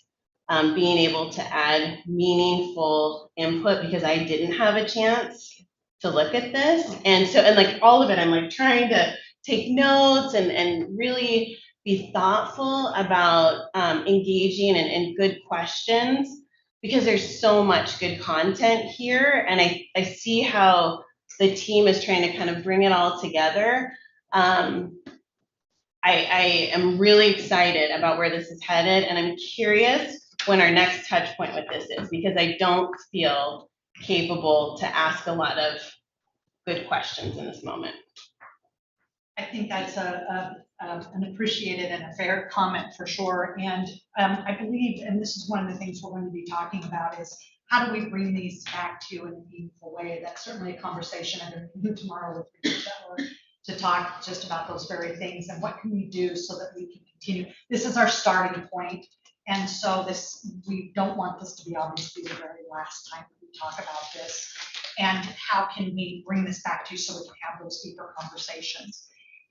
being able to add meaningful input because I didn't have a chance to look at this. And like all of it, I'm like trying to take notes and really be thoughtful about engaging in good questions, because there's so much good content here. And I see how the team is trying to kind of bring it all together. I am really excited about where this is headed, and I'm curious when our next touch point with this is, because I don't feel capable to ask a lot of good questions in this moment. I think that's an appreciated and a fair comment for sure. And I believe, and this is one of the things we're going to be talking about, is how do we bring these back to you in a meaningful way? That's certainly a conversation I'm going to do tomorrow with Regents to talk just about those very things and what can we do so that we can continue. This is our starting point. And so we don't want this to be obviously the very last time that we talk about this. And how can we bring this back to you so we can have those deeper conversations?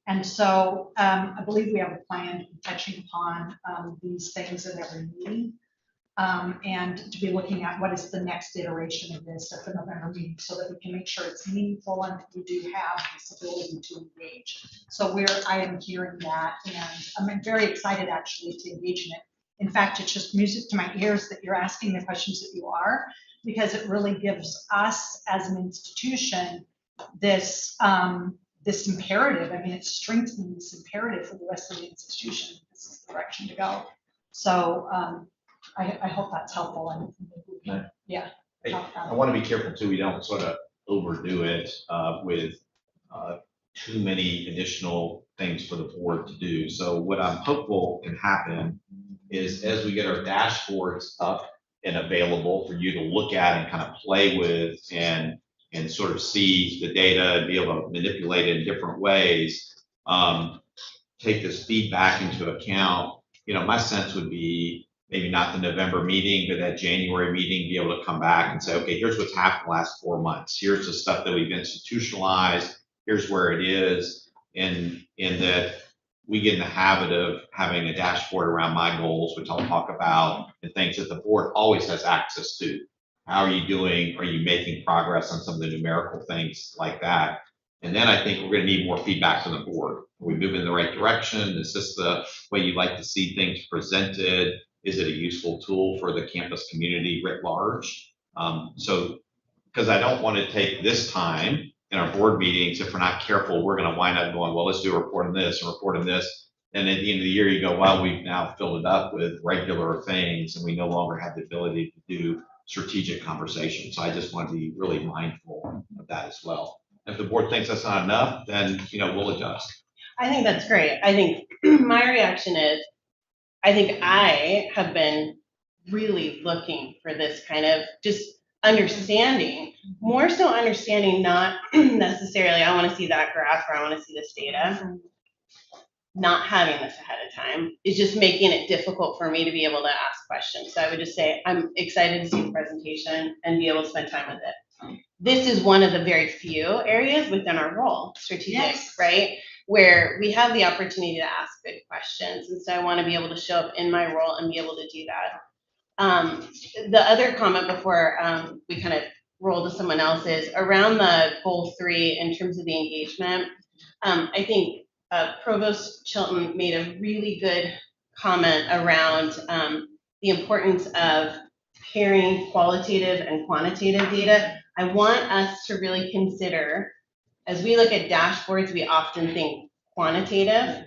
And so I believe we have a plan touching upon these things at every meeting, and to be looking at what is the next iteration of this at the November meeting so that we can make sure it's meaningful and that we do have this ability to engage. So I am hearing that, and I'm very excited actually to engage in it. In fact, it's just music to my ears that you're asking the questions that you are, because it really gives us as an institution this this imperative. I mean, it's strengthening this imperative for the rest of the institution. This is the direction to go. So I hope that's helpful. And yeah. I want to be careful too. We don't sort of overdo it with too many additional things for the board to do. So what I'm hopeful can happen is as we get our dashboards up and available for you to look at and kind of play with and sort of see the data and be able to manipulate it in different ways, take this feedback into account. My sense would be maybe not the November meeting, but that January meeting, be able to come back and say, okay, here's what's happened the last 4 months. Here's the stuff that we've institutionalized. Here's where it is. And in that we get in the habit of having a dashboard around my goals, which I'll talk about, and things that the board always has access to. How are you doing? Are you making progress on some of the numerical things like that? And then I think we're going to need more feedback from the board. Are we moving in the right direction? Is this the way you like to see things presented? Is it a useful tool for the campus community writ large? So, because I don't want to take this time in our board meetings, if we're not careful, we're going to wind up going, well, let's do a report on this and report on this. And at the end of the year, you go, well, we've now filled it up with regular things and we no longer have the ability to do strategic conversations. So I just want to be really mindful of that as well. If the board thinks that's not enough, then, we'll adjust. I think that's great. I think my reaction is, I think I have been really looking for this kind of just understanding, more so understanding, not necessarily, I want to see that graph or I want to see this data. Not having this ahead of time is just making it difficult for me to be able to ask questions. So I would just say, I'm excited to see the presentation and be able to spend time with it. This is one of the very few areas within our role, strategic, yes, right? Where we have the opportunity to ask good questions. And so I want to be able to show up in my role and be able to do that. The other comment before we kind of roll to someone else is around the goal 3 in terms of the engagement. I think Provost Chilton made a really good comment around the importance of pairing qualitative and quantitative data. I want us to really consider, as we look at dashboards, we often think quantitative.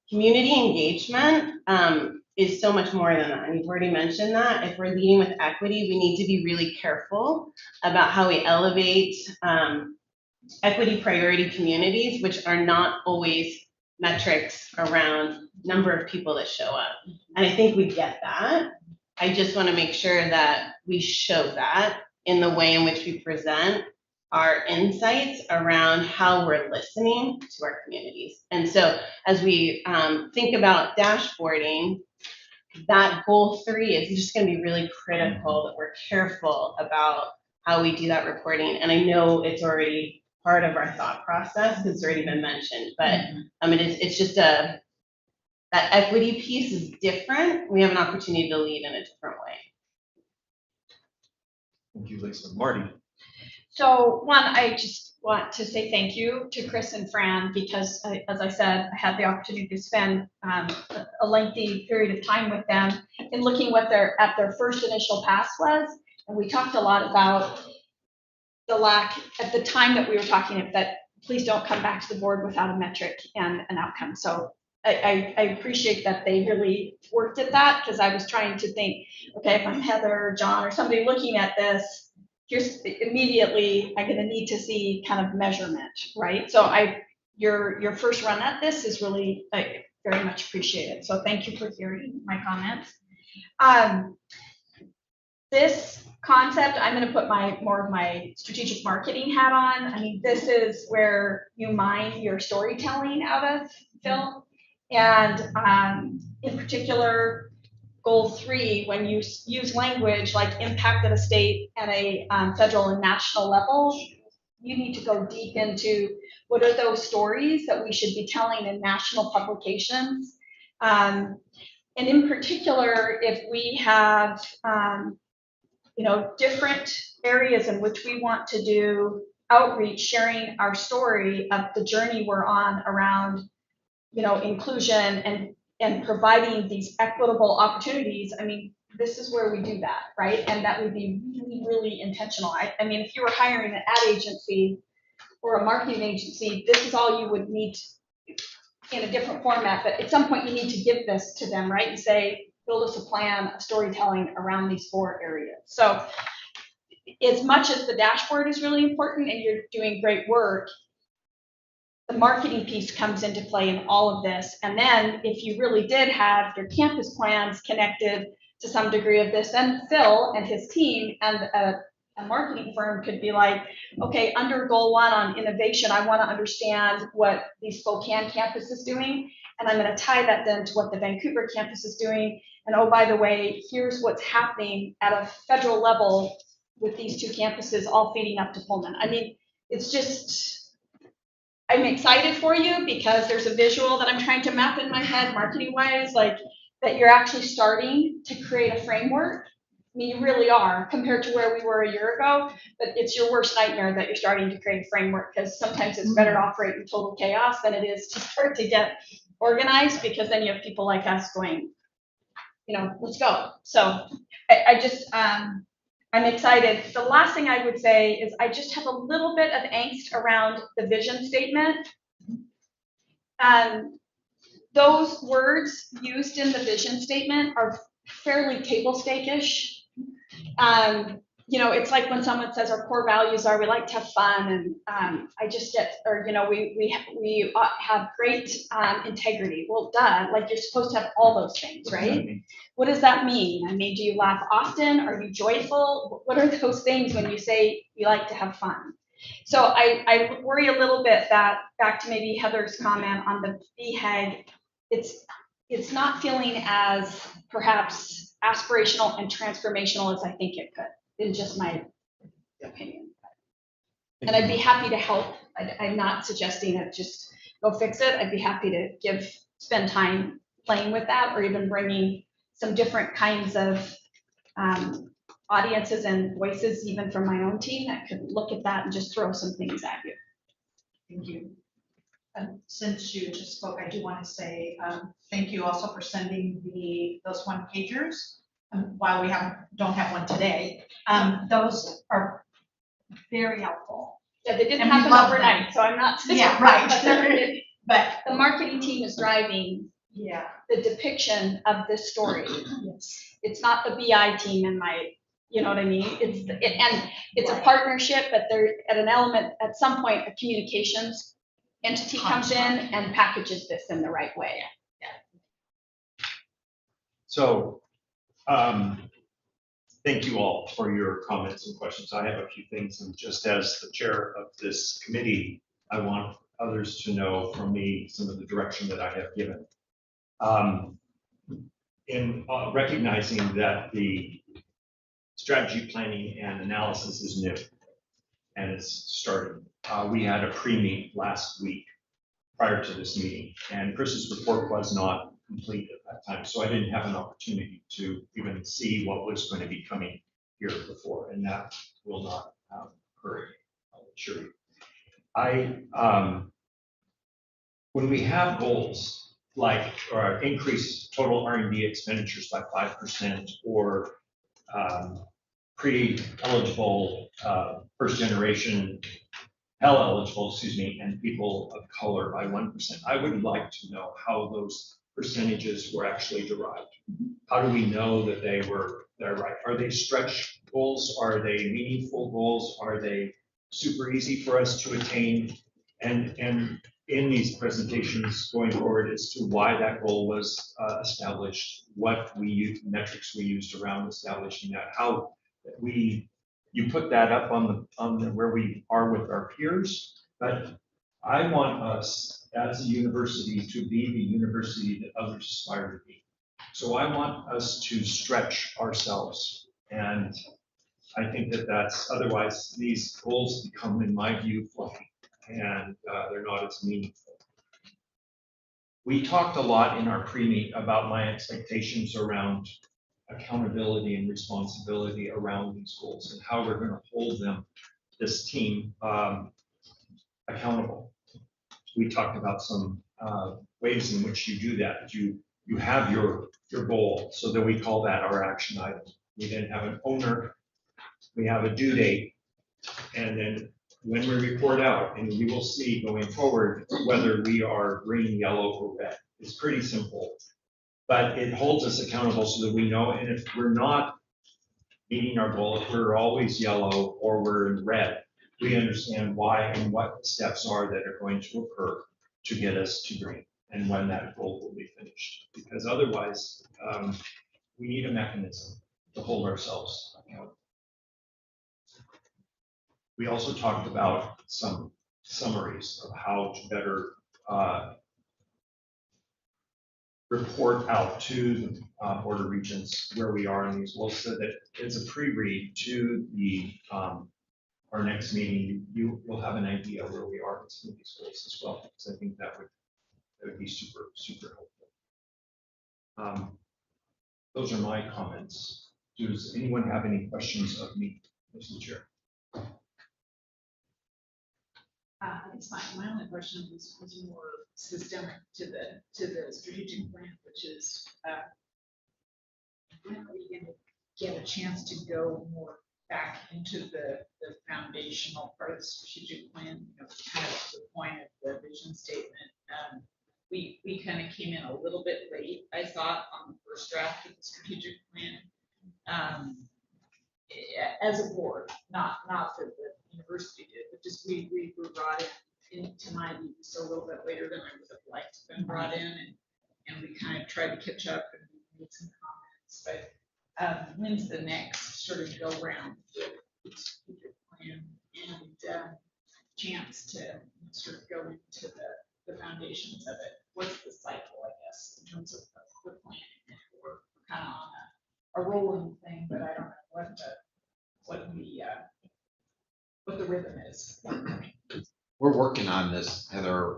Community engagement is so much more than that. And you've already mentioned that. If we're leading with equity, we need to be really careful about how we elevate equity priority communities, which are not always metrics around number of people that show up. And I think we get that. I just want to make sure that we show that in the way in which we present our insights around how we're listening to our communities. And so as we think about dashboarding, that goal 3 is just going to be really critical that we're careful about how we do that reporting. And I know it's already part of our thought process because it's already been mentioned, but it's just that equity piece is different. We have an opportunity to lead in a different way. Thank you, Lisa. Marty. So one, I just want to say thank you to Chris and Fran because, as I said, I had the opportunity to spend a lengthy period of time with them in looking what their first initial pass was, and we talked a lot about the lack at the time that we were talking that please don't come back to the board without a metric and an outcome. So I appreciate that they really worked at that because I was trying to think, okay, if I'm Heather or John or somebody looking at this, here's immediately I'm going to need to see kind of measurement, right? So I your first run at this is really very much appreciated. So thank you for hearing my comments. This concept, I'm going to put more of my strategic marketing hat on. I mean, this is where you mine your storytelling out of, Phil. And in particular, goal 3, when you use language like impact at a state and a federal and national level, you need to go deep into what are those stories that we should be telling in national publications. And in particular, if we have different areas in which we want to do outreach, sharing our story of the journey we're on around, inclusion and providing these equitable opportunities. I mean, this is where we do that, right? And that would be really, really intentional. I mean, if you were hiring an ad agency or a marketing agency, this is all you would need in a different format. But at some point, you need to give this to them, right? And say, build us a plan of storytelling around these 4 areas. So as much as the dashboard is really important and you're doing great work, the marketing piece comes into play in all of this. And then if you really did have your campus plans connected to some degree of this, then Phil and his team and a marketing firm could be like, okay, under goal 1 on innovation, I want to understand what the Spokane campus is doing. And I'm going to tie that then to what the Vancouver campus is doing. And oh, by the way, here's what's happening at a federal level with these 2 campuses all feeding up to Pullman. I mean, it's just, I'm excited for you because there's a visual that I'm trying to map in my head, marketing wise, like that you're actually starting to create a framework. I mean, you really are compared to where we were a year ago, but it's your worst nightmare that you're starting to create a framework, because sometimes it's better to operate in total chaos than it is to start to get organized, because then you have people like us going, let's go. So I just, I'm excited. The last thing I would say is I just have a little bit of angst around the vision statement. Those words used in the vision statement are fairly table stake-ish. It's like when someone says our core values are we like to have fun, and I just get, or we have great integrity. Well, duh, like you're supposed to have all those things, right? What does that mean? I mean, do you laugh often? Are you joyful? What are those things when you say you like to have fun? So I worry a little bit that, back to maybe Heather's comment on the BHAG, it's not feeling as perhaps aspirational and transformational as I think it could, in just my opinion. And I'd be happy to help. I'm not suggesting it just go fix it. I'd be happy to spend time playing with that, or even bringing some different kinds of audiences and voices, even from my own team, that could look at that and just throw some things at you. Thank you. Since you just spoke, I do want to say thank you also for sending those one-pagers. While we don't have one today, those are very helpful. Yeah, they didn't happen overnight, so I'm not. Yeah, right. But the marketing team is driving the depiction of this story. Yes. It's not the BI team in my, you know what I mean? It's a partnership, but there at an element at some point a communications entity comes in and packages this in the right way. Yeah. So, thank you all for your comments and questions. I have a few things, and just as the chair of this committee, I want others to know from me some of the direction that I have given. In recognizing that the strategy planning and analysis is new and it's starting. We had a pre-meet last week prior to this meeting, and Chris's report was not complete at that time, so I didn't have an opportunity to even see what was going to be coming here before, and that will not occur, I'll assure you. When we have goals like increase total R&D expenditures by 5%, or pre-eligible first generation Pell eligible, and people of color by 1%. I would like to know how those percentages were actually derived. How do we know that they're right? Are they stretch goals? Are they meaningful goals? Are they super easy for us to attain? And in these presentations going forward as to why that goal was established, what we used, metrics we used around establishing that, how you put that up on the where we are with our peers, but I want us as a university to be the university that others aspire to be. So I want us to stretch ourselves, and I think that that's, otherwise these goals become, in my view, fluffy, and they're not as meaningful. We talked a lot in our pre-meet about my expectations around accountability and responsibility around these goals and how we're going to hold them, this team, accountable. We talked about some ways in which you do that. You have your goal, so that we call that our action item. We then have an owner, we have a due date, and then when we report out, and you will see going forward whether we are green, yellow, or red. It's pretty simple, but it holds us accountable so that we know, and if we're not meeting our goal, if we're always yellow or we're in red, we understand why and what the steps are that are going to occur to get us to green and when that goal will be finished. Because otherwise, we need a mechanism to hold ourselves accountable. We also talked about some summaries of how to better report out to the Board of Regents where we are in these goals, so that it's a pre-read to the our next meeting. You'll have an idea where we are in some of these goals as well. So I think that would be super helpful. Those are my comments. Does anyone have any questions of me, Mr. Chair? I guess my only question was more systemic to the strategic plan, which is when are we going to get a chance to go more back into the foundational part of the strategic plan, kind of to the point of the vision statement. We kind of came in a little bit late, I thought, on the first draft of the strategic plan. As a board, not that the university did, but just we were brought in to my view just a little bit later than I would have liked to have been brought in, and we kind of tried to catch up and made some comments. But when's the next sort of go round with the strategic plan and chance to sort of go into the foundations of it? What's the cycle, I guess, in terms of the planning? We're kind of on a rolling thing, but I don't know what the rhythm is. We're working on this, Heather,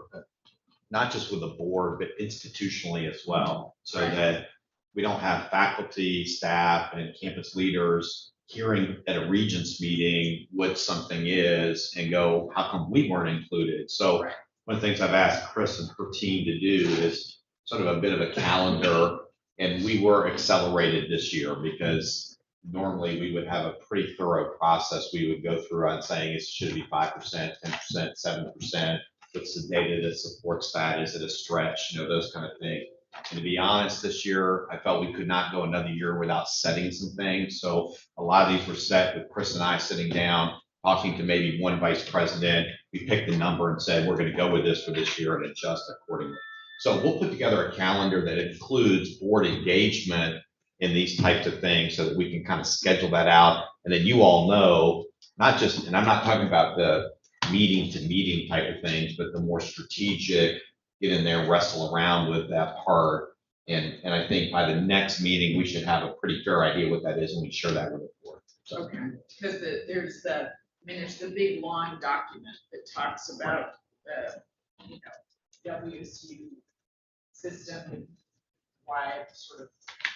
not just with the board, but institutionally as well, so that we don't have faculty, staff, and campus leaders hearing at a Regents meeting what something is and go, how come we weren't included? So one of the things I've asked Chris and her team to do is sort of a bit of a calendar, and we were accelerated this year because normally we would have a pretty thorough process we would go through on saying it should be 5%, 10%, 7%. What's the data that supports that? Is it a stretch? Those kind of things. And to be honest, this year, I felt we could not go another year without setting some things. So a lot of these were set with Chris and I sitting down, talking to maybe one vice president. We picked a number and said, we're going to go with this for this year and adjust accordingly. So we'll put together a calendar that includes board engagement in these types of things so that we can kind of schedule that out. And then you all know, not just, and I'm not talking about the meeting to meeting type of things, but the more strategic, get in there, wrestle around with that part. And I think by the next meeting, we should have a pretty fair idea what that is, and we share that with the board. So. Okay, because there's the big long document that talks about the WSU system wide sort of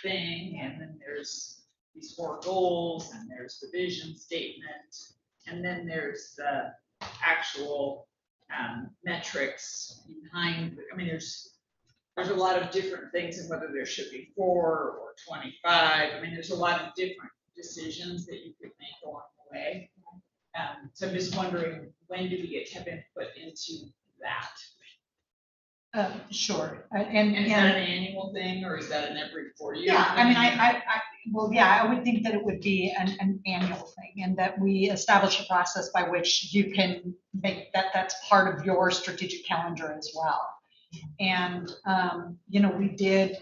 thing, and then there's these 4 goals, and there's the vision statement, and then there's the actual metrics behind. I mean, there's a lot of different things, and whether there should be 4 or 25. I mean, there's a lot of different decisions that you could make along the way. So I'm just wondering, when do we get to have input into that? Sure. And is that an annual thing, or is that an every 4 years? Yeah, I mean, Well, yeah, I would think that it would be an annual thing, and that we establish a process by which you can make that, that's part of your strategic calendar as well. And,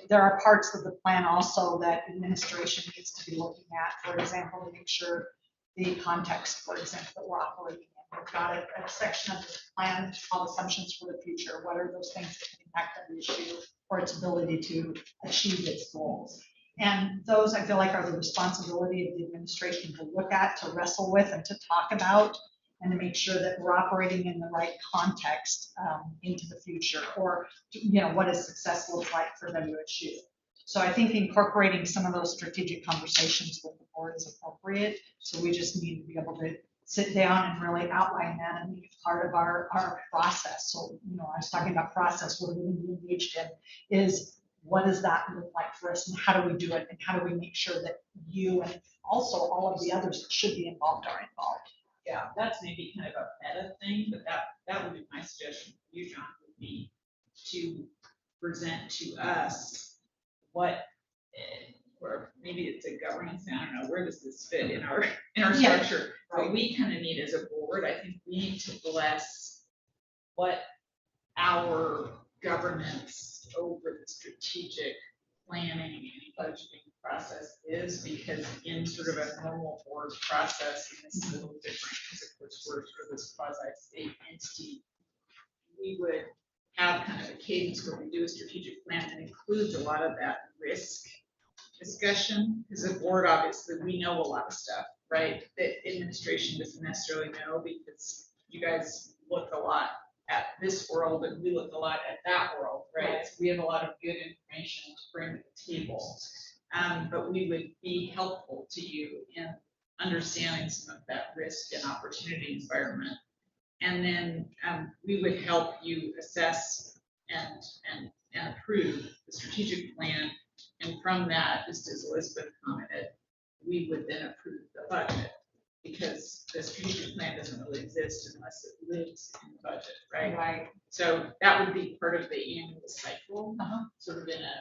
there are parts of the plan also that administration needs to be looking at, for example, to make sure the context, for example, that we're operating in. We've got a section of the plan called assumptions for the future. What are those things that can impact the issue or its ability to achieve its goals? And those, I feel like, are the responsibility of the administration to look at, to wrestle with, and to talk about, and to make sure that we're operating in the right context into the future, or what does success look like for WSU. So I think incorporating some of those strategic conversations with the board is appropriate. So we just need to be able to sit down and really outline that and make it part of our process. So, I was talking about process, what we're going to be engaged in is, what does that look like for us, and how do we do it, and how do we make sure that you and also all of the others that should be involved are involved. Yeah, that's maybe kind of a meta thing, but that would be my suggestion for you, John, would be to present to us what, or maybe it's a governance, I don't know, where does this fit in our structure? But we kind of need, as a board, I think we need to bless what our governance over the strategic planning and budgeting process is, because in sort of a normal board process, and this is a little different because of course we're sort of this quasi-state entity, we would have kind of a cadence where we do a strategic plan that includes a lot of that risk discussion, because the board, obviously, we know a lot of stuff, right, that administration doesn't necessarily know, because you guys look a lot at this world and we look a lot at that world, right? So we have a lot of good information to bring to the table. But we would be helpful to you in understanding some of that risk and opportunity environment. And then we would help you assess and approve the strategic plan. And from that, just as Elizabeth commented, we would then approve the budget, because the strategic plan doesn't really exist unless it lives in the budget, right? Right. So that would be part of the annual cycle, sort of in a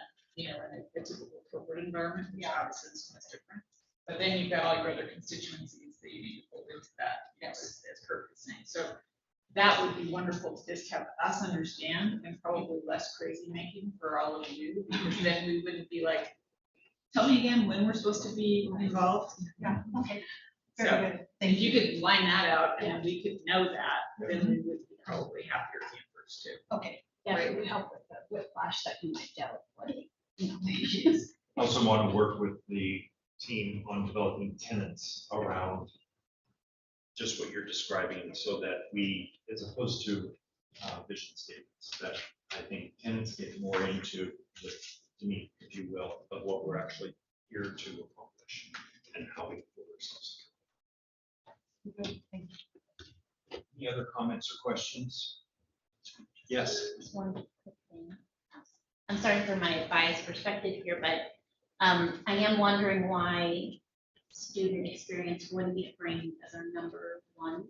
typical corporate environment, which obviously is much different. But then you've got all your other constituencies that you need to fold into that, as Kirk was saying. So that would be wonderful to just have us understand, and probably less crazy making for all of you, because then we wouldn't be like, tell me again when we're supposed to be involved. Yeah, okay. So if you could line that out and we could know that, then we would be probably happier campers too. Okay. Yeah, it would help with the whiplash that you might dealt with. I also want to work with the team on developing tenets around just what you're describing, so that we, as opposed to vision statements, that I think tenets get more into the meat, if you will, of what we're actually here to accomplish and how we hold ourselves. Any other comments or questions? Yes. Just one quick thing. I'm sorry for my biased perspective here, but I am wondering why student experience wouldn't be framed as our number one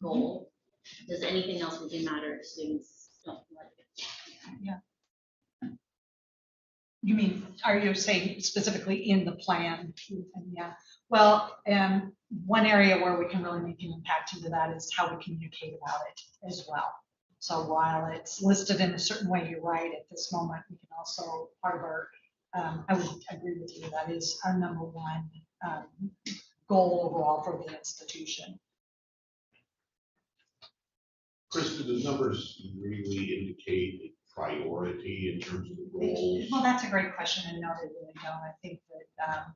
goal. Does anything else really matter if students don't like it? Yeah. You mean, are you saying specifically in the plan? Yeah. Well, one area where we can really make an impact into that is how we communicate about it as well. So while it's listed in a certain way, you're right, at this moment, we can also, part of our, I would agree with you, that is our number one goal overall for the institution. Chris, do the numbers really indicate a priority in terms of the goals? Well, that's a great question, and no, they really don't. I think that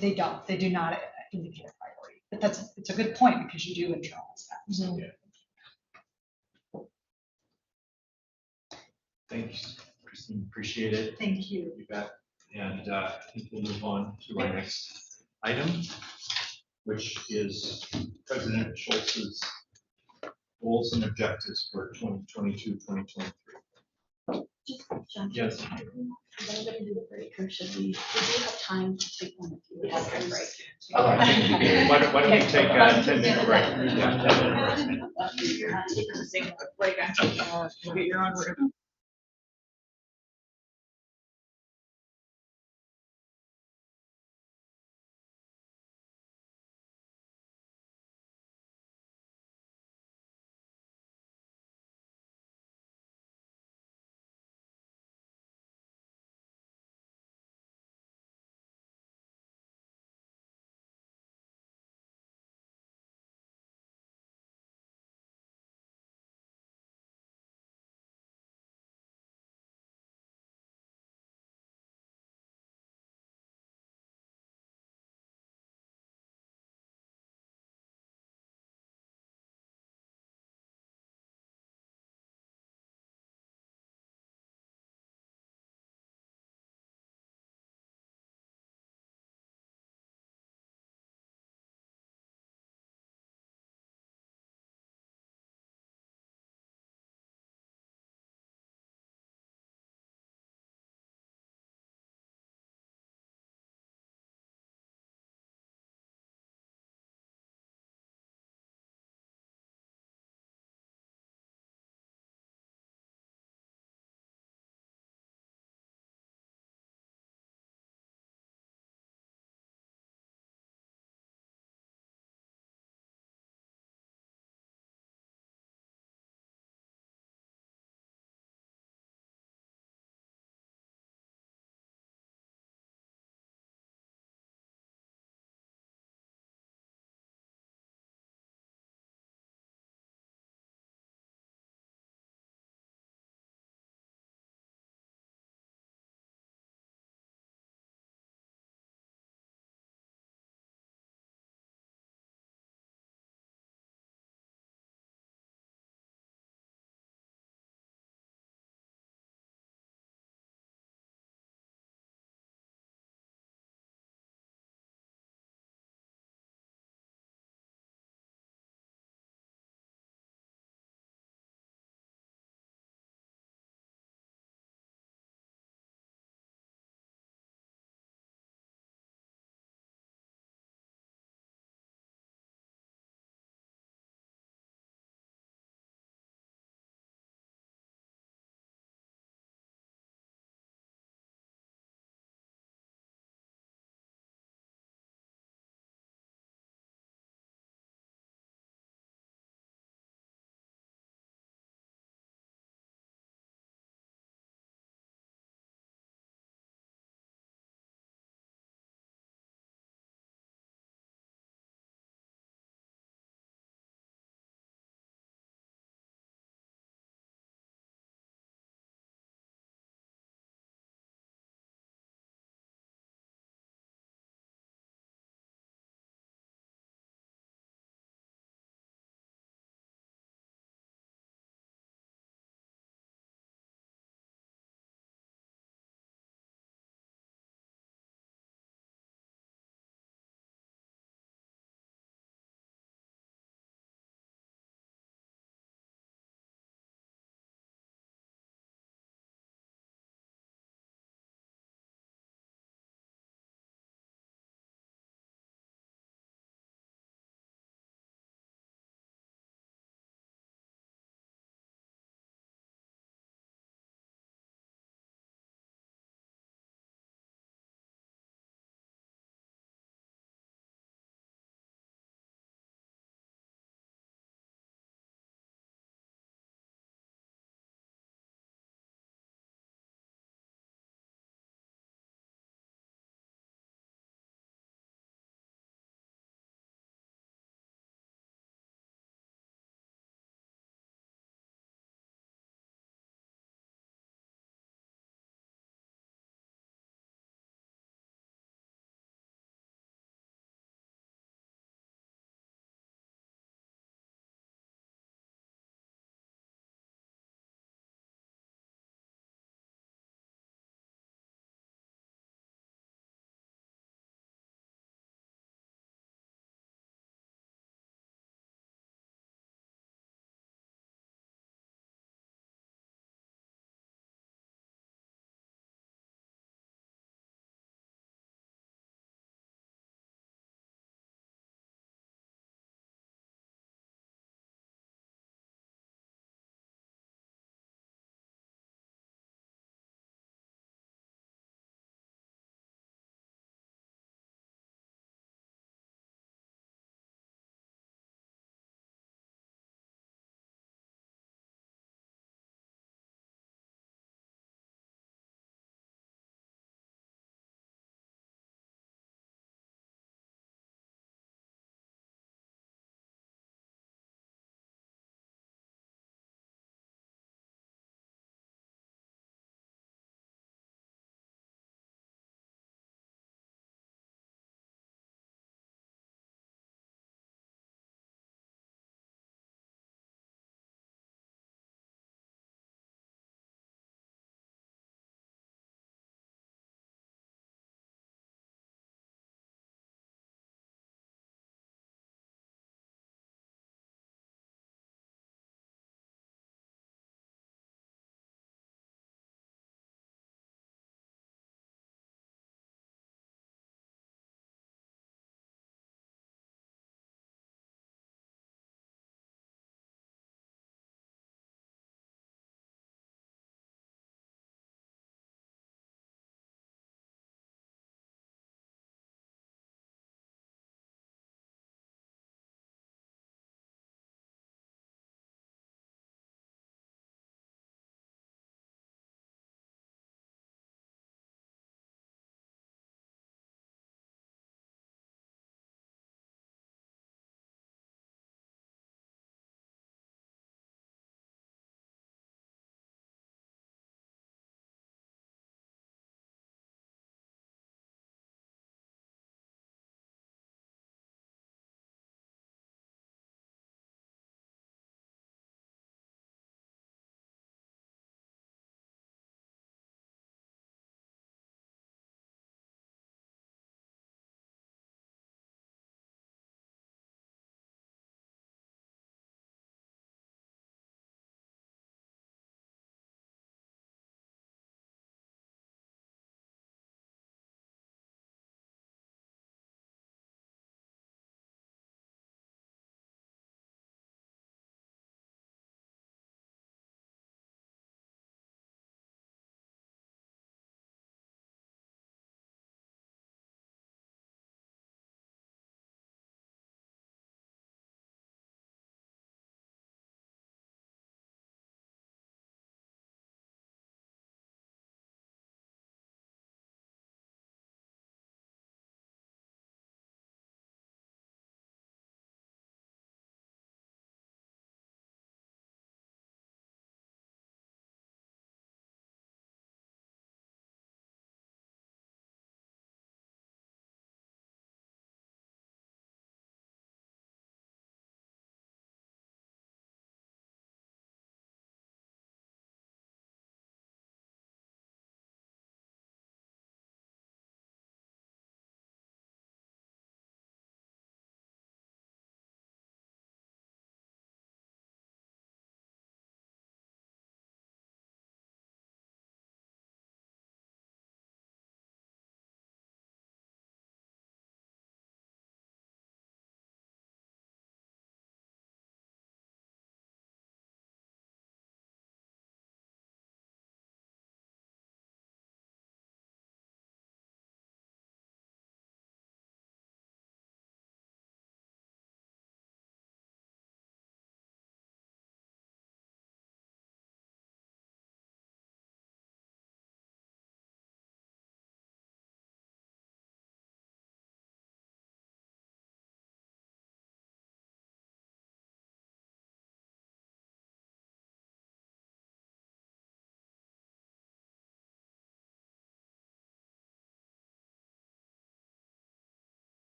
they don't. They do not indicate a priority. But it's a good point, because you do internalize that. So. Yeah. Thanks, Christine. Appreciate it. Thank you. You bet. And I think we'll move on to our next item, which is President Schultz's goals and objectives for 2022-2023. Yes. I'm going to do the break, or should we have time to take one if you have a break? Why don't we take a 10-minute break? Yeah, 10-minute break. You're not taking the same break, I'm taking, you get your own room.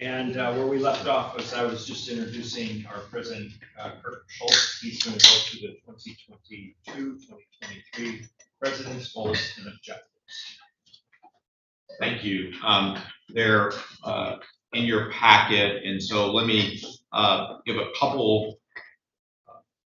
And where we left off was I was just introducing our president, Kurt Schultz. He's going to go through the 2022-2023 president's goals and objectives. Thank you. They're in your packet, and so let me give a couple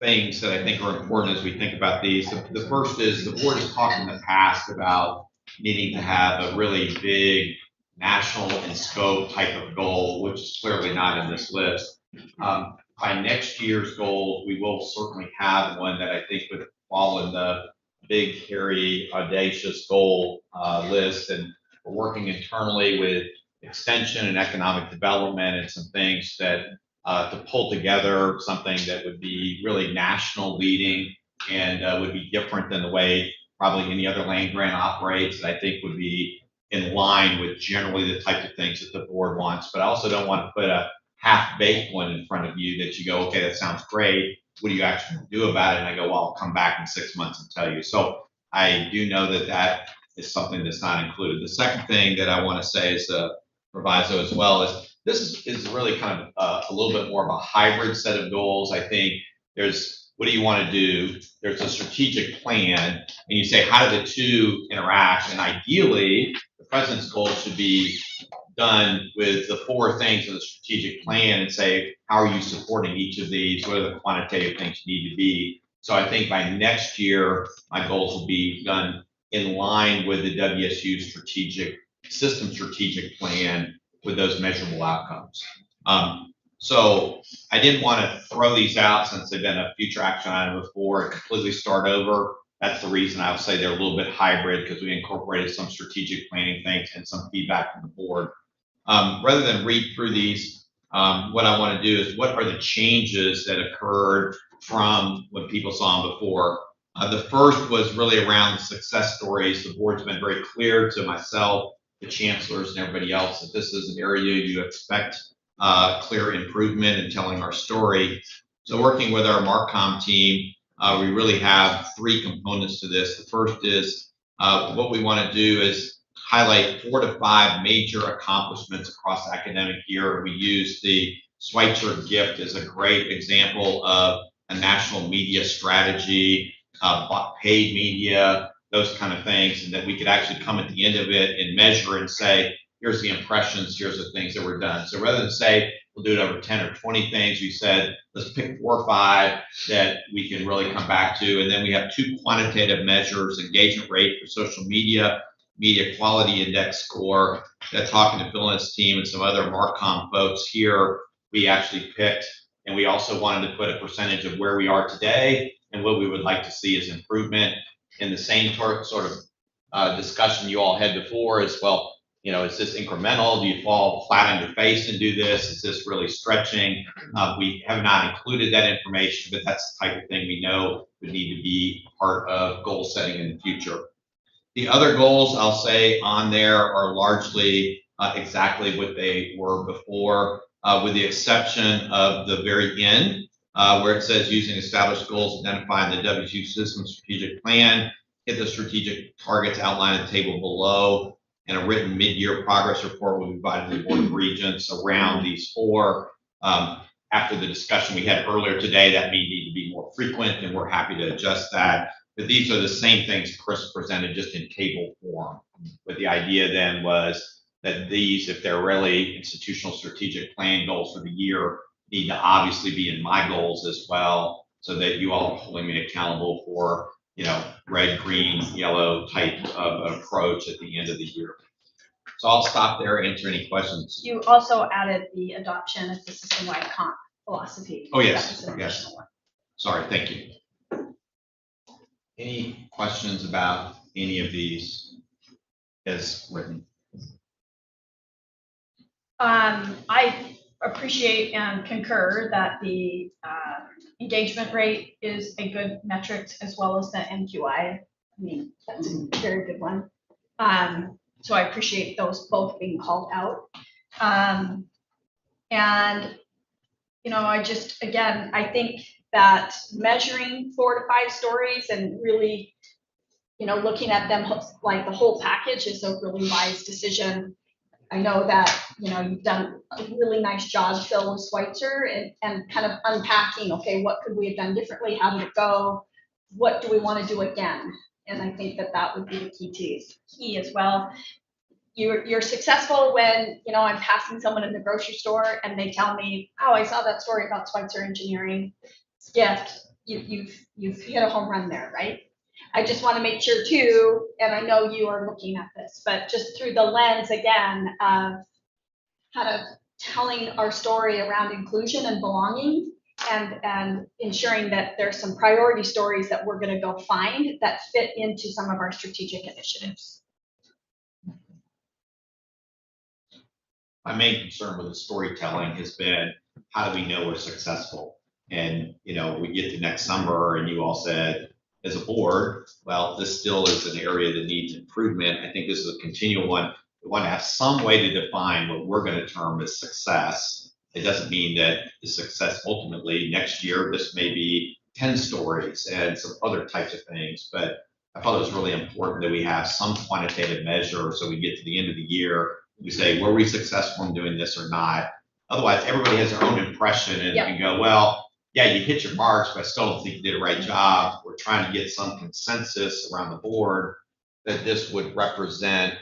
things that I think are important as we think about these. The first is the board has talked in the past about needing to have a really big national in scope type of goal, which is clearly not in this list. By next year's goal, we will certainly have one that I think would fall in the big, hairy, audacious goal list. And we're working internally with extension and economic development and some things that to pull together something that would be really national leading and would be different than the way probably any other land grant operates, that I think would be in line with generally the type of things that the board wants. But I also don't want to put a half-baked one in front of you that you go, okay, that sounds great. What do you actually do about it? And I go, well, I'll come back in 6 months and tell you. So I do know that that is something that's not included. The second thing that I want to say is a proviso as well is this is really kind of a little bit more of a hybrid set of goals. I think there's, what do you want to do? There's a strategic plan, and you say, how do the two interact? And ideally, the president's goals should be done with the 4 things in the strategic plan and say, how are you supporting each of these? What are the quantitative things you need to be? So I think by next year, my goals will be done in line with the WSU strategic plan with those measurable outcomes. So I didn't want to throw these out since they've been a future action item before and completely start over. That's the reason I would say they're a little bit hybrid, because we incorporated some strategic planning things and some feedback from the board. Rather than read through these, what I want to do is what are the changes that occurred from what people saw them before. The first was really around the success stories. The board's been very clear to myself, the chancellors, and everybody else that this is an area you expect clear improvement in telling our story. So working with our Marcom team, we really have 3 components to this. The first is what we want to do is highlight 4 to 5 major accomplishments across the academic year. We use the Schweitzer gift as a great example of a national media strategy, paid media, those kind of things, and that we could actually come at the end of it and measure and say, here's the impressions, here's the things that were done. So rather than say, we'll do it over 10 or 20 things, we said, let's pick 4 or 5 that we can really come back to. And then we have 2 quantitative measures, engagement rate for social media, media quality index score, that talking to Phil and his team and some other Marcom folks here, we actually picked, and we also wanted to put a percentage of where we are today and what we would like to see as improvement. In the same sort of discussion you all had before as well, you know, is this incremental? Do you fall flat on your face and do this? Is this really stretching? We have not included that information, but that's the type of thing we know would need to be part of goal setting in the future. The other goals I'll say on there are largely exactly what they were before, with the exception of the very end, where it says using established goals identified in the WSU system strategic plan, hit the strategic targets outlined in the table below, and a written mid-year progress report will be provided to the Board of Regents around these 4. After the discussion we had earlier today, that may need to be more frequent, and we're happy to adjust that. But these are the same things Chris presented, just in table form. But the idea then was that these, if they're really institutional strategic plan goals for the year, need to obviously be in my goals as well, so that you all are holding me accountable for, you know, red, green, yellow type of approach at the end of the year. So I'll stop there, answer any questions. You also added the adoption of the system-wide comp philosophy. Oh, yes, That was an yes. additional one. Sorry, thank you. Any questions about any of these as written? I appreciate and concur that the engagement rate is a good metric, as well as the NQI. I mean, that's a very good one. So I appreciate those both being called out. And, you know, I just, again, I think that measuring 4 to 5 stories and really, you know, looking at them like the whole package is a really wise decision. I know that, you've done a really nice job, Phil, with Schweitzer, and kind of unpacking, okay, what could we have done differently? How did it go? What do we want to do again? And I think that would be the key as well. You're successful when, I'm passing someone in the grocery store and they tell me, oh, I saw that story about Schweitzer Engineering. Gift, you've hit a home run there, right? I just want to make sure too, and I know you are looking at this, but just through the lens again of kind of telling our story around inclusion and belonging, and ensuring that there's some priority stories that we're going to go find that fit into some of our strategic initiatives. My main concern with the storytelling has been, how do we know we're successful? And, we get to next summer and you all said, as a board, well, this still is an area that needs improvement. I think this is a continual one. We want to have some way to define what we're going to term as success. It doesn't mean that the success ultimately next year, this may be 10 stories and some other types of things, but I thought it was really important that we have some quantitative measure so we get to the end of the year, we say, were we successful in doing this or not? Otherwise, everybody has their own impression and you go, well, yeah, you hit your marks, but I still don't think you did a right job. We're trying to get some consensus around the board that this would represent,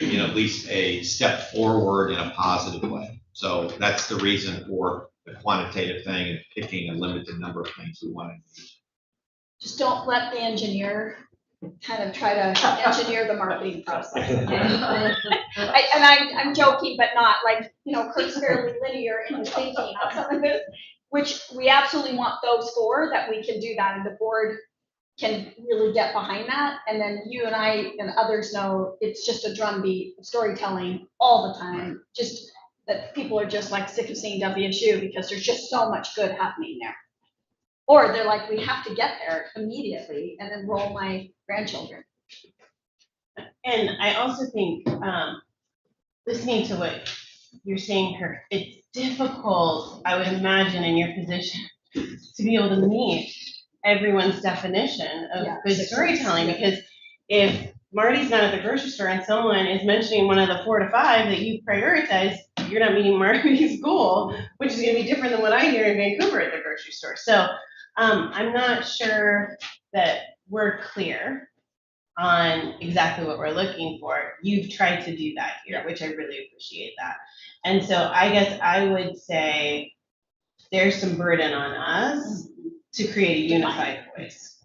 at least a step forward in a positive way. So that's the reason for the quantitative thing and picking a limited number of things we want to do. Just don't let the engineer kind of try to engineer the marketing process. I'm joking, but not like, Kurt's fairly linear in his thinking on some of this, which we absolutely want those for, that we can do that, and the board can really get behind that. And then you and I and others know it's just a drumbeat of storytelling all the time, just that people are just like sick of seeing WSU because there's just so much good happening there. Or they're like, we have to get there immediately and enroll my grandchildren. And I also think, listening to what you're saying, Kurt, it's difficult, I would imagine, in your position to be able to meet everyone's definition of good storytelling. Because if Marty's not at the grocery store and someone is mentioning one of the 4 to 5 that you prioritize, you're not meeting Marty's goal, which is going to be different than what I hear in Vancouver at the grocery store. So I'm not sure that we're clear on exactly what we're looking for. You've tried to do that here, which I really appreciate that. And so I guess I would say there's some burden on us to create a unified voice.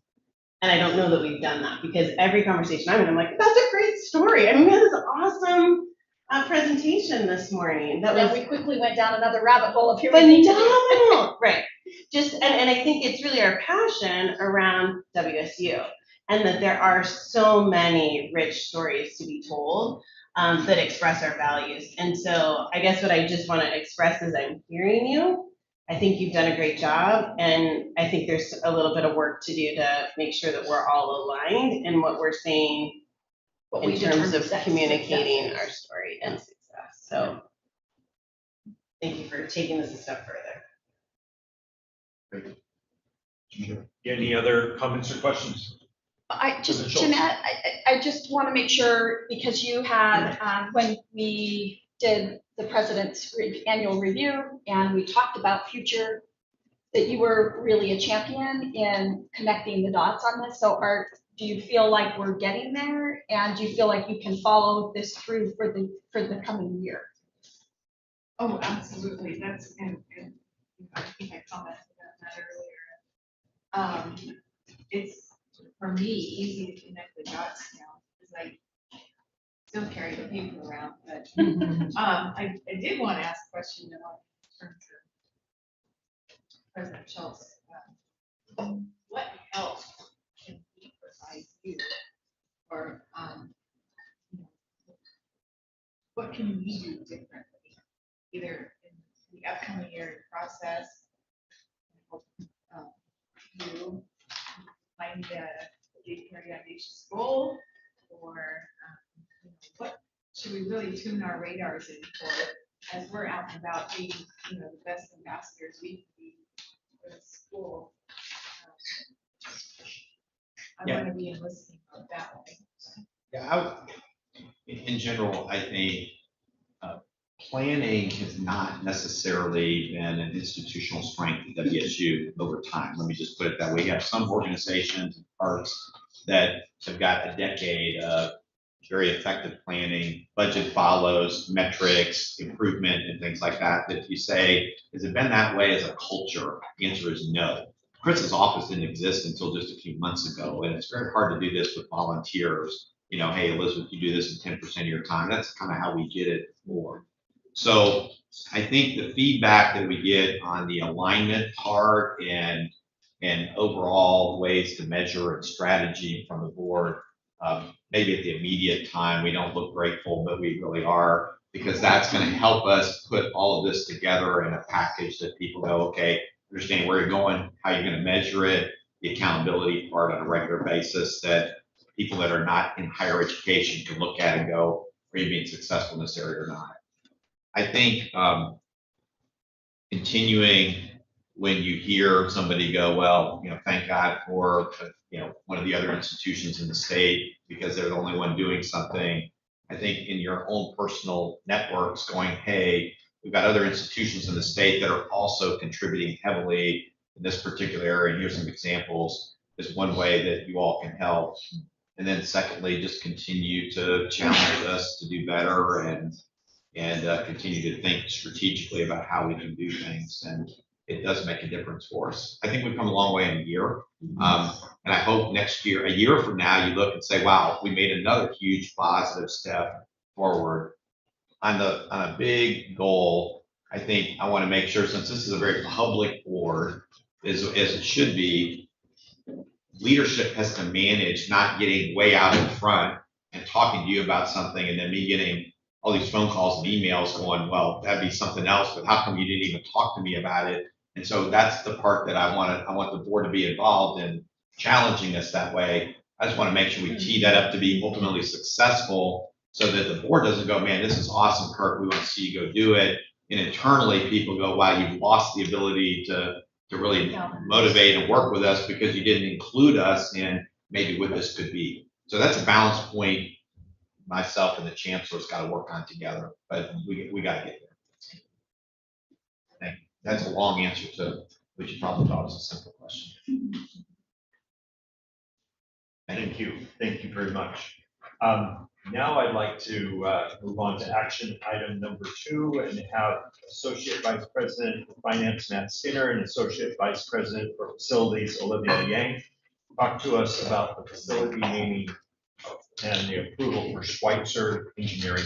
And I don't know that we've done that, because every conversation I'm in, I'm like, that's a great story. I mean, we had this awesome presentation this morning. We quickly went down another rabbit hole of here. Phenomenal. Right. And I think it's really our passion around WSU, and that there are so many rich stories to be told that express our values. And so I guess what I just want to express is I'm hearing you. I think you've done a great job, and I think there's a little bit of work to do to make sure that we're all aligned in what we're saying in terms of communicating our story and success. So thank you for taking this a step further. Any other comments or questions? Jeanette, I just want to make sure, because you had, when we did the president's annual review and we talked about future, that you were really a champion in connecting the dots on this. So do you feel like we're getting there, and do you feel like you can follow this through for the coming year? Oh, absolutely. That's, and I think I commented on that earlier. It's, for me, easy to connect the dots now, because I still carry the paper around, but I did want to ask a question in terms of President Schultz. What help can he provide you, or what can we do differently, either in the upcoming year process, you find the JPRD audacious goal, or what should we really tune our radars in for as we're out and about being, the best ambassadors we can be for the school? I want to be in listening mode that way. Yeah, in general, I think planning has not necessarily been an institutional strength at WSU over time. Let me just put it that way. You have some organizations and parts that have got a decade of very effective planning, budget follows, metrics, improvement, and things like that. That if you say, has it been that way as a culture? The answer is no. Chris's office didn't exist until just a few months ago, and it's very hard to do this with volunteers. You know, hey, Elizabeth, you do this in 10% of your time. That's kind of how we get it forward. So I think the feedback that we get on the alignment part and overall ways to measure and strategy from the board, maybe at the immediate time, we don't look grateful, but we really are, because that's going to help us put all of this together in a package that people go, okay, understand where you're going, how you're going to measure it, the accountability part on a regular basis, that people that are not in higher education can look at and go, are you being successful in this area or not? I think continuing when you hear somebody go, well, you know, thank God for, you know, one of the other institutions in the state because they're the only one doing something. I think in your own personal networks going, hey, we've got other institutions in the state that are also contributing heavily in this particular area. And here's some examples. Is one way that you all can help. And then secondly, just continue to challenge us to do better and continue to think strategically about how we can do things. And it does make a difference for us. I think we've come a long way in a year. And I hope next year, a year from now, you look and say, wow, we made another huge positive step forward. On a big goal, I think I want to make sure, since this is a very public board, as it should be, leadership has to manage not getting way out in front and talking to you about something and then me getting all these phone calls and emails going, well, that'd be something else, but how come you didn't even talk to me about it? And so that's the part that I want the board to be involved in, challenging us that way. I just want to make sure we tee that up to be ultimately successful so that the board doesn't go, man, this is awesome, Kirk, we want to see you go do it. And internally people go, wow, you've lost the ability to really motivate and work with us because you didn't include us in maybe what this could be. So that's a balance point myself and the chancellor's got to work on together, but we got to get there. Thank you. That's a long answer to what you probably thought was a simple question. Thank you. Thank you very much. Now I'd like to move on to action item number 2 and have Associate Vice President for Finance, Matt Skinner, and Associate Vice President for Facilities, Olivia Yang, talk to us about the facility naming and the approval for Schweitzer Engineering.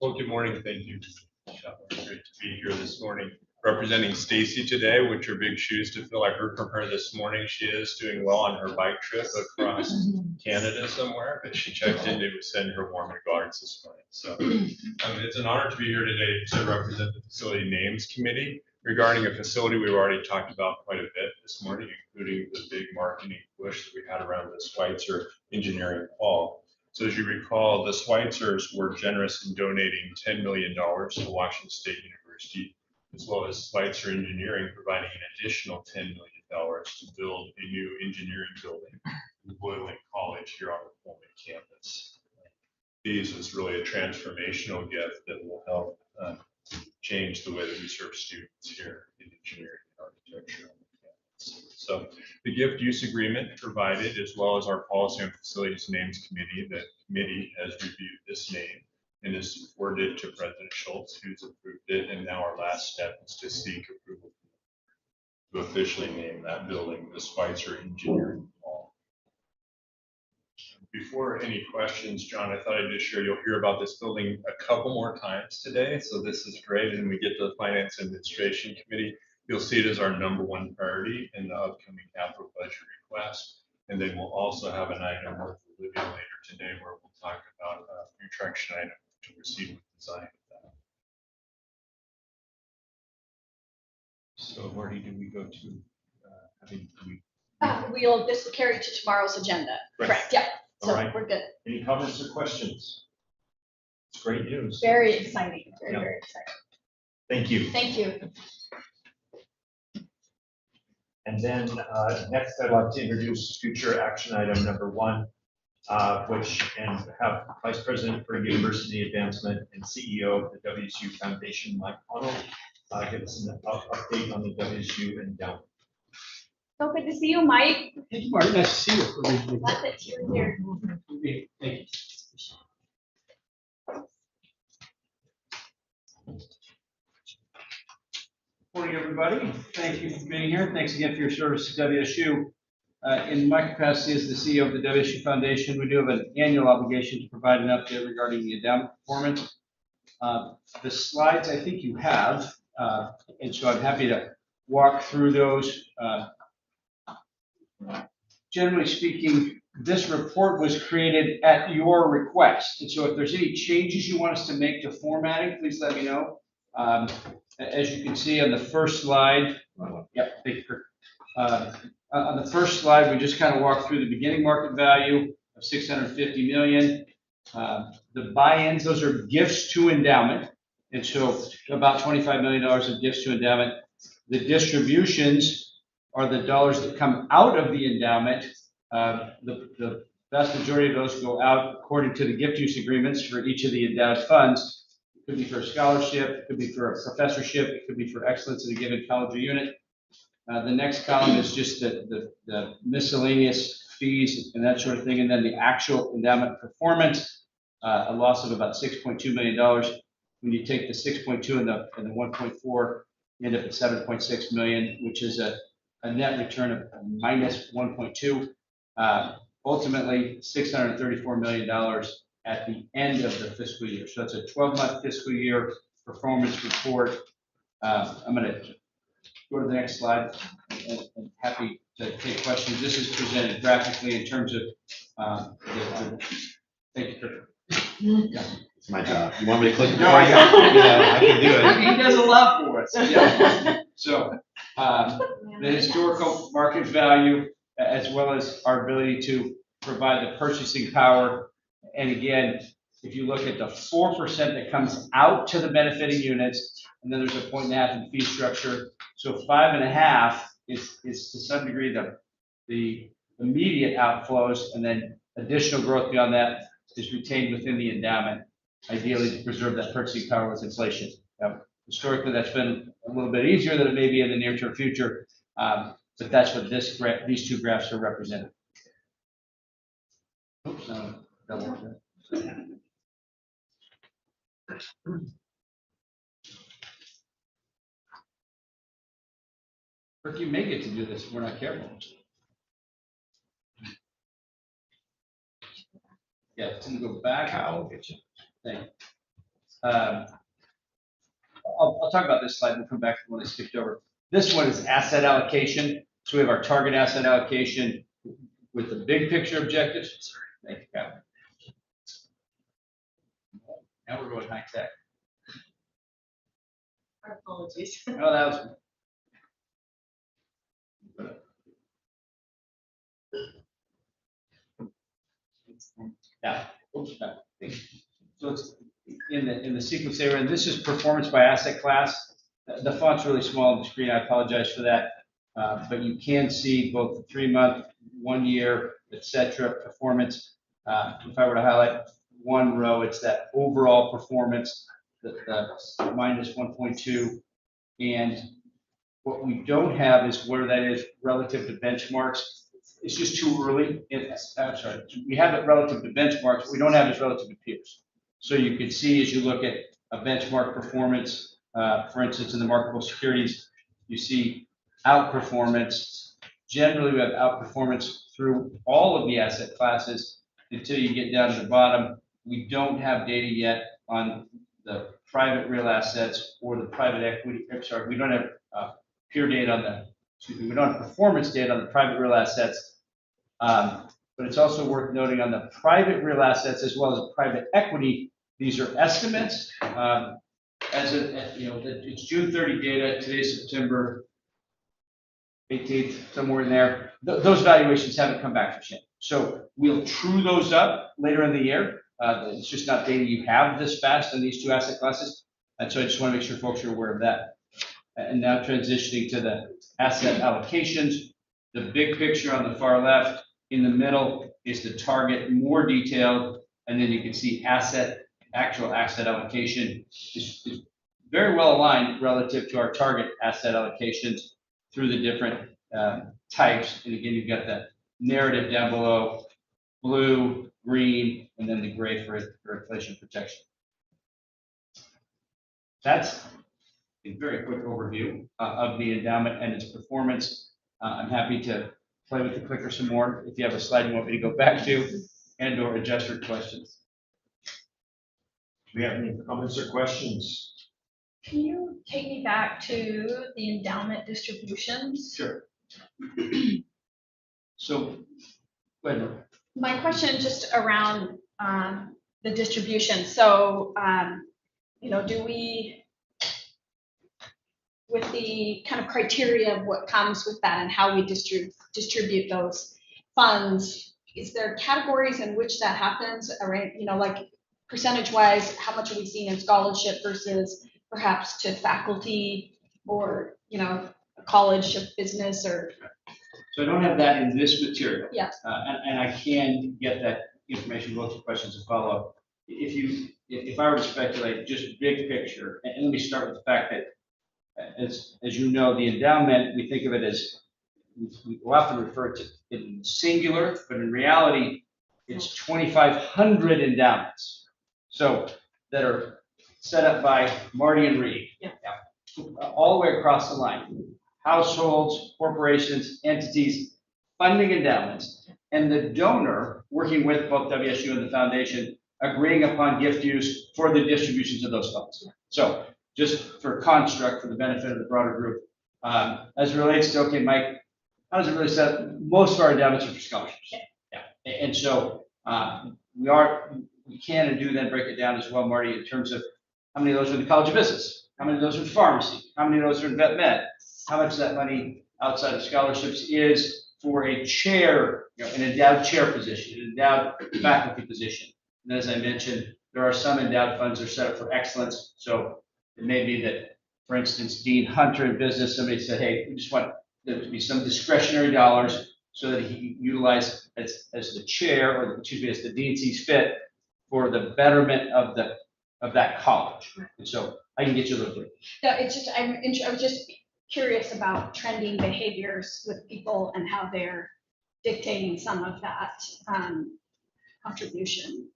Well, good morning. Thank you. Great to be here this morning. Representing Stacy today, which are big shoes to fill. I heard from her this morning. She is doing well on her bike trip across Canada somewhere, but she checked in to send her warm regards this morning. So it's an honor to be here today to represent the Facility Names Committee regarding a facility we've already talked about quite a bit this morning, including the big marketing push that we had around the Schweitzer Engineering Hall. So as you recall, the Schweitzers were generous in donating $10 million to Washington State University, as well as Schweitzer Engineering providing an additional $10 million to build a new engineering building in Boylan College here on the Pullman campus. These was really a transformational gift that will help change the way that we serve students here in engineering and architecture. So the gift use agreement provided, as well as our policy on facilities names committee, the committee has reviewed this name and has forwarded to President Schultz, who's approved it. And now our last step is to seek approval to officially name that building the Schweitzer Engineering Hall. Before any questions, John, I thought I'd just share, you'll hear about this building a couple more times today. So this is great. And we get to the Finance Administration Committee. You'll see it as our #1 priority in the upcoming capital budget request. And then we'll also have an item with Olivia later today where we'll talk about a future action item to proceed with design of that. So Marty, do we go to This will carry to tomorrow's agenda. Correct. Yeah. So we're good. Any comments or questions? It's great news. Very exciting. Very exciting. Thank you. Thank you. And then next, I'd like to introduce future action item number 1, and have Vice President for University Advancement and CEO of the WSU Foundation, Mike Connell, give us an update on the WSU endowment. So good to see you, Mike. Thank you, Marty. Nice to see you. Glad that you're here. Thank you. Morning, everybody. Thank you for being here. Thanks again for your service to WSU. In my capacity as the CEO of the WSU Foundation, we do have an annual obligation to provide an update regarding the endowment performance. The slides I think you have, and so I'm happy to walk through those. Generally speaking, this report was created at your request. And so if there's any changes you want us to make to formatting, please let me know. As you can see on the first slide, yep, thank you, Kirk. On the first slide, we just kind of walked through the beginning market value of $650 million. The buy-ins, those are gifts to endowment. And so about $25 million of gifts to endowment. The distributions are the dollars that come out of the endowment. The vast majority of those go out according to the gift use agreements for each of the endowed funds. It could be for a scholarship, it could be for a professorship, it could be for excellence in a given college or unit. The next column is just the miscellaneous fees and that sort of thing, and then the actual endowment performance, a loss of about $6.2 million. When you take the 6.2 and the 1.4, you end up at 7.6 million, which is a net return of minus 1.2. Ultimately, $634 million at the end of the fiscal year. So that's a 12-month fiscal year performance report. I'm going to go to the next slide, and happy to take questions. This is presented graphically in terms of thank you, Kirk. Yeah. It's my job. You want me to click? No, I can do it. He does a lot for us. Yeah. So the historical market value, as well as our ability to provide the purchasing power. And again, if you look at the 4% that comes out to the benefiting units, and then there's a 1.5 in fee structure. So 5.5 is to some degree the immediate outflows, and then additional growth beyond that is retained within the endowment, ideally to preserve that purchasing power with inflation. Historically, that's been a little bit easier than it may be in the near-term future, but that's what these two graphs are representing. Oops, double. Kirk, you may get to do this if we're not careful. Yeah, so you go back. I'll get you. Thank you. I'll talk about this slide. We'll come back to the one I skipped over. This one is asset allocation. So we have our target asset allocation with the big picture objectives. Thank you, Kevin. Now we're going high tech. Our apologies. Oh, that was. Yeah. Oops, no. So it's in the sequence they were in. This is performance by asset class. The font's really small on the screen. I apologize for that. But you can see both the 3-month, 1 year, etc. performance. If I were to highlight one row, it's that overall performance, the minus 1.2. And what we don't have is where that is relative to benchmarks. It's just too early. I'm sorry. We have it relative to benchmarks, but we don't have it relative to peers. So you can see as you look at a benchmark performance, for instance, in the marketable securities, you see outperformance. Generally, we have outperformance through all of the asset classes until you get down to the bottom. We don't have data yet on the private real assets or the private equity. I'm sorry, we don't have peer data on the. We don't have performance data on the private real assets, but it's also worth noting on the private real assets as well as private equity. These are estimates. It's June 30 data. Today's September 18th, somewhere in there. Those valuations haven't come back just yet. So we'll true those up later in the year. It's just not data you have this fast in these two asset classes, and so I just want to make sure folks are aware of that. And now transitioning to the asset allocations, the big picture on the far left, in the middle is the target, more detailed, and then you can see actual asset allocation is very well aligned relative to our target asset allocations through the different types. And again, you've got that narrative down below, blue, green, and then the gray for inflation protection. That's a very quick overview of the endowment and its performance. I'm happy to play with the clicker some more if you have a slide you want me to go back to and or adjust for questions. Do we have any comments or questions? Can you take me back to the endowment distributions? Sure. So, go ahead. My question just around the distribution. So, do we, with the kind of criteria of what comes with that and how we distribute those funds, is there categories in which that happens? Right? Like percentage-wise, how much are we seeing in scholarship versus perhaps to faculty or, a college of business or? So I don't have that in this material. Yeah. And I can get that information, both for questions and follow-up. If I were to speculate, just big picture, and let me start with the fact that, as you know, the endowment, we think of it as, we often refer to it in singular, but in reality, it's 2,500 endowments. So that are set up by Marty and Reed. Yeah. All the way across the line. Households, corporations, entities, funding endowments, and the donor working with both WSU and the foundation agreeing upon gift use for the distributions of those funds. So just for construct, for the benefit of the broader group, as it relates to, okay, Mike, how does it really set? Most of our endowments are for scholarships. Yeah. And so we can and do then break it down as well, Marty, in terms of how many of those are in the College of Business, how many of those are in pharmacy, how many of those are in vet med, how much of that money outside of scholarships is for a chair, an endowed chair position, an endowed faculty position. And as I mentioned, there are some endowed funds that are set up for excellence. So it may be that, for instance, Dean Hunter in business, somebody said, hey, we just want there to be some discretionary dollars so that he can utilize as the chair, or excuse me, as the dean sees fit for the betterment of that college. And so I can get you a little bit. No, it's just, I was just curious about trending behaviors with people and how they're dictating some of that contribution.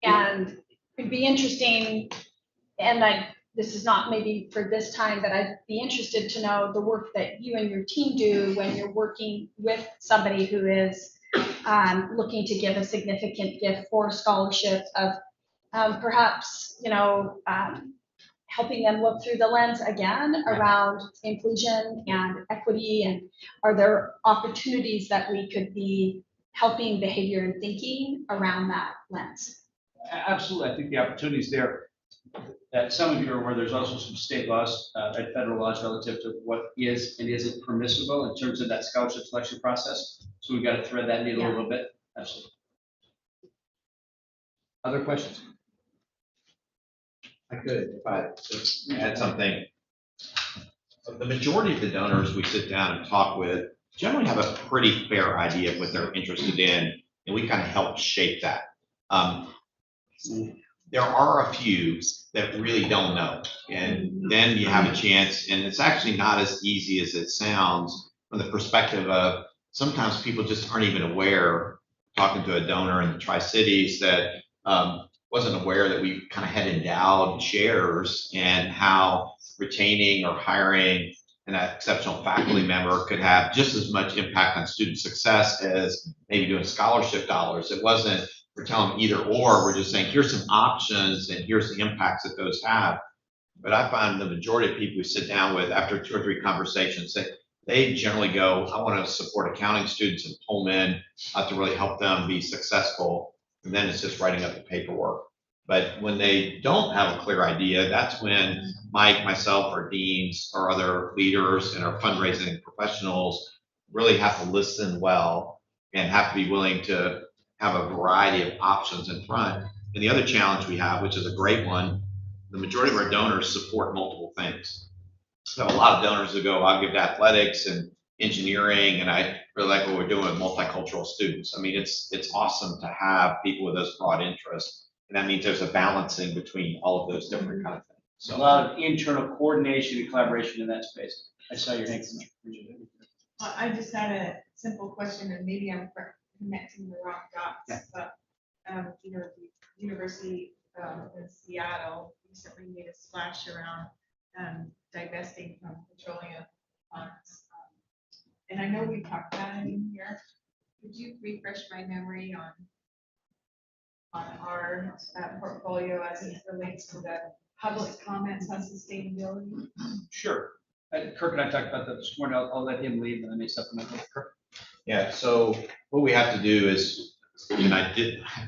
And it'd be interesting, and this is not maybe for this time, but I'd be interested to know the work that you and your team do when you're working with somebody who is looking to give a significant gift for scholarship of perhaps, helping them look through the lens again around inclusion and equity, and are there opportunities that we could be helping behavior and thinking around that lens? Absolutely, I think the opportunity is there. That some of you are aware, there's also some state laws and federal laws relative to what is and isn't permissible in terms of that scholarship selection process. So we've got to thread that needle a little bit. Absolutely. Other questions? I could, if I just add something. The majority of the donors we sit down and talk with generally have a pretty fair idea of what they're interested in, and we kind of help shape that. There are a few that really don't know, and then you have a chance, and it's actually not as easy as it sounds from the perspective of sometimes people just aren't even aware, talking to a donor in the Tri-Cities that wasn't aware that we kind of had endowed chairs, and how retaining or hiring an exceptional faculty member could have just as much impact on student success as maybe doing scholarship dollars. It wasn't, we're telling them either or, we're just saying, here's some options and here's the impacts that those have. But I find the majority of people we sit down with after 2 or 3 conversations, they generally go, I want to support accounting students in Pullman to really help them be successful. And then it's just writing up the paperwork. But when they don't have a clear idea, that's when Mike, myself, our deans, or other leaders and our fundraising professionals really have to listen well and have to be willing to have a variety of options in front. And the other challenge we have, which is a great one, the majority of our donors support multiple things. So a lot of donors will go, I'll give to athletics and engineering, and I really like what we're doing with multicultural students. I mean, it's awesome to have people with those broad interests, and that means there's a balancing between all of those different kind of things. So a lot of internal coordination and collaboration in that space. I saw your hand. I just had a simple question, and maybe I'm connecting the wrong dots, but, you know, the University in Seattle recently made a splash around divesting from petroleum funds. And I know we talked about it in here. Could you refresh my memory on our portfolio as it relates to the public comments on sustainability? Sure. Kirk and I talked about that this morning. I'll let him lead, and then I may supplement with Kirk. Yeah, so what we have to do is, and I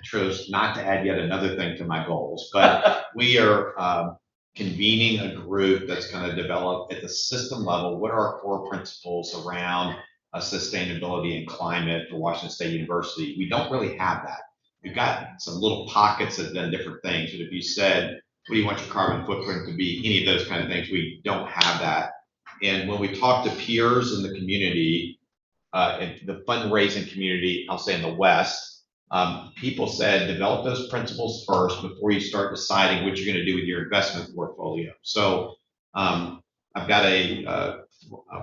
chose not to add yet another thing to my goals, but we are convening a group that's going to develop at the system level what are our core principles around sustainability and climate for Washington State University. We don't really have that. We've got some little pockets that have done different things, but if you said, what do you want your carbon footprint to be, any of those kind of things, we don't have that. And when we talk to peers in the community, in the fundraising community, I'll say in the West, people said develop those principles first before you start deciding what you're going to do with your investment portfolio. So I've got a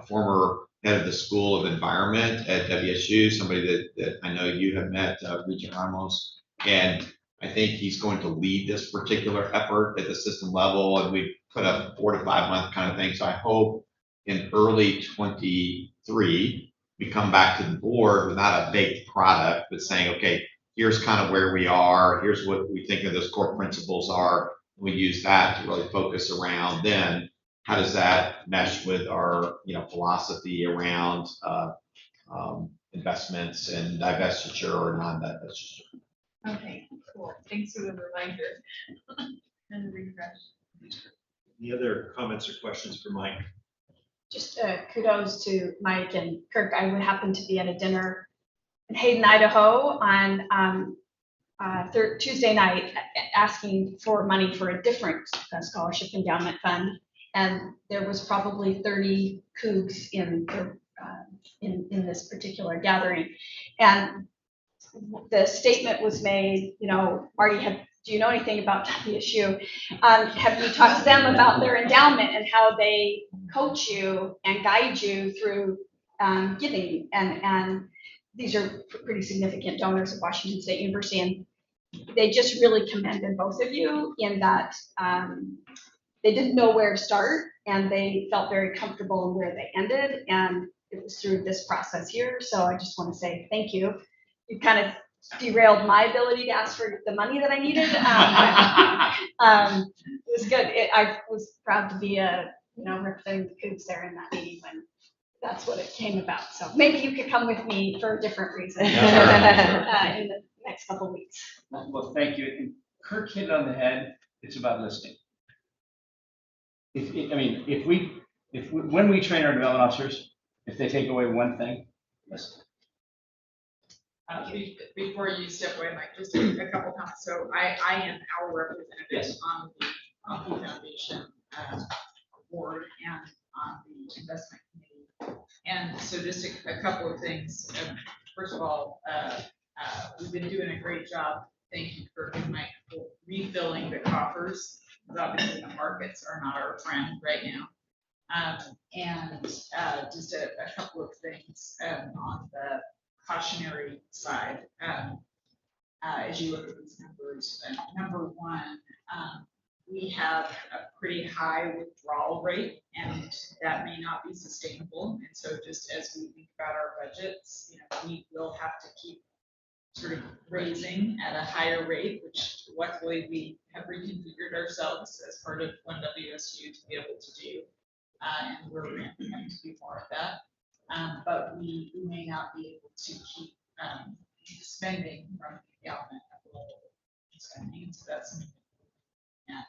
former head of the School of Environment at WSU, somebody that I know you have met, Regent Ramos, and I think he's going to lead this particular effort at the system level, and we put a 4 to 5 month kind of thing. So I hope in early 23, we come back to the board with not a baked product, but saying, okay, here's kind of where we are. Here's what we think of those core principles are. We use that to really focus around then how does that mesh with our, philosophy around investments and divestiture or non-divestiture. Okay, cool. Thanks for the reminder and the refresh. Any other comments or questions for Mike? Just kudos to Mike and Kirk. I would happen to be at a dinner in Hayden, Idaho on Tuesday night asking for money for a different scholarship endowment fund. And there was probably 30 Cougs in this particular gathering. And the statement was made, Marty, do you know anything about WSU? Have you talked to them about their endowment and how they coach you and guide you through giving? And these are pretty significant donors of Washington State University. And they just really commended both of you in that they didn't know where to start and they felt very comfortable in where they ended. And it was through this process here. So I just want to say thank you. You kind of derailed my ability to ask for the money that I needed. It was good. I was proud to be representing the Cougs there in that meeting when that's what it came about. So maybe you could come with me for a different reason in the next couple of weeks. Well, thank you. And Kirk hit it on the head. It's about listening. When we train our development officers, if they take away one thing, listen. Before you step away, Mike, just a couple comments. So I am our representative on the foundation board and on the investment committee. And so just a couple of things. First of all, we've been doing a great job. Thank you, Kirk and Mike, for refilling the coffers. Because obviously the markets are not our friend right now. And just a couple of things on the cautionary side. As you look at these numbers, number one, we have a pretty high withdrawal rate, and that may not be sustainable. And so just as we think about our budgets, we will have to keep sort of raising at a higher rate, which luckily we have reconfigured ourselves as part of one WSU to be able to do. And we're ramping up to do more of that. But we may not be able to keep spending from the element of level spending. So that's something that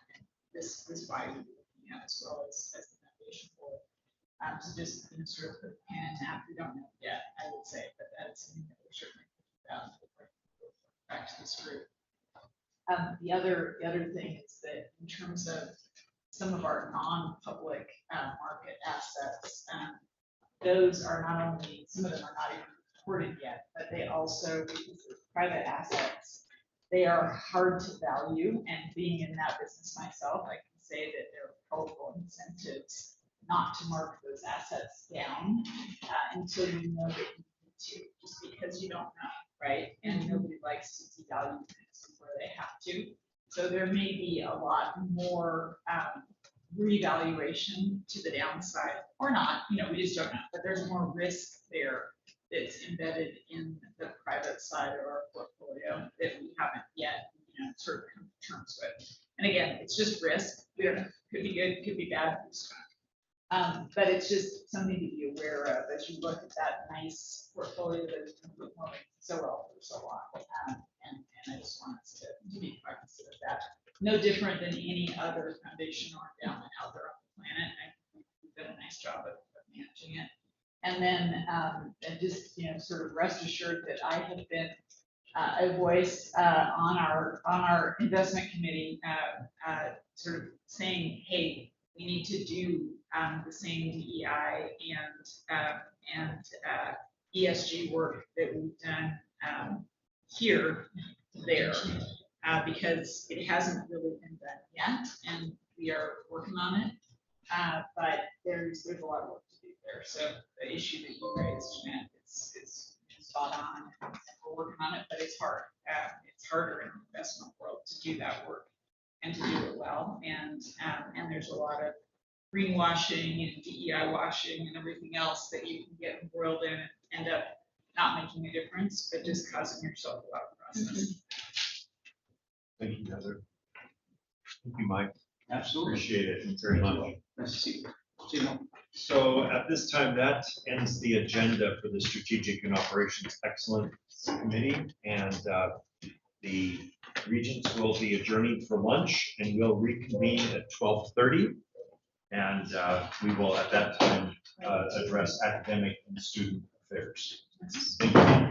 this body will be looking at as well as the foundation board. So just sort of put a pen in that. We don't know yet, I would say, but that's something that we're certainly thinking about back to this group. The other thing is that in terms of some of our non-public market assets. Those are not only, some of them are not even reported yet, but they also, because they're private assets, they are hard to value. And being in that business myself, I can say that there are powerful incentives not to mark those assets down until you know that you need to, just because you don't know, right? And nobody likes to devalue things before they have to. So there may be a lot more revaluation to the downside, or not, we just don't know, but there's more risk there that's embedded in the private side of our portfolio that we haven't yet, sort of come to terms with. And again, it's just risk. We don't know, could be good, could be bad. But it's just something to be aware of as you look at that nice portfolio that has been performing so well for so long. And I just want us to be cognizant of that. No different than any other foundation or endowment out there on the planet. I think we've done a nice job of managing it. And then and just sort of rest assured that I have been a voice on our investment committee, sort of saying, hey, we need to do the same DEI and ESG work that we've done here, there, because it hasn't really been done yet, and we are working on it. But there's a lot of work to do there. So the issue that you raised, Jeanette, is spot on, and we're working on it, but it's hard. It's harder in the investment world to do that work and to do it well. And there's a lot of greenwashing and DEI washing and everything else that you can get embroiled in and end up not making a difference, but just causing yourself a lot of process. Thank you, Heather. Thank you, Mike. Absolutely. Appreciate it very much. Nice to see you. So at this time, that ends the agenda for the Strategic and Operations Excellence Committee. And the Regents will be adjourning for lunch, and we'll reconvene at 12:30. And we will at that time address academic and student affairs. Thank you.